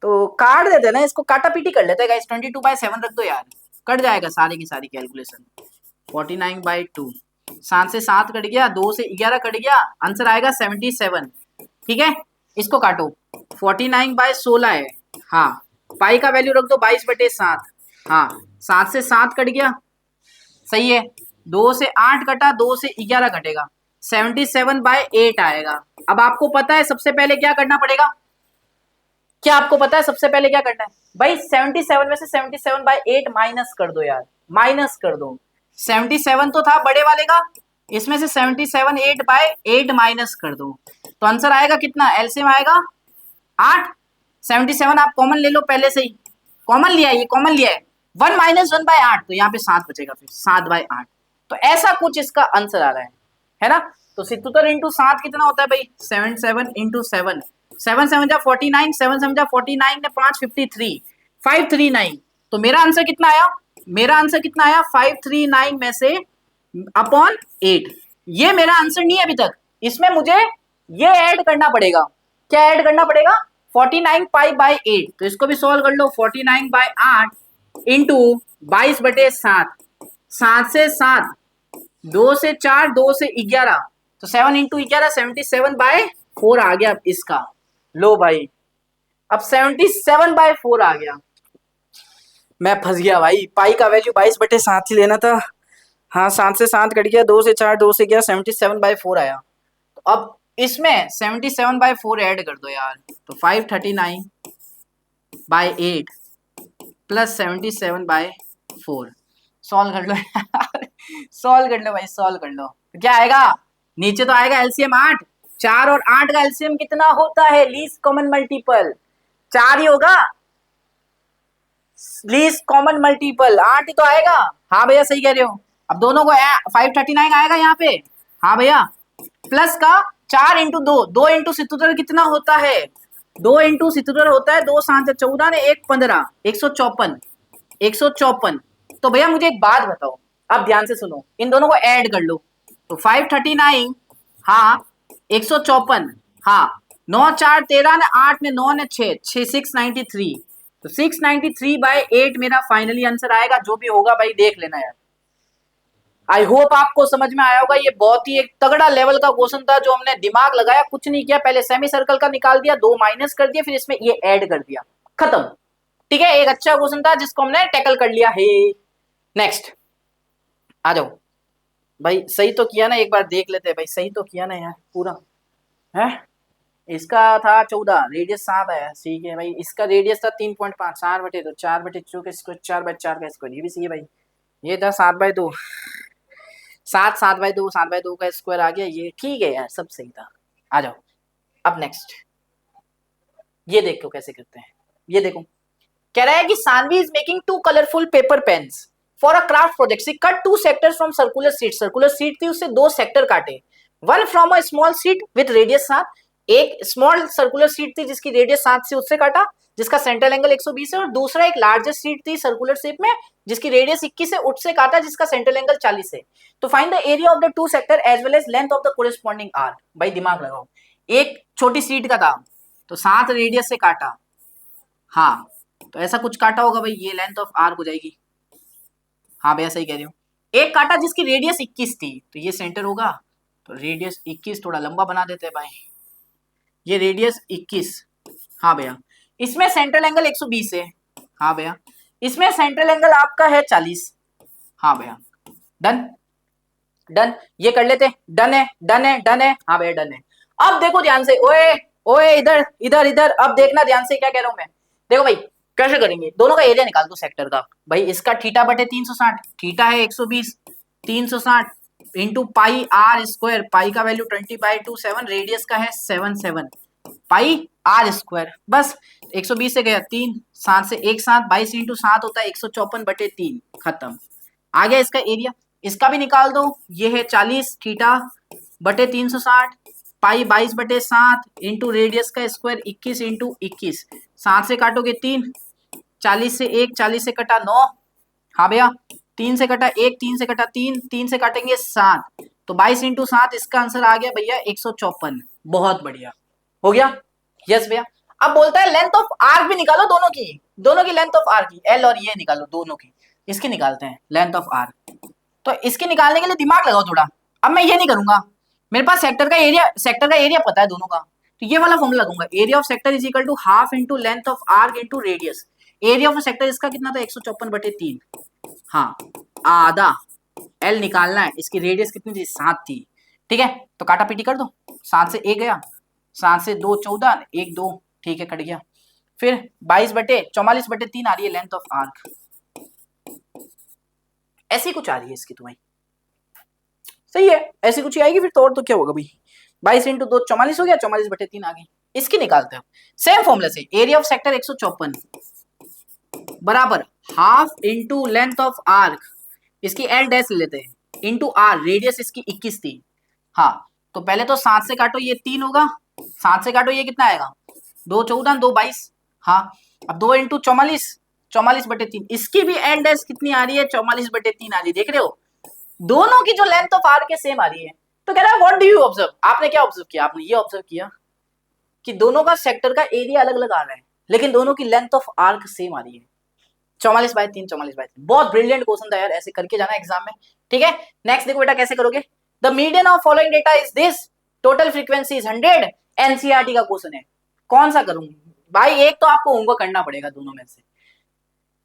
तो काट देते हैं ना, इसको काटा पीटी कर लेते हैं गाइस, 22/7 रख दो यार, कट जाएगा सारी की सारी कैलकुलेशन। 49/2, 7 से 7 कट गया, 2 से 11 कट गया, आंसर आएगा 77। ठीक है, इसको काटो, 49/16 है। हाँ, पाई का वैल्यू रख दो 22/7। हाँ, 7 से 7 कट गया, सही है, 2 से 8 कटा, 2 से 11 कटेगा, 77/8 आएगा। अब आपको पता है सबसे पहले क्या करना पड़ेगा, क्या आपको पता है सबसे पहले क्या करना है भाई, 77 में से 77/8 माइनस कर दो यार, माइनस कर दो। 77 तो था बड़े वाले का, इसमें से 77/8 माइनस कर दो, तो आंसर आएगा कितना, एलसीएम आएगा 8। 77 आप कॉमन ले लो, पहले से ही कॉमन लिया है, ये कॉमन लिया है, 1 - 1/8, तो यहाँ पे 7 बचेगा, फिर 7/8। तो ऐसा कुछ इसका आंसर आ रहा है ना। तो 77 इंटू 7 कितना होता है भाई, 77 इंटू 7, 7 7 जा 49, 7 7 जा 49 ने 5 53, 539। तो मेरा आंसर कितना आया, मेरा आंसर कितना आया, 539 में से अपॉन 8। ये मेरा आंसर नहीं है अभी तक, इसमें मुझे ये ऐड करना पड़ेगा। क्या ऐड करना पड़ेगा, 49π/8। तो इसको भी सॉल्व कर लो, 49/8 इंटू 22/7, 7 से 7, 2 से 4, 2 से 11, तो 7 इंटू 11 77/4 आ गया इसका। लो भाई, अब 77/4 आ गया, मैं फंस गया भाई, पाई का वैल्यू 22/7 ही लेना था। हाँ, 7 से 7 कट गया, 2 से 4, 2 से 11, 77/4 आया। तो अब इसमें 77/4 ऐड कर दो यार, तो 539/8 प्लस 77/4, सॉल्व कर लो सॉल्व कर लो भाई, सॉल्व कर लो। तो क्या आएगा, नीचे तो आएगा एलसीएम 8, 4 और 8 का एलसीएम कितना होता है, लीस्ट कॉमन मल्टीपल 4 ही होगा, लीस्ट कॉमन मल्टीपल 8 ही तो आएगा। हाँ भैया सही कह रहे हो। अब दोनों को 539 आएगा यहाँ पे, हाँ भैया, प्लस का 4 इंटू 2, 2 इंटू 77 कितना होता है, 2 इंटू 77 होता है 2 7 14 ने 1 15, 154, 154। तो भैया मुझे एक बात बताओ, अब ध्यान से सुनो, इन दोनों को ऐड कर लो, तो 539, हाँ 154, हाँ 9 4 13 ने 8 ने 9 ने 6 6 693, तो 693/8 मेरा फाइनली आंसर आएगा। जो भी होगा भाई देख लेना यार। आई होप आपको समझ में आया होगा, ये बहुत ही एक तगड़ा लेवल का क्वेश्चन था, जो हमने दिमाग लगाया, कुछ नहीं किया, पहले सेमी सर्कल का निकाल दिया, 2 माइनस कर दिया, फिर इसमें ये ऐड कर दिया, खत्म। ठीक है, एक अच्छा क्वेश्चन था जिसको हमने टैकल कर लिया है। नेक्स्ट आ जाओ भाई, सही तो किया ना, एक बार देख लेते हैं भाई, सही तो किया ना यार पूरा है। इसका था 14, रेडियस 7 आया, ठीक है भाई, इसका रेडियस था 3.5, 4/2, 4/2 का स्क्वायर, 4/4 का स्क्वायर, ये भी सही है भाई। ये था 7/2, 7 7/2, 7/2 का स्क्वायर आ गया, ये ठीक है यार, सब सही था। आ जाओ अब नेक्स्ट, ये देखो कैसे करते हैं। ये देखो, कह रहा है कि Saanvi is making 2 colourful paper pens for a craft project, she cut 2 sectors from circular sheet, circular sheet थी उससे 2 सेक्टर काटे, one from a small sheet with radius 7, एक स्मॉल सर्कुलर शीट थी जिसकी रेडियस 7 से उससे काटा, जिसका सेंट्रल एंगल 120 है, और दूसरा एक लार्जेस्ट शीट थी सर्कुलर शेप में जिसकी रेडियस 21 है, उससे काटा जिसका सेंट्रल एंगल 40 है। तो find the area of the 2 sector as well as length of the corresponding arc. भाई दिमाग लगाओ, एक छोटी शीट का था तो 7 रेडियस से काटा, हाँ तो ऐसा कुछ काटा होगा भाई, ये लेंथ ऑफ आर्क हो जाएगी। हाँ भैया सही कह रही हूँ। एक काटा जिसकी रेडियस 21 थी, तो ये सेंटर होगा, तो रेडियस 21 थोड़ा लंबा बना देते हैं भाई, ये रेडियस 21। हाँ भैया, इसमें सेंट्रल एंगल 120 है। हाँ भैया, इसमें सेंट्रल एंगल आपका है 40। हाँ भैया, डन डन, ये कर लेते। डन है डन है डन है। हाँ भैया डन है। अब देखो ध्यान से, ओए ओए इधर इधर इधर, अब देखना ध्यान से क्या कह रहा हूं मैं। देखो भाई कैसे करेंगे, दोनों का एरिया निकाल दो सेक्टर का। भाई इसका थीटा बटे 360, थीटा है 120, 360 इंटू पाई आर स्क्वायर, पाई का वैल्यू 20/2, रेडियस का है 7 पाई आर स्क्वायर। बस 120 से गया 3, 7 से 1 7, 22 इंटू 7 होता है 154/3, खत्म। आ गया इसका एरिया। इसका भी निकाल दो, ये है 40 थीटा बटे 360 पाई 22/7 इंटू रेडियस का स्क्वायर 21 इंटू 21, 7 से काटोगे 3, 40 से 1, 40 से कटा 9। हाँ भैया, 3 से कटा 1, 3 से कटा 3, 3 से काटेंगे 7, तो 22 इंटू 7, इसका आंसर आ गया भैया 154। बहुत बढ़िया, हो गया। यस भैया। अब बोलता है लेंथ ऑफ आर्क भी निकालो, दोनों की लेंथ ऑफ आर्क की, एल और ये निकालो दोनों की। इसकी निकालते हैं लेंथ ऑफ आर्क। तो इसके निकालने के लिए दिमाग लगाओ थोड़ा। अब मैं ये नहीं करूंगा, मेरे पास सेक्टर का एरिया पता है दोनों का, तो ये वाला फॉर्मूला लगूंगा। Area of sector is equal to half into length of arc into radius. Area of sector इसका कितना था, 154/3। हाँ, आधा एल निकालना है। इसकी रेडियस कितनी थी, 7 थी। ठीक है, तो काटा पीटी कर दो। 7 से 1 गया, 7 से 2 14, 1 2, ठीक है कट गया। फिर 22/44/3 आ रही है लेंथ ऑफ आर्क। ऐसी कुछ आ रही है इसकी, तुम्हारी सही है, ऐसी कुछ ही आएगी फिर तो। और तो क्या होगा भाई, 22 इंटू 2 44 हो गया, 44/3 आ गई। इसकी निकालते हैं सेम फॉर्मूला से। एरिया ऑफ सेक्टर 154 बराबर half into length of arc, इसकी एल डैश लेते हैं, इंटू आर, रेडियस इसकी 21 थी। हाँ, तो पहले तो 7 से काटो ये 3 होगा, 7 से काटो ये कितना आएगा, 2 14 2 22। हाँ, अब 2 इंटू 44, 44/3, इसकी भी एल डैश कितनी आ रही है, 44/3 आ रही है। देख रहे हो, दोनों की जो लेंथ ऑफ आर्क है सेम आ रही है। तो कह रहा है व्हाट डू यू ऑब्जर्व, आपने क्या ऑब्जर्व किया, आपने ये ऑब्जर्व किया कि दोनों का सेक्टर का एरिया अलग अलग आ रहा है, लेकिन दोनों की लेंथ ऑफ आर्क सेम आ रही है, 44/3 44/3। बहुत ब्रिलियंट क्वेश्चन था यार, ऐसे करके जाना एग्जाम में। ठीक है, नेक्स्ट देखो बेटा कैसे करोगे। The median of following data is this, total frequency is 100। NCERT का क्वेश्चन है, कौन सा करूं भाई। एक तो आपको होमवर्क करना पड़ेगा, दोनों में से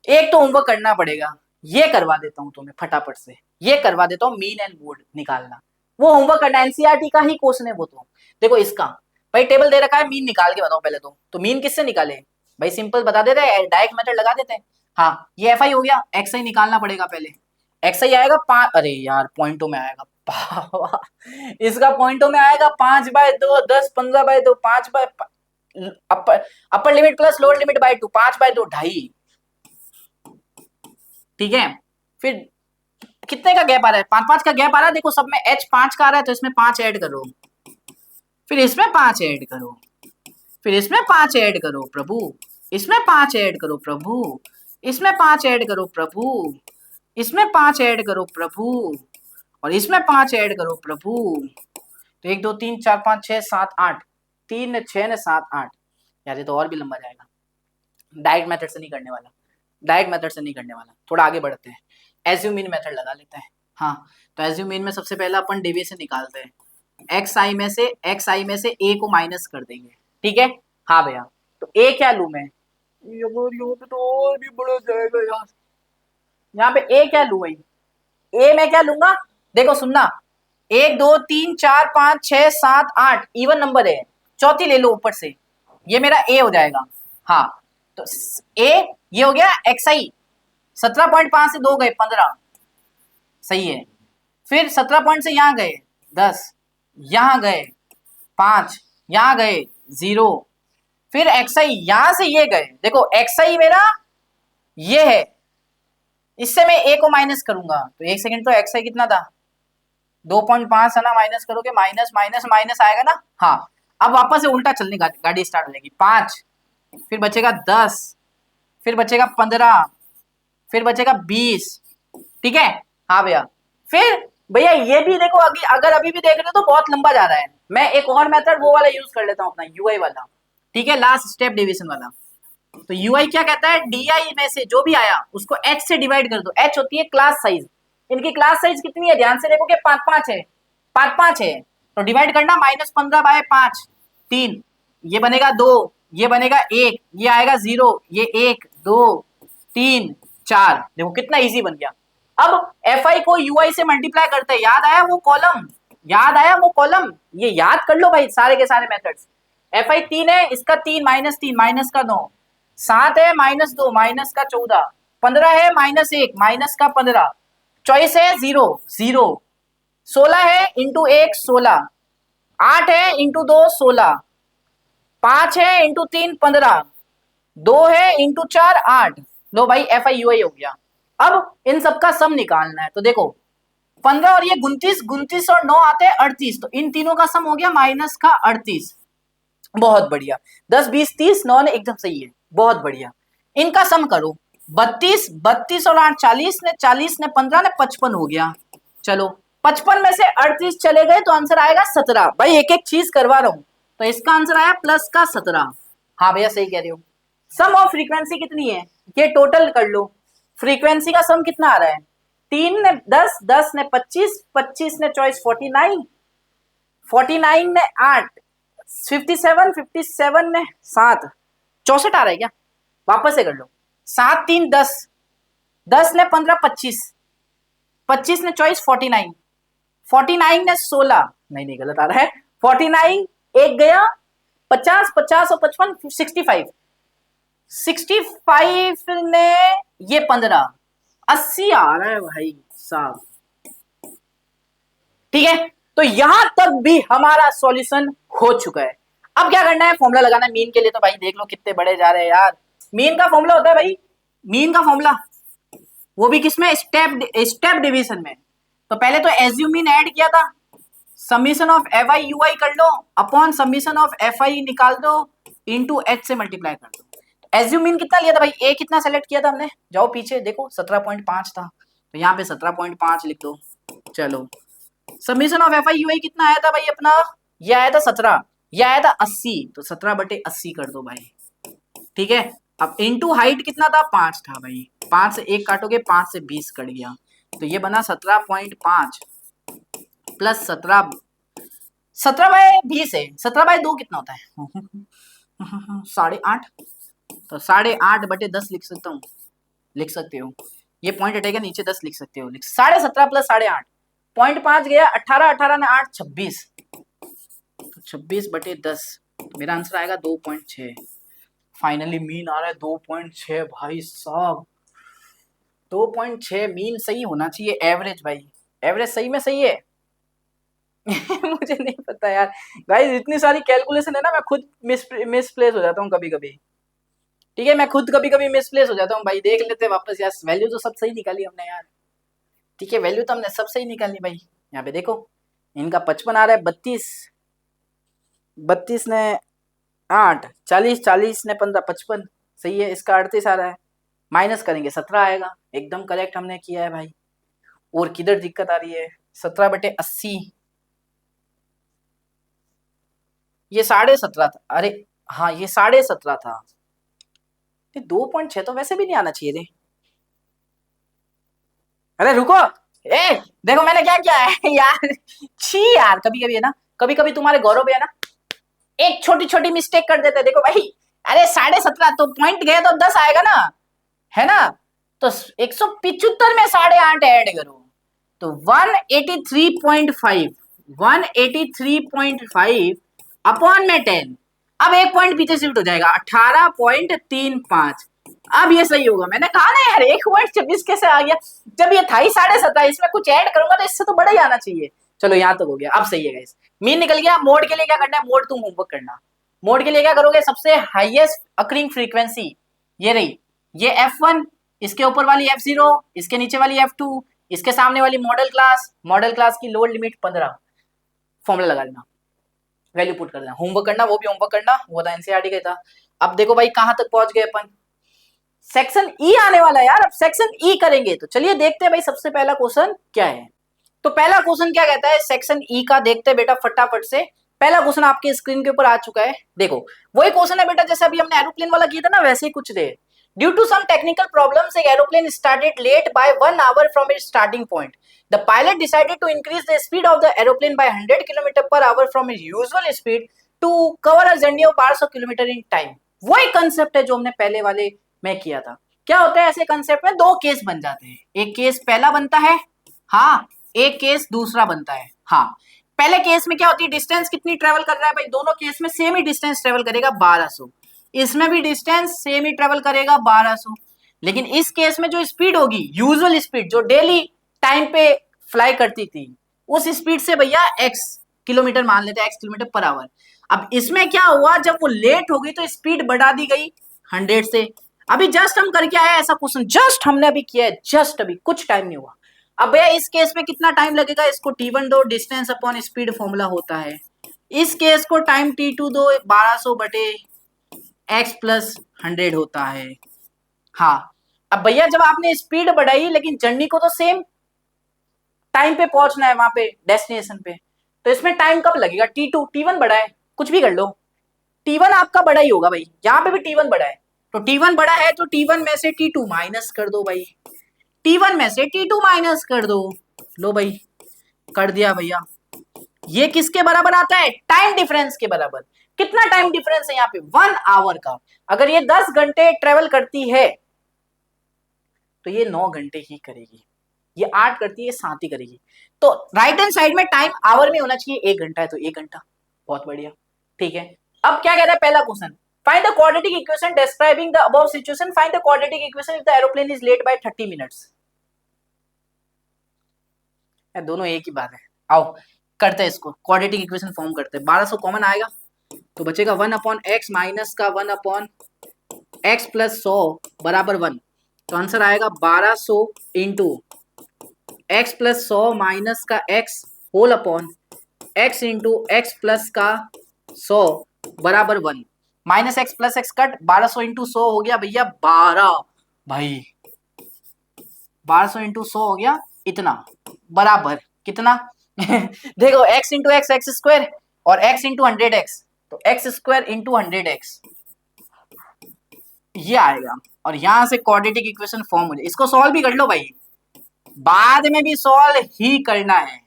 एक तो होमवर्क करना पड़ेगा। ये करवा देता हूं तुम्हें फटाफट से, ये करवा देता हूं, मीन एंड मोड निकालना। वो होमवर्क करना, एनसीईआरटी का ही क्वेश्चन है वो तो। देखो इसका भाई टेबल दे रखा है, मीन निकाल के बताओ पहले तो मीन किससे निकाले भाई, सिंपल बता देते हैं, डायरेक्ट मेथड लगा देते हैं। हाँ, ये एफ आई हो गया, एक्स आई निकालना पड़ेगा पहले। एक्स आई आएगा 5, अरे यार पॉइंटों में आएगा इसका पॉइंटों में आएगा 5/2, 10 15/2, 5 upper limit plus lower limit by 2, 5/2 2.5। ठीक है, फिर कितने का गैप आ रहा है, 5 5 का गैप आ रहा है। देखो सब में एच 5 का आ रहा है, तो इसमें 5 ऐड करो, फिर इसमें 5 ऐड करो, फिर इसमें 5 ऐड करो प्रभु, इसमें 5 ऐड करो प्रभु, इसमें 5 ऐड करो प्रभु, इसमें 5 ऐड करो प्रभु, और इसमें 5 ऐड करो प्रभु। तो 1 2 3 4 5 6 7 8, 3 6 7 8। यार ये तो और भी लंबा जाएगा, डायरेक्ट मेथड से नहीं करने वाला, डायरेक्ट मेथड से नहीं करने वाला, थोड़ा आगे बढ़ते हैं, एज्यूमिन मेथड लगा लेते हैं। हाँ, तो एज्यूमिन में सबसे पहला अपन डेविएशन निकालते हैं। एक्स आई में से ए को माइनस कर देंगे। ठीक है, हाँ भैया, तो ए क्या लूं मैं, तो और भी बड़ा जाएगा यार। यहाँ पे ए क्या लूं भाई, ए में क्या लूंगा, देखो सुनना, 1 2 3 4 5 6 7 8 इवन नंबर है, चौथी ले लो ऊपर से, ये मेरा ए हो जाएगा। हाँ, तो ए ये हो गया एक्स आई, 17.5 से 2 गए 15, सही है। फिर 17 पॉइंट से यहां गए 10, यहां गए 5, यहां गए 0, फिर एक्स आई यहां से ये गए, देखो एक्स आई मेरा ये है, इससे मैं ए को माइनस करूंगा, तो एक सेकंड, तो एक्स आई कितना था 2.5 है ना, माइनस करोगे माइनस माइनस माइनस आएगा ना। हाँ, अब वापस से उल्टा चलने गाड़ी स्टार्ट हो जाएगी, 5, फिर बचेगा 10, फिर बचेगा 15, फिर बचेगा 20। ठीक है, हाँ भैया। फिर भैया ये भी देखो, अगर अभी भी देख रहे हो तो बहुत लंबा जा रहा है, मैं एक और मेथड वो वाला यूज कर लेता हूँ अपना, यूआई वाला। ठीक है, लास्ट स्टेप डेविएशन वाला। तो यूआई क्या कहता है, डीआई में से जो भी आया उसको एच से डिवाइड कर दो। एच होती है क्लास साइज, इनकी क्लास साइज कितनी है, ध्यान से देखो कि 5 5 है, 5 5 है, तो डिवाइड करना, -15/5 3, ये बनेगा 2, ये बनेगा 1, ये आएगा 0, ये 1 2 3 4। देखो कितना इजी बन गया। अब fi को ui से मल्टीप्लाई करते हैं, याद आया वो कॉलम, याद आया वो कॉलम, ये याद कर लो भाई सारे के सारे मेथड्स। fi 3 है, इसका 3 -3 माइनस का 9, 7 है -2 माइनस का 14, 15 है -1 माइनस का 15, चॉइस है 0 0, 16 है इंटू 1 16, 8 है इंटू 2 16, 5 है इंटू 3 15, 2 है इंटू 4 8। लो भाई fi ui हो गया। अब इन सबका सम निकालना है, तो देखो 15 और ये 29, 29 और 9 आते हैं 38, तो इन तीनों का सम हो गया माइनस का 38। बहुत बढ़िया, 10 20 30, 9 ने एकदम सही है, बहुत बढ़िया। इनका सम करो, 32 32 और 8 40 ने, 40 ने 15 ने 55 हो गया। चलो 55 में से 38 चले गए तो आंसर आएगा 17। भाई एक एक चीज करवा रहा हूं, तो इसका आंसर आया प्लस का 17। हाँ भैया सही कह रहे हो। सम ऑफ फ्रीक्वेंसी कितनी है ये टोटल कर लो, फ्रीक्वेंसी का सम कितना आ रहा है, 3 ने 10, 10 ने 25, 25 ने चॉइस 49, 49 ने 8, 57, 57 ने 7, 64 आ रहा है क्या, वापस से कर लो। 7 3 10, 10 ने 15 25, 25 ने चॉइस 49, 49 ने 16, नहीं गलत आ रहा है, 49 एक गया, 50 50 और 55 65, 65 ने ये 15, 80 आ रहा है भाई साहब। ठीक है, तो यहां तक भी हमारा सॉल्यूशन हो चुका है। अब क्या करना है, फॉर्मूला लगाना है मीन के लिए। तो भाई देख लो कितने बड़े जा रहे हैं यार। मीन का फॉर्मूला होता है भाई, मीन का फॉर्मूला, वो भी किसमें, स्टेप डिवीजन में। तो पहले तो एज्यूम मीन ऐड किया था, समीशन ऑफ fi ui कर लो अपॉन समीशन ऑफ fi निकाल दो इनटू h से मल्टीप्लाई कर दो। एज्यूम मीन कितना लिया था भाई, a कितना सेलेक्ट किया था हमने, जाओ पीछे देखो 17.5 था, तो यहाँ पे 17.5 लिख दो। चलो समीशन ऑफ fi ui कितना आया था भाई अपना, ये आया था 17, ये आया था 80, तो 17/80 कर दो भाई। ठीक है, अब इनटू हाइट कितना था, 5 था भाई, 5 से 1 काटोगे 5 से 20 कट गया, तो ये बना 17.5 प्लस 17, 17/20 है, 17/2 कितना होता है 8.5, तो 8.5/10 लिख सकता हूँ, लिख सकते हो, ये पॉइंट हटेगा नीचे 10 लिख सकते हो, 17.5 प्लस 8.5, 0.5 गया 18, 18 ने 8 26, तो 26/10, तो मेरा आंसर आएगा 2.6। फाइनली मीन आ रहा है 2.6 भाई साहब, 2.6 मीन सही होना चाहिए, एवरेज भाई, एवरेज सही में सही है मुझे नहीं पता यार गाइस, इतनी सारी कैलकुलेशन है ना, मैं खुद मिसप्लेस हो जाता हूँ कभी कभी। ठीक है, मैं खुद कभी कभी मिसप्लेस हो जाता हूँ भाई, देख लेते वापस यार, वैल्यू तो सब सही निकाली हमने यार। ठीक है, वैल्यू तो हमने सब सही निकाली भाई। यहाँ पे देखो इनका 55 आ रहा है, 32, 32 ने 8, 40, 40 ने 15 55, सही है। इसका 38 आ रहा है, माइनस करेंगे 17 आएगा, एकदम करेक्ट हमने किया है भाई। और किधर दिक्कत आ रही है, 17/80, ये 17.5 था, अरे हाँ ये 17.5 था, 2.6 तो वैसे भी नहीं आना चाहिए रे। अरे रुको, ए देखो मैंने क्या किया है यार, छी यार, कभी कभी है ना, कभी कभी तुम्हारे गौरव भी है ना, एक छोटी छोटी मिस्टेक कर देते। देखो भाई, अरे 17.5 तो पॉइंट गए तो 10 आएगा ना, है ना, तो 175 में 8.5 ऐड करो तो 183.5, 183.5 अपॉन में 10, अब एक पॉइंट पीछे शिफ्ट हो जाएगा 18.35। अब ये सही होगा, मैंने कहा ना यार 1.26 कैसे आ गया, जब ये था ही 17.5, इसमें कुछ ऐड करूंगा तो इससे तो बड़ा ही आना चाहिए। चलो यहाँ तक हो गया, अब सही है गाइस, मीन निकल गया। मोड के लिए क्या करना है, मोड तुम होमवर्क करना। मोड के लिए क्या करोगे, सबसे हाईएस्ट अकरिंग फ्रीक्वेंसी ये रही, ये f1, इसके ऊपर वाली f0, इसके नीचे वाली f2, इसके सामने वाली मॉडल क्लास की लोअर लिमिट 15, फॉर्मूला लगा लेना, वैल्यू पुट कर देना, होमवर्क करना, वो भी होमवर्क करना, वो था एनसीईआरटी का था। अब देखो भाई कहां तक पहुंच गए अपन, सेक्शन ई आने वाला है यार, अब सेक्शन ई करेंगे। तो चलिए देखते हैं भाई सबसे पहला क्वेश्चन क्या है। तो पहला क्वेश्चन क्या कहता है सेक्शन ई का, देखते हैं बेटा फटाफट से। पहला क्वेश्चन आपके स्क्रीन के ऊपर आ चुका है, देखो वही क्वेश्चन है बेटा जैसे अभी हमने एरोप्लेन वाला किया था ना, वैसे ही कुछ दे। Due to some technical problems एक aeroplane started late by 1 hour from its starting point. The pilot decided to increase the speed of the aeroplane by 100 km/h from its usual speed to cover a journey of 1200 kilometre in time. वही concept है जो हमने पहले वाले में किया था। क्या होता है ऐसे कंसेप्ट में, दो केस बन जाते हैं, एक केस पहला बनता है, हाँ, एक केस दूसरा बनता है। हाँ, पहले केस में क्या होती है, डिस्टेंस कितनी ट्रेवल कर रहा है भाई, दोनों केस में सेम ही डिस्टेंस ट्रेवल करेगा 1200, इसमें भी डिस्टेंस सेम ही ट्रेवल करेगा 1200। लेकिन इस केस में जो स्पीड होगी, यूजुअल स्पीड जो डेली टाइम पे फ्लाई करती थी, उस स्पीड से भैया x किलोमीटर मान लेते हैं, x किलोमीटर पर आवर। अब इसमें क्या हुआ, जब वो लेट हो गई तो स्पीड बढ़ा दी गई 100 से। अभी जस्ट हम करके आए ऐसा क्वेश्चन, जस्ट हमने अभी किया है, जस्ट अभी कुछ टाइम नहीं हुआ। अब भैया इस केस में कितना टाइम लगेगा, इसको t1 दो, डिस्टेंस अपॉन स्पीड फॉर्मूला होता है। इस केस को टाइम t2 दो, 1200 बटे x प्लस 100 होता है। हाँ, अब भैया जब आपने स्पीड बढ़ाई लेकिन जर्नी को तो सेम टाइम पे पहुंचना है वहां पे डेस्टिनेशन पे, तो इसमें टाइम कब लगेगा, t2, t1 बड़ा है, कुछ भी कर लो, t1 आपका बड़ा ही होगा भाई, यहाँ पे भी t1 बड़ा है, तो t1 बड़ा है तो t1 में से t2 माइनस कर दो भाई, t1 में से t2 माइनस कर दो, लो भाई कर दिया भैया। ये किसके बराबर आता है, टाइम डिफरेंस के बराबर। कितना टाइम डिफरेंस है यहाँ पे, 1 आवर का। अगर ये 10 घंटे ट्रेवल करती है तो ये 9 घंटे ही करेगी, ये 8 करती है, 7 ही करेगी। तो राइट हैंड साइड में टाइम आवर में होना चाहिए, 1 घंटा है तो 1 घंटा, बहुत बढ़िया, ठीक है। अब क्या कहता है पहला question, find the quadratic equation describing the above situation, find the quadratic equation if the aeroplane is late by 30 minutes. दोनों एक ही बात है, आओ करते हैं इसको, क्वाड्रेटिक इक्वेशन फॉर्म करते हैं। 1200 कॉमन आएगा तो बचेगा 1 अपॉन एक्स माइनस का 1 अपॉन एक्स प्लस 100 बराबर 1, तो आंसर आएगा 1200 इंटू एक्स प्लस 100 माइनस का x whole upon x into x plus का 100 बराबर 1, minus x plus x cut, 1200 into 100 हो गया भैया 12 भाई, 1200 इंटू 100 हो गया इतना, बराबर कितना देखो x into x x square और x इंटू 100x, तो एक्स स्क्वायर इंटू 100x ये आएगा, और यहां से क्वाड्रेटिक इक्वेशन फॉर्म हो जाए। इसको सॉल्व भी कर लो भाई, बाद में भी सॉल्व ही करना है,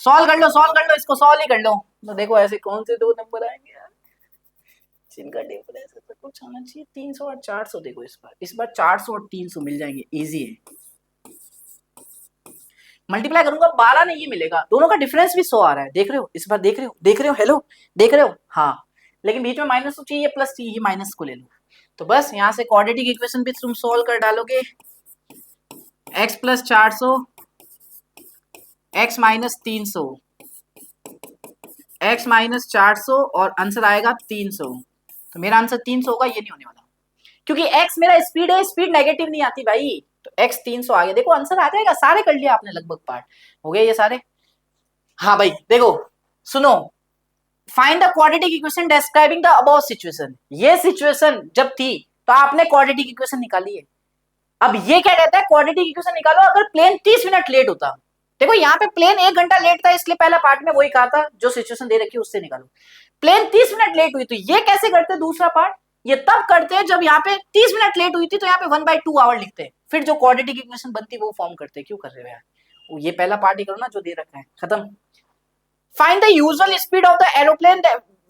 सॉल्व कर लो, सॉल्व कर लो, इसको सॉल्व ही कर लो। तो देखो ऐसे कौन से दो नंबर आएंगे यार जिनका डिफरेंस ऐसा कुछ आना चाहिए, 300 और 400। देखो इस बार 400 और 300 मिल जाएंगे, इजी है। मल्टीप्लाई करूंगा 12 नहीं, ये मिलेगा, दोनों का डिफरेंस भी 100 आ रहा है, देख रहे हो, इस बार देख रहे हो, देख रहे हो, हेलो देख रहे हो, हाँ, लेकिन बीच में माइनस तो चाहिए, प्लस चाहिए, माइनस को ले लो। तो बस यहाँ से क्वाड्रेटिक इक्वेशन भी तुम सोल्व कर डालोगे, x plus 400 x minus 300 x minus 400 और आंसर आएगा 300। तो मेरा आंसर 300 होगा, ये नहीं होने वाला क्योंकि x मेरा स्पीड है, स्पीड नेगेटिव नहीं आती भाई, तो x 300 आ गया। देखो आंसर आ जाएगा, सारे कर लिया आपने लगभग पार्ट, हो गए ये सारे। हाँ भाई देखो सुनो, find the quadratic equation describing the above situation. ये सिचुएशन जब थी तो आपने क्वाड्रेटिक इक्वेशन निकाली है। अब ये क्या कहता है, क्वाड्रेटिक इक्वेशन निकालो अगर प्लेन 30 मिनट लेट होता। देखो यहाँ पे प्लेन 1 घंटा लेट था, इसलिए पहला पार्ट में वही कहा था, जो सिचुएशन दे रखी है उससे निकालो। प्लेन 30 मिनट लेट हुई, तो ये कैसे करते दूसरा पार्ट, ये तब करते हैं जब यहाँ पे 30 मिनट लेट हुई थी तो यहाँ पे 1/2 आवर लिखते हैं, फिर जो क्वाड्रेटिक इक्वेशन बनती है वो फॉर्म करते हैं। क्यों कर रहे हो यार, ये पहला पार्ट ही करो ना जो दे रखा है, खत्म। Find the usual speed of the aeroplane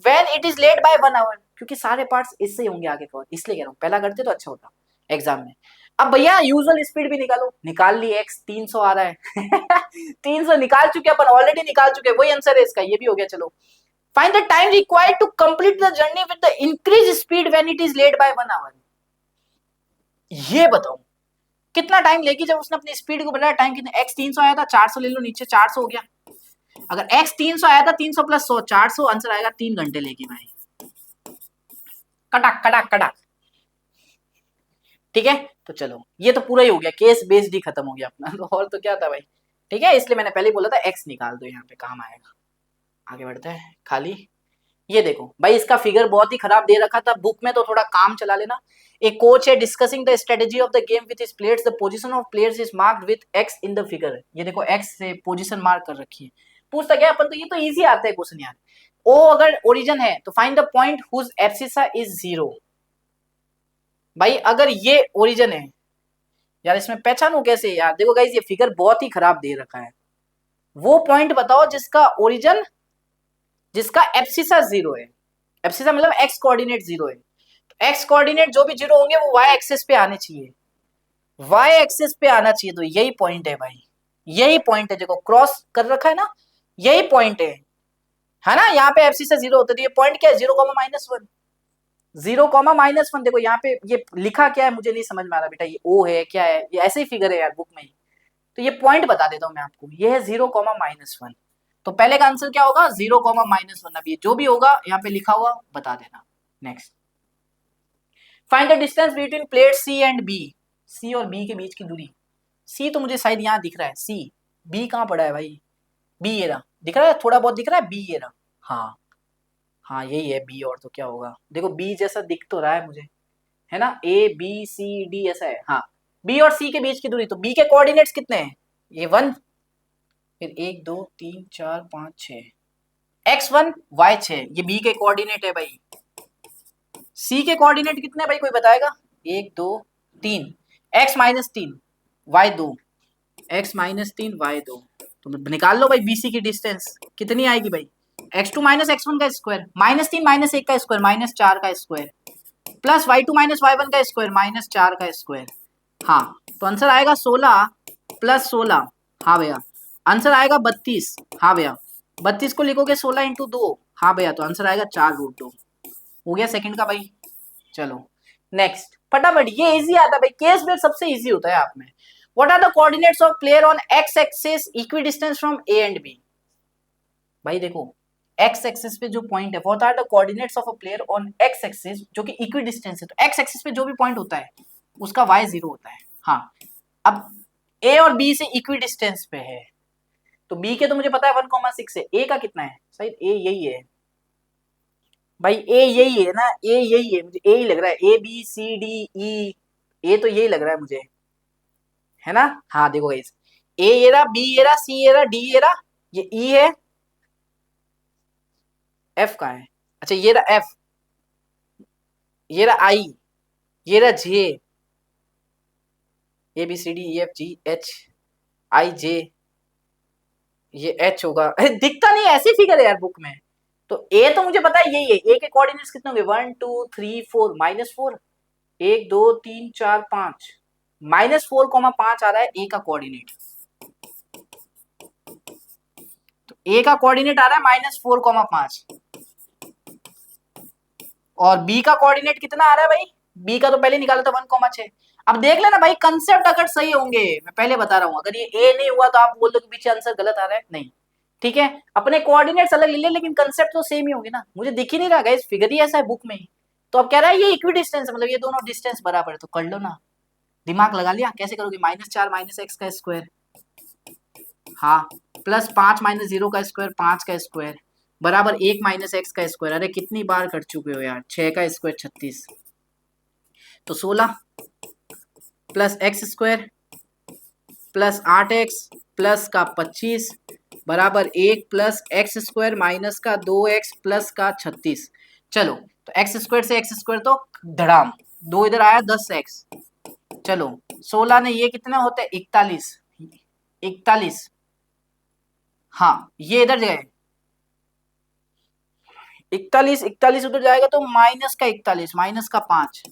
when it is late by 1 hour, क्योंकि सारे पार्ट्स इससे ही होंगे आगे कवर, इसलिए कह रहा हूँ पहला करते तो अच्छा होता एग्जाम में। अब भैया यूजुअल स्पीड भी निकालो, निकाल ली, x 300 आ रहा है 300 निकाल चुके अपन, ऑलरेडी निकाल चुके, वही आंसर है इसका, ये भी हो गया। चलो find the time required to complete the journey with the increase speed when it is late by 1 hour. ये बताओ कितना टाइम लेगी जब उसने अपनी स्पीड को बढ़ाया, टाइम कितना, x 300 आया था, 400 ले लो नीचे, 400 हो गया। अगर x 300 आया था, 300 प्लस 100 400, आंसर आएगा 3 घंटे लेगी भाई, कटाक कटाक कटाक, ठीक है। तो चलो ये तो पूरा ही हो गया, केस बेस्ड ही खत्म हो गया अपना, तो और तो क्या था भाई, ठीक है, इसलिए मैंने पहले बोला था x निकाल दो, यहाँ पे काम आएगा। आगे बढ़ते हैं, खाली ये देखो भाई, इसका फिगर बहुत ही खराब दे रखा था बुक में, तो थोड़ा काम चला लेना। एक कोच है discussing the strategy of the game with his players, the position of players is marked with x in the figure. ये देखो x से पोजीशन मार्क कर रखी है, पूछता क्या अपन, तो ये तो इजी आता है क्वेश्चन यार। ओ अगर ओरिजिन है तो find the point whose abscissa is 0। भाई अगर ये ओरिजिन है यार, इसमें पहचानू कैसे यार, देखो गाइस ये फिगर बहुत ही खराब दे रखा है, वो पॉइंट बताओ जिसका ओरिजिन, जिसका एब्सिसा 0 है, एब्सिसा मतलब एक्स कोऑर्डिनेट 0 है, तो एक्स कोऑर्डिनेट जो भी 0 होंगे वो वाई एक्सिस पे आने चाहिए, वाई एक्सिस पे आना चाहिए। तो यही पॉइंट है भाई, यही पॉइंट है, देखो क्रॉस कर रखा है ना, यही पॉइंट है ना। यहाँ पे एब्सिसा 0 होता है, तो ये पॉइंट क्या है, 0,-1, 0,-1। देखो यहाँ पे ये लिखा क्या है मुझे नहीं समझ में आ रहा बेटा, ये ओ है क्या है, ये ऐसे ही फिगर है यार बुक में ही। तो ये पॉइंट बता देता हूँ मैं आपको, ये है 0,-1। तो पहले का आंसर क्या होगा, 0,-1। अब ये जो भी होगा यहाँ पे लिखा हुआ बता देना। Next, find the distance between plate C and B, C और बी के बीच की दूरी। सी तो मुझे शायद यहाँ दिख रहा है, सी, बी कहाँ पड़ा है भाई, बी ये रहा, दिख रहा है, थोड़ा बहुत दिख रहा है, बी ये रहा, हाँ हाँ यही है बी, और तो क्या होगा, देखो बी जैसा दिख तो रहा है मुझे, है ना, ए बी सी डी ऐसा है, हाँ बी और सी के बीच की दूरी, तो बी के कोऑर्डिनेट्स कितने हैं, ये 1, फिर 1 2 3 4 5 6, x1 y6, ये बी के कोऑर्डिनेट है भाई। सी के कोऑर्डिनेट कितने भाई कोई बताएगा, 1 2 3, x-3 y2, x-3 y2, तो निकाल लो भाई बीसी की डिस्टेंस कितनी आएगी भाई, x2 - x1 का स्क्वायर, -3 - 1 का स्क्वायर -4 का स्क्वायर, प्लस y2 - y1 का स्क्वायर -4 का स्क्वायर। हाँ तो आंसर आएगा 16 + 16, हाँ भैया आंसर आएगा 32, हाँ भैया 32 को लिखोगे 16 × 2, हाँ भैया तो आंसर आएगा 4√2, हो गया सेकंड का भाई। चलो नेक्स्ट फटाफट, ये इजी आता है भाई, केस बेस्ड सबसे इजी होता है आप में। What are the coordinates of player on x axis equi distance from A and B. भाई देखो एक्स एक्सिस पे जो पॉइंट है, what are the coordinates of a player on x axis, जो कि इक्वी डिस्टेंस है, तो एक्स एक्सिस पे जो भी पॉइंट होता है उसका वाई 0 होता है। हाँ अब ए और बी से इक्वी डिस्टेंस पे है, तो बी के तो मुझे पता है 1,6 है, ए का कितना है, शायद ए यही है भाई, ए यही है ना, ए यही है, मुझे ए ही लग रहा है, ए बी सी डी ई, ए तो यही लग रहा है मुझे, है ना। हाँ देखो गाइस, ए ये रहा, बी ये रहा, सी ये रहा, डी ये रहा, ये ई है, एफ कहाँ है, अच्छा ये रहा एफ, ये रहा आई, ये रहा J, A B C D E F G H I J, ये एच होगा दिखता नहीं ऐसी फिगर है यार बुक में। तो ए तो मुझे पता है यही है, ए के कोऑर्डिनेट्स कितने होंगे, 1 2 3 4 -4, 1 2 3 4 5, -4,5 आ रहा है ए का कोऑर्डिनेट, तो ए का कोऑर्डिनेट आ रहा है -4,5, और बी का कोऑर्डिनेट कितना आ रहा है भाई, बी का तो पहले निकाला था 1,6। अब देख लेना भाई कंसेप्ट अगर सही होंगे, मैं पहले बता रहा हूं, अगर ये ए नहीं हुआ तो आप बोल दो कि पीछे आंसर गलत आ रहा है, नहीं ठीक है, अपने कोऑर्डिनेट्स अलग ले ले लेकिन कंसेप्ट तो सेम ही होंगे ना, मुझे दिख ही नहीं रहा गाइस, फिगर ही ऐसा है बुक में ही। तो अब कह रहा है ये इक्वी डिस्टेंस है, मतलब ये दोनों डिस्टेंस बराबर है, तो कर लो ना, दिमाग लगा लिया, कैसे करोगे, -4 - x का स्क्वायर, हाँ +5 - 0 का स्क्वायर 5 का स्क्वायर बराबर 1 - x का स्क्वायर, अरे कितनी बार कर चुके हो यार, 6 का स्क्वायर 36, तो 16 + x स्क्वायर + 8x प्लस का 25 बराबर 1 + x स्क्वायर माइनस का 2x प्लस का 36। चलो तो x स्क्वायर से x स्क्वायर तो धड़ाम, 2 इधर आया 10x, चलो 16 ने ये कितना होता है 41, 41, हाँ ये इधर जाए 41, 41 उधर जाएगा तो -41 -5,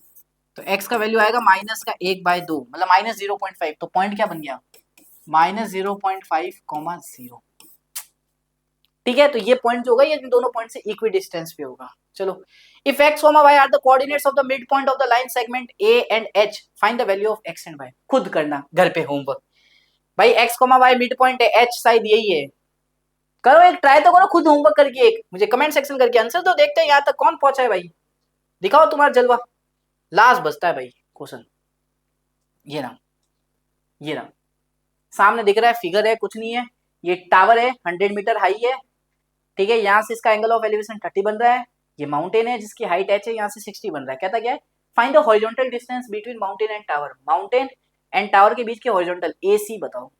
तो x का वैल्यू आएगा -1/2 मतलब -0.5, तो पॉइंट क्या बन गया -0.5, 0, ठीक है, तो ये पॉइंट जो होगा ये इन दोनों पॉइंट से इक्वी डिस्टेंस पे होगा। चलो if x, y are the coordinates of the mid point of the line segment a and h, find the value of x and y, खुद करना घर पे होमवर्क भाई, x, y मिड पॉइंट है, h शायद यही है, करो एक ट्राई तो करो खुद होमवर्क करके, एक मुझे कमेंट सेक्शन करके आंसर तो देखते हैं यहाँ तक कौन पहुंचा है भाई, दिखाओ तुम्हारा जलवा, लास्ट बचता है भाई क्वेश्चन, ये रहा, ये रहा सामने दिख रहा है, फिगर है कुछ नहीं है, ये टावर है 100 मीटर हाई है, ठीक है, यहाँ से इसका एंगल ऑफ एलिवेशन 30 बन रहा है, ये माउंटेन है जिसकी हाइट h है, यहाँ से 60 बन रहा है, कहता क्या है, find the horizontal distance between mountain and tower, mountain and tower के बीच के हॉरिजॉन्टल AC बताओ,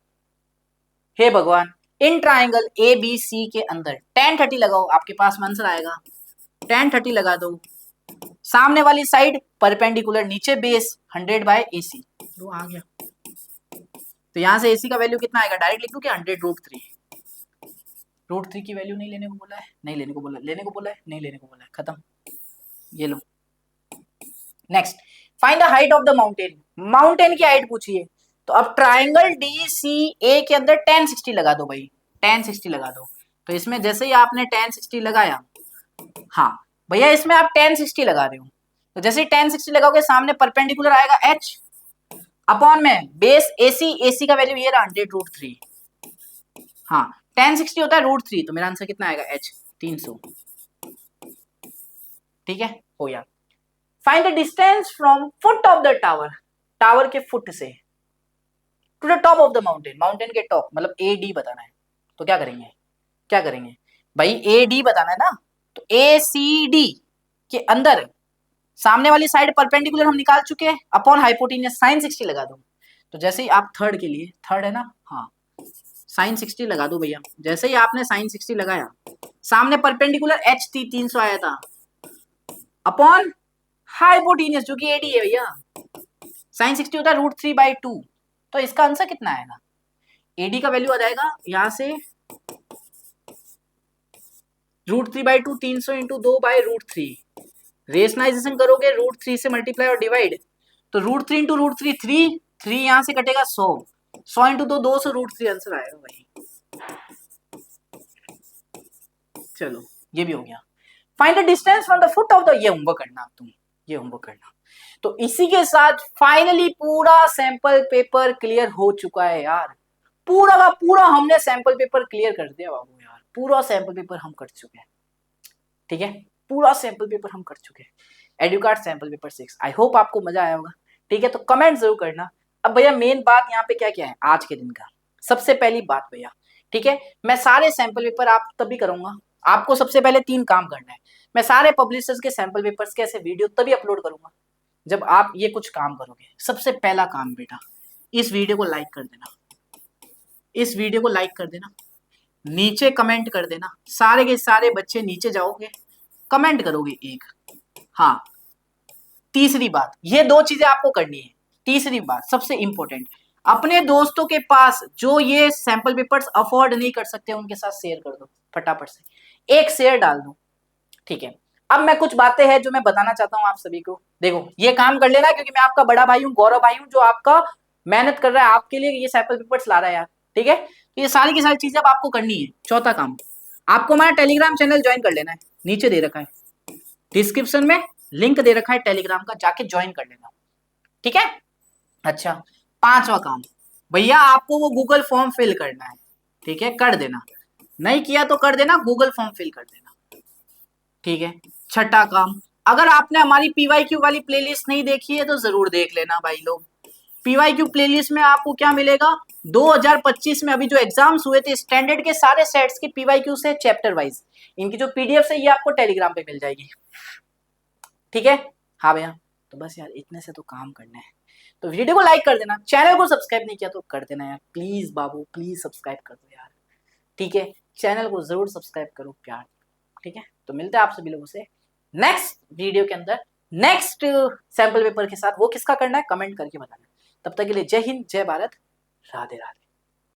हे भगवान इन ट्राइंगल ABC के अंदर tan 30 लगाओ, आपके पास में आंसर आएगा, tan 30 लगा दो, सामने वाली साइड परपेंडिकुलर, नीचे बेस 100/AC, वो आ गया, तो यहाँ से AC का वैल्यू कितना आएगा, डायरेक्ट लिख दूं क्या 100√3, √3 की वैल्यू नहीं लेने को बोला है, नहीं लेने को बोला, लेने को बोला है, नहीं लेने को बोला है, खत्म, ये लो। Next, find the height of the mountain, mountain की हाइट पूछिए। तो अब ट्राइंगल DCA के अंदर tan 60 लगा दो भाई, tan 60 लगा दो। तो इसमें जैसे ही आपने tan 60 लगाया, हाँ भैया इसमें आप tan 60 लगा रहे हो, तो जैसे ही tan 60 लगाओगे सामने परपेंडिकुलर आएगा h अपॉन में बेस AC का वैल्यू ये रहा 100√3। हाँ tan 60 होता है √3, तो मेरा आंसर कितना आएगा h 300। ठीक है, हो गया। Find the distance from foot of the tower, tower के फुट से to the top of the mountain, mountain के टॉप, मतलब AD बताना है। तो क्या करेंगे, क्या करेंगे भाई, AD बताना है ना, तो ACD के अंदर सामने वाली साइड परपेंडिकुलर हम निकाल चुके हैं, अपॉन हाइपोटेन्यूस sin 60 लगा दो। तो जैसे ही आप थर्ड के लिए, थर्ड है ना, हाँ sin 60 लगा दो भैया। जैसे ही आपने sin 60 लगाया, सामने परपेंडिकुलर h थी 300 आया था, अपॉन हाइपोटेन्यूस जो कि AD है भैया, sin 60 होता है √3/2। तो इसका आंसर कितना आएगा, AD का वैल्यू आ जाएगा यहां से √3/2, 300 इंटू 2/√3, रेशनलाइजेशन करोगे √3 से मल्टीप्लाई और डिवाइड, तो √3 इंटू √3 3 यहां से कटेगा 100 इंटू 2 200 √3 आंसर आएगा भाई। चलो ये भी हो गया। Find the distance from the foot of the, ये होमवर्क करना तुम, ये होमवर्क करना। तो इसी के साथ फाइनली पूरा सैंपल पेपर क्लियर हो चुका है यार, पूरा का पूरा हमने सैंपल पेपर क्लियर कर दिया बाबू यार, पूरा सैंपल पेपर हम कर चुके हैं। ठीक है, पूरा सैंपल पेपर हम कर चुके हैं, एडुकार्ड सैंपल पेपर 6। आई होप आपको मजा आया होगा। ठीक है, तो कमेंट जरूर करना। अब भैया मेन बात यहाँ पे क्या क्या है आज के दिन का, सबसे पहली बात भैया, ठीक है, मैं सारे सैंपल पेपर आप तभी करूंगा, आपको सबसे पहले 3 काम करना है। मैं सारे पब्लिशर्स के सैंपल पेपर्स के ऐसे वीडियो तभी अपलोड करूंगा जब आप ये कुछ काम करोगे। सबसे पहला काम बेटा, इस वीडियो को लाइक कर देना, इस वीडियो को लाइक कर देना, नीचे कमेंट कर देना, सारे के सारे बच्चे नीचे जाओगे कमेंट करोगे एक। हाँ तीसरी बात, ये 2 चीजें आपको करनी है। तीसरी बात सबसे इंपॉर्टेंट, अपने दोस्तों के पास जो ये सैंपल पेपर्स अफोर्ड नहीं कर सकते उनके साथ शेयर कर दो, फटाफट से एक शेयर डाल दो। ठीक है, अब मैं कुछ बातें हैं जो मैं बताना चाहता हूं आप सभी को। देखो ये काम कर लेना क्योंकि मैं आपका बड़ा भाई हूं, गौरव भाई हूं, जो आपका मेहनत कर रहा है, आपके लिए ये सैंपल पेपर्स ला रहा है यार। ठीक है, तो ये सारी की सारी चीजें अब आपको करनी है। चौथा काम, आपको हमारा टेलीग्राम चैनल ज्वाइन कर लेना है, नीचे दे रखा है डिस्क्रिप्शन में लिंक दे रखा है टेलीग्राम का, जाके ज्वाइन कर लेना। ठीक है, अच्छा पांचवा काम भैया, आपको वो गूगल फॉर्म फिल करना है। ठीक है, कर देना, नहीं किया तो कर देना, गूगल फॉर्म फिल कर देना। ठीक है, छठा काम, अगर आपने हमारी PYQ वाली प्लेलिस्ट नहीं देखी है तो जरूर देख लेना भाई लोग। PYQ प्लेलिस्ट में आपको क्या मिलेगा, 2025 में अभी जो एग्जाम्स हुए थे स्टैंडर्ड के सारे सेट्स की PYQ से चैप्टर वाइज इनकी जो PDF है ये आपको टेलीग्राम पे मिल जाएगी। ठीक है, हाँ भैया, तो बस यार इतने से तो काम करना है। तो वीडियो को लाइक कर देना, चैनल को सब्सक्राइब नहीं किया तो कर देना यार, प्लीज बाबू प्लीज सब्सक्राइब कर दो यार। ठीक है, चैनल को जरूर सब्सक्राइब करो प्यार। ठीक है, तो मिलते हैं आप सभी लोगों से नेक्स्ट वीडियो के अंदर, नेक्स्ट सैंपल पेपर के साथ। वो किसका करना है कमेंट करके बताना। तब तक के लिए जय हिंद, जय भारत, राधे राधे।